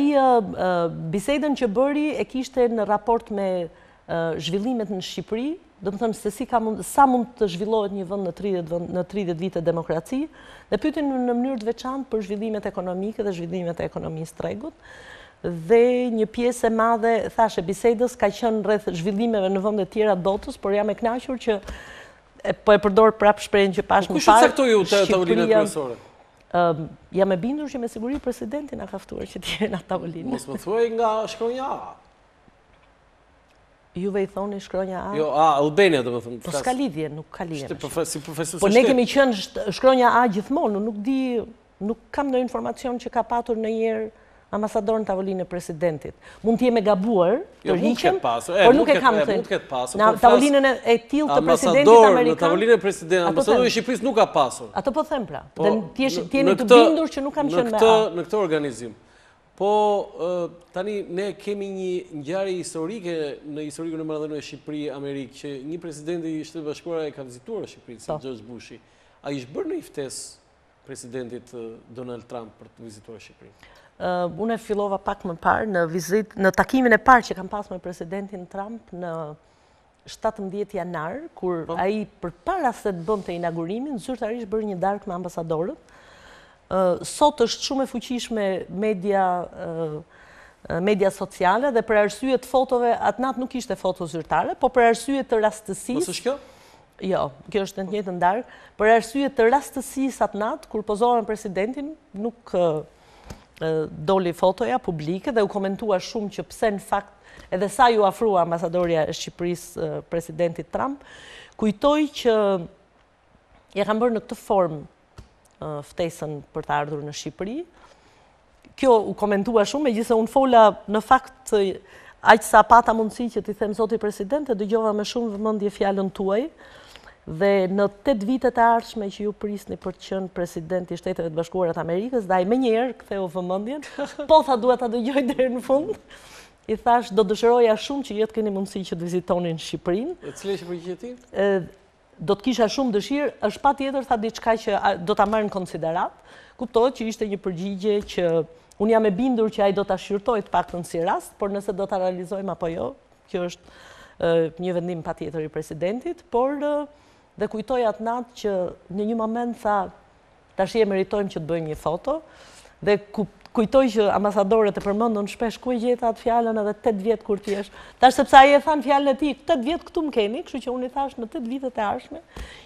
bisedën që bëri e kishte në raport me zhvillimet në Shqipëri, do të thënë sa mund të zhvillohet një vend në 30 vite demokraci, dhe pyetin në mënyrë të veçantë për zhvillimet ekonomike dhe zhvillimet e ekonomisë tregut. Dhe një pjesë e madhe, thashë, bisedës ka qenë rreth zhvillimeve në vende të tjera të botës, por jam e kënaqur që po e përdor prapë shprehjen që pash më parë. Kush e caktoi ju tavolinën kryesore? Jam e bindur që me siguri presidenti na ka ftuar që të jenë në tavolinë. Mos më thuaj nga shkronja A. Juve i thoni shkronja A? Jo, Albania domethënë. Po s'ka lidhje, nuk ka lidhje. Si profesor. Po ne kemi qenë shkronja A gjithmonë, nuk kam ndonjë informacion që ka patur ndonjëherë ambasador në tavolinë e presidentit. Mund të jemi gabuar, të rriqem, por nuk e kam thënë. Mund të ketë pasur. Në tavolinën e tillë të presidentit Ambasador amerikan. Në tavolinë e presidentit, ambasadori i Shqipërisë nuk ka pasur. Ato po them pra. Dhe t'jeni të bindur që nuk kam qenë me A. Në këtë organizim. Po tani ne kemi një ngjarje historike në historikun e marrëdhënieve Shqipëri-Amerikë që një president i Shtetit Bashkuar e ka vizituar Shqipërinë, si George Bushi. Ai është bërë në ftesë presidentit Donald Trump për të vizituar Shqipërinë. Unë e fillova pak më parë në takimin e parë që kam pas me presidentin Trump në 17 janar, kur ai përpara se të bënte inaugurimin, zyrtarisht bëri një darkë me ambasadorët. Sot është shumë e fuqishme media sociale dhe për arsye të fotove, atë natë nuk ishte foto zyrtare, po për arsye të rastësisë. Mos është kjo? Jo, kjo është në të njëjtën darkë. Për arsye të rastësisë atë natë, kur pozova me presidentin, nuk doli fotoja publike dhe u komentua shumë që pse në fakt edhe sa ju afrua ambasadoria e Shqipërisë presidentit Trump, kujtoj që ja kam bërë në këtë formë ftesën për të ardhur në Shqipëri. Kjo u komentua shumë, megjithëse unë fola në fakt aq sa pata mundësi që t'i them zoti president, e dëgjova me shumë vëmendje fjalën tuaj. Dhe në 8 vitet e ardhshme që ju prisni për të qenë presidenti i Shteteve të Bashkuara të Amerikës, dhe ai menjëherë ktheu vëmendjen, po tha duhet ta dëgjoj deri në fund. I thash do dëshiroja shumë që jetë keni mundësi që të vizitonin Shqipërinë. E cila është përgjigjja? Do të kisha shumë dëshirë, është patjetër tha diçka që do ta marr në konsiderat. Kuptohet që ishte një përgjigje që unë jam e bindur që ai do ta shqyrtojë të paktën si rast, por nëse do ta realizojmë apo jo, kjo është një vendim patjetër i presidentit, por dhe kujtoj atë natë që në një moment tha, tash e meritojmë që të bëjmë një foto, dhe kujtoj që ambasadorët e përmendën shpesh ku e gjeta atë fjalën edhe 8 vjet kur ti jesh. Tash sepse ai e than fjalën e tij, 8 vjet këtu më keni, kështu që unë i thash në 8 vitet e ardhshme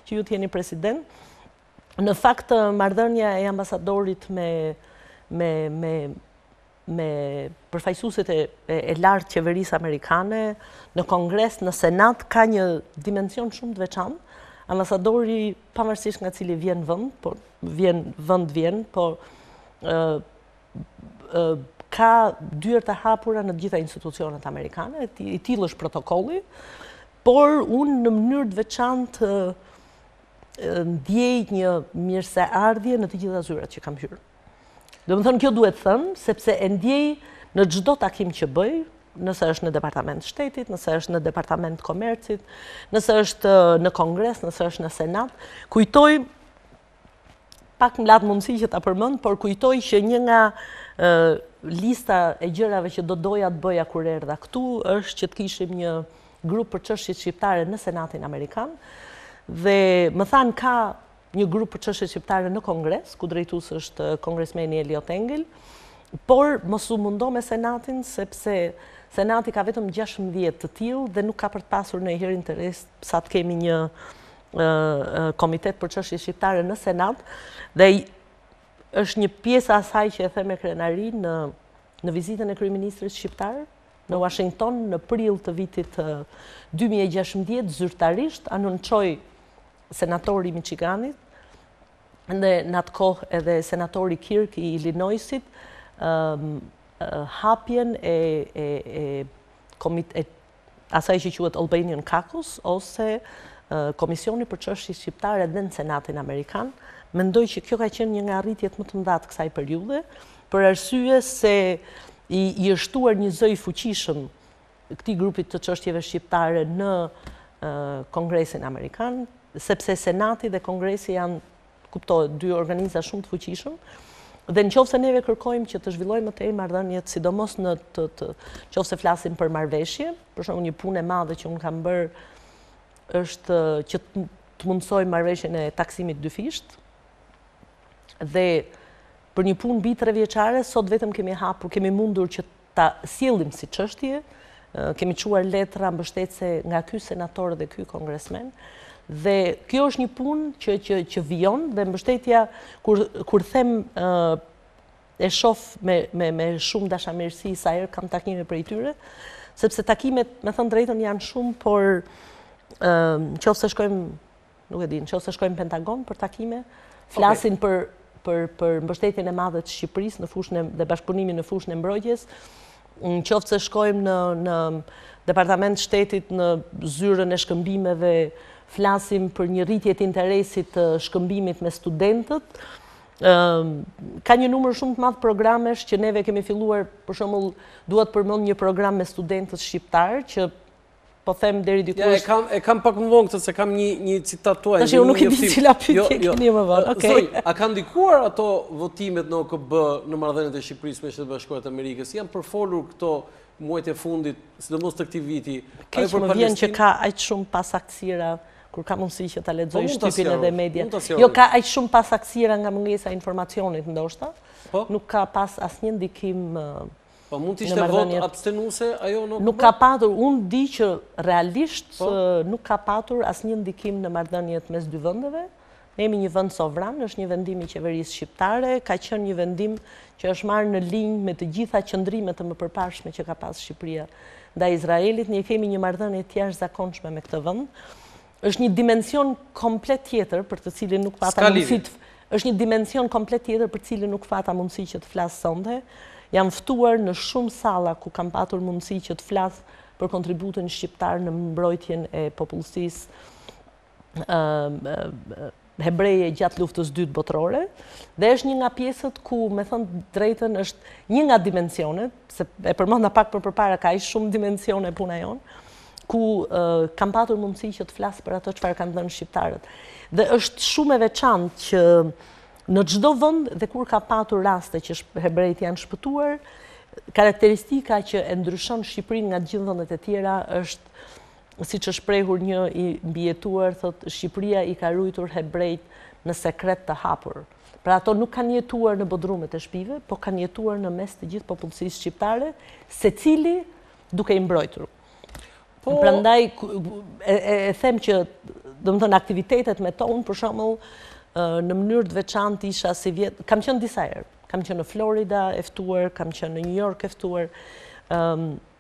që ju të jeni president. Në fakt marrëdhënia e ambasadorit me me përfaqësuesit e lartë qeverisë amerikane, në Kongres, në Senat, ka një dimension shumë të veçantë. Ambasadori, pavarësisht nga cili vjen vend, por ka dyert e hapura në të gjitha institucionet amerikane, i tillë është protokolli, por unë në mënyrë të veçantë ndjej një mirëseardhje në të gjitha zyrat që kam hyrë. Domethënë kjo duhet thënë, sepse e ndjej në çdo takim që bëj, nëse është në Departament Shtetit, nëse është në Departament Komercit, nëse është në Kongres, nëse është në Senat, kujtoj, pak më latë mundësi që ta përmend, por kujtoj që një nga lista e gjërave që do doja të bëja kur erdha këtu është që të kishim një grup për çështjet shqiptare në Senatin Amerikan, dhe më thanë ka një grup për çështjet shqiptare në Kongres, ku drejtues është kongresmeni Eliot Engel, por mos u mundo me Senatin, sepse Senati ka vetëm 16 të tillë dhe nuk ka për të pasur ndonjëherë interes sa të kemi një komitet për çështje shqiptare në Senat, dhe është një pjesë asaj që e them me krenari në vizitën e kryeministrit shqiptar në Washington në prill të vitit 2016, zyrtarisht anonçoi senatori i Michiganit dhe në atë kohë edhe senatori Kirk i Illinoisit hapjen e asaj që quhet Albanian Caucus, ose Komisioni për çështje shqiptare dhe në Senatin Amerikan. Mendoj që kjo ka qenë një nga arritjet më të mëdha të kësaj periudhe, për arsye se i është shtuar një zë i fuqishëm këtij grupit të çështjeve shqiptare në Kongresin Amerikan, sepse Senati dhe Kongresi janë, kuptohet, dy organiza shumë të fuqishëm. Dhe nëse neve kërkojmë që të zhvillojmë të marrëdhëniet, sidomos në nëse flasim për marrëveshje, për shembull një punë e madhe që unë kam bërë është që të mundsoj marrëveshjen e taksimit dyfisht. Dhe për një punë mbi 3 vjeçare, sot vetëm kemi mundur që ta sjellim si çështje, kemi çuar letra mbështetëse nga ky senator dhe ky kongresmen. Dhe kjo është një punë që vijon, dhe mbështetja, kur them e shoh me shumë dashamirësi sa herë kam takime prej tyre, sepse takimet, me thënë drejtën, janë shumë, por nëse shkojmë, nuk e di, nëse shkojmë Pentagon për takime, flasin për mbështetjen e madhe të Shqipërisë në fushën dhe bashkëpunimin në fushën e mbrojtjes, nëse shkojmë në Departament Shtetit në zyrën e shkëmbimeve, flasim për një rritje të interesit të shkëmbimit me studentët. Ka një numër shumë të madh programesh që neve kemi filluar, për shembull, duhet përmend një program me studentët shqiptar që po them deri dikush. E kam pak më vonë këtë, se kam një citat tuaj. Tash unë nuk e di cila pyetje keni më vonë. Okej. A kanë ndikuar ato votimet në OKB në marrëdhëniet e Shqipërisë me Shtetet Bashkuara të Amerikës? Janë përfolur këto muajt e fundit, sidomos të këtij viti. Keq më vjen që ka aq shumë pasaktësira, kur ka mundësi që ta lexoj shtypin edhe media. Jo, ka aq shumë pasaktësira nga mungesa e informacionit ndoshta. Nuk ka pas asnjë ndikim. Po mund të ishte vot abstenuese ajo në OKB? Nuk ka patur, unë di që realisht nuk ka patur asnjë ndikim në marrëdhëniet mes dy vendeve. Ne jemi një vend sovran, është një vendim i qeverisë shqiptare, ka qenë një vendim që është marrë në linjë me të gjitha qëndrimet e mëpërpashme që ka pas Shqipëria ndaj Izraelit. Ne kemi një marrëdhënie të jashtëzakonshme me këtë vend. Është një dimension komplet tjetër për të cilin nuk pata mundësi. Është një dimension komplet tjetër për të cilin nuk pata mundësi që të flas sonte. Jam ftuar në shumë salla ku kam patur mundësi që të flas për kontributin shqiptar në mbrojtjen e popullsisë hebreje gjatë luftës dytë botërore, dhe është një nga pjesët ku, me thënë drejtën, është një nga dimensionet, se e përmenda pak përpara, ka shumë dimensione puna jonë, ku kam patur mundësi që të flasë për ato çfarë kanë dhënë shqiptarët. Dhe është shumë e veçantë që në çdo vend dhe kur ka patur raste që hebrejt janë shpëtuar, karakteristika që e ndryshon Shqipërinë nga të gjithë vendet e tjera është, siç është shprehur një i mbijetuar, thotë Shqipëria i ka ruajtur hebrejt në sekret të hapur. Pra ato nuk kanë jetuar në bodrumet e shtëpive, po kanë jetuar në mes të gjithë popullsisë shqiptare, secili duke i mbrojtur. Prandaj e them që, domethënë, aktivitetet me tonë, për shembull, në mënyrë të veçantë isha si vjet, kam qenë disa herë. Kam qenë në Florida e ftuar, kam qenë në New York e ftuar.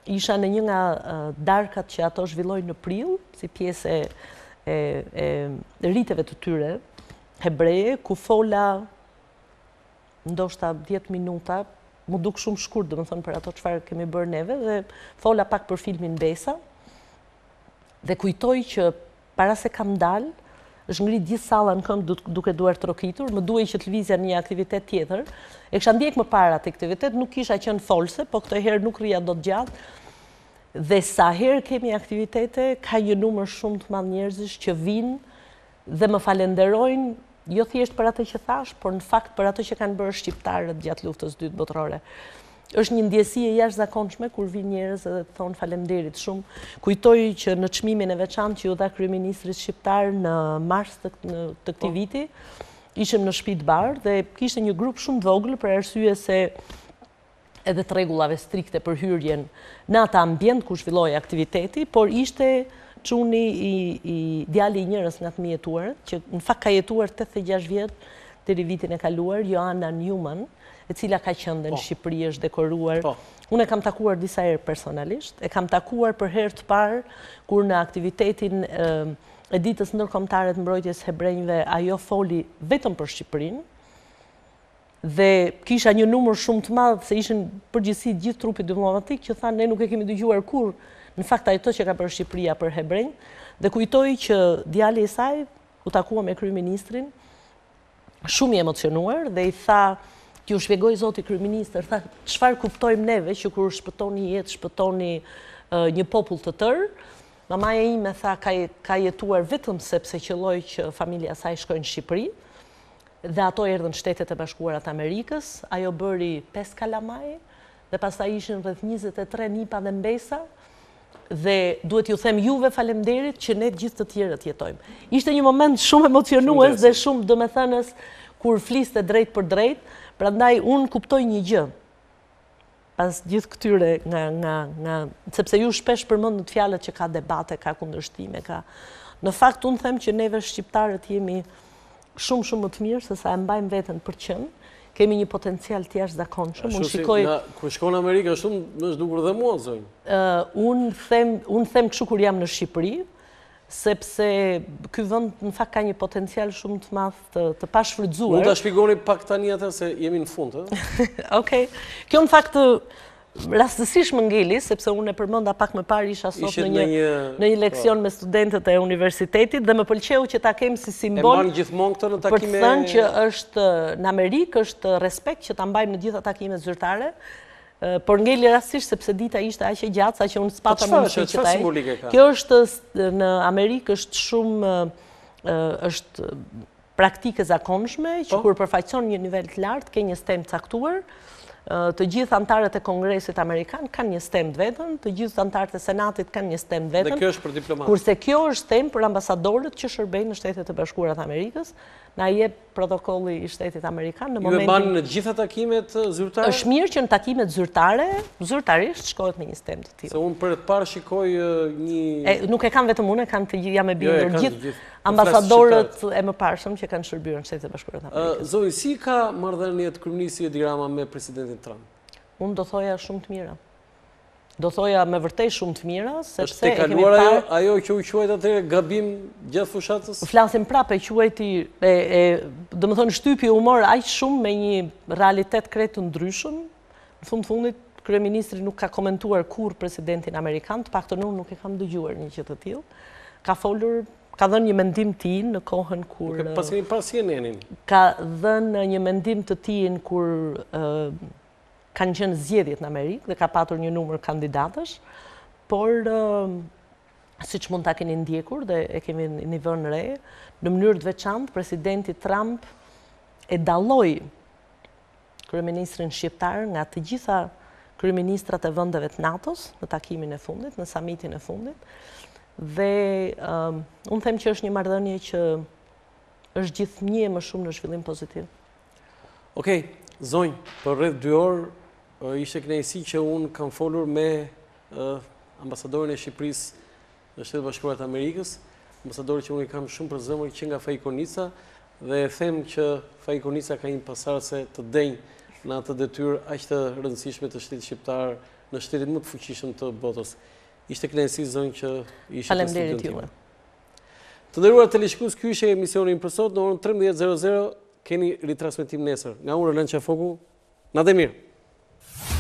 Isha në një nga darkat që ato zhvillojnë në prill, si pjesë e riteve të tyre hebreje, ku fola ndoshta 10 minuta, mu duk shumë shkurt, domethënë për ato çfarë kemi bërë neve, dhe fola pak për filmin Besa, dhe kujtoj që para se kam dalë, është ngrit gjithë salla në këmbë duke duar trokitur, më duhej që të lëvizja një aktivitet tjetër. E kisha ndjek më para atë aktivitet, nuk kisha qenë folse, po këtë herë nuk rria dot gjatë. Dhe sa herë kemi aktivitete, ka një numër shumë të madh njerëzish që vinë dhe më falenderojnë, jo thjesht për atë që thash, por në fakt për atë që kanë bërë shqiptarët gjatë luftës së dytë botërore. Është një ndjesi e jashtëzakonshme kur vinë njerëz dhe të thonë faleminderit shumë. Kujtoj që në çmimin e veçantë që u dha kryeministrit shqiptar në mars të këtij viti, ishim në shtëpi të bardhë dhe kishte një grup shumë të vogël për arsye se edhe të rregullave strikte për hyrjen në atë ambient ku zhvilloi aktiviteti, por ishte çuni i djali i njërës nga të mjetuarët, që në fakt ka jetuar 86 vjet deri vitin e kaluar, Joanna Newman, e cila ka qenë në Shqipëri, është dekoruar. Unë e kam takuar disa herë personalisht, e kam takuar për herë të parë kur në aktivitetin e ditës ndërkombëtare të mbrojtjes hebrejve ajo foli vetëm për Shqipërinë, dhe kisha një numër shumë të madh, se ishin përgjithësi gjithë trupi diplomatik që thanë ne nuk e kemi dëgjuar kurrë në fakt ato që ka bërë Shqipëria për hebrejnë, dhe kujtoj që djali i saj u takua me kryeministrin, shumë i emocionuar, dhe i tha, që u shpjegoi zoti kryeministër, tha, çfarë kuptojmë neve që kur shpëtoni jetë, shpëtoni një popull të tërë. Mamaja ime tha ka jetuar vetëm sepse qelloi që familja e saj shkojnë në Shqipëri, dhe ato erdhën në Shtetet e Bashkuara të Amerikës, ajo bëri 5 kalamaj, dhe pastaj ishin rreth 23 nipa dhe mbesa, dhe duhet ju them juve faleminderit që ne gjithë të tjerët jetojmë. Ishte një moment shumë emocionues dhe shumë domethënës kur fliste drejt për drejt, prandaj unë kuptoj një gjë. Pas gjithë këtyre sepse ju shpesh përmendët fjalët që ka debate, ka kundërshtime, ka. Në fakt unë them që neve shqiptarët jemi shumë më të mirë se sa e mbajmë veten për qenë. Kemi një potencial të jashtëzakonshëm. Unë shikoj kur shkon në Amerikë shumë më zhdukur dhe mua zonjë. Unë them kështu kur jam në Shqipëri, sepse ky vend në fakt ka një potencial shumë të madh të pashfrytzuar. Mund ta shpjegoni pak tani atë se jemi në fund, ë? Okej. Kjo në fakt rastësisht më ngeli, sepse unë e përmenda pak më parë isha sot në një leksion me studentët e universitetit dhe më pëlqeu që ta kem si simbol. E marr gjithmonë këtë në takime. Për të thënë që është në Amerikë është respekt që ta mbajmë në gjitha takimet zyrtare, por ngeli rastësisht sepse dita ishte aq e gjatë sa që unë s'pata mundësi që ta simbolike ka. Kjo është në Amerikë është shumë është praktike zakonshme që kur përfaqëson një nivel të lartë ke një stem caktuar. Të gjithë antarët e Kongresit Amerikan kanë një stem të vetën, të gjithë antarët e Senatit kanë një stem të vetën. Dhe kjo është për diplomatë. Kurse kjo është stem për ambasadorët që shërbejnë në Shtetet e Bashkuara të Amerikës, na jep protokolli i Shtetit Amerikan në momentin. Ju e bani në gjitha takimet zyrtare? Është mirë që në takimet zyrtare, zyrtarisht shkohet me një stem të tillë. Se unë për të parë shikoj një nuk e kam vetëm unë, kanë të jam e bindur gjithë ambasadorët e mëparshëm që kanë shërbyer në Shtetet e Bashkuara të Amerikës. Zoe, si ka marrëdhëniet kryeministri Edi Rama me presidentin Trump? Unë do thoja shumë të mira. Do thoja me vërtet shumë të mira, sepse e kemi parë ajo që u quajt atëherë gabim gjatë fushatës? Flasim prapë, quajti, domethënë shtypi u mor aq shumë me një realitet krejt të ndryshëm. Në fundit kryeministri nuk ka komentuar kurrë presidentin amerikan, të paktën unë nuk e kam dëgjuar një gjë të tillë. Ka folur, ka dhënë një mendim të tij në kohën kur pas kemi parë CNN-in. Ka dhënë një mendim të tij kur kanë qenë zgjedhjet në Amerikë dhe ka patur një numër kandidatësh, por siç mund ta keni ndjekur dhe e kemi një vënë re, në mënyrë të veçantë presidenti Trump e dalloi kryeministrin shqiptar nga të gjitha kryeministrat e vendeve të NATO-s në takimin e fundit, në samitin e fundit. Dhe unë them që është një marrëdhënie që është gjithnjë më shumë në zhvillim pozitiv. Okej, zonjë, për rreth 2 orë ishte kënaqësi që unë kam folur me ambasadorin e Shqipërisë në Shtetet Bashkuara të Amerikës, ambasadori që unë i kam shumë për zemër që nga Faikonica, dhe e them që Faikonica ka një pasardhëse të denjë në atë detyrë aq të rëndësishme të shtetit shqiptar në shtetin më të fuqishëm të botës. Ishte kënaqësi zonjë që ishte në studion tim. Të nderuar teleshikues, ky ishte emisioni për sot në orën 13:00. Keni ritransmetim nesër. Nga unë Rënë Qafoku, natë mirë.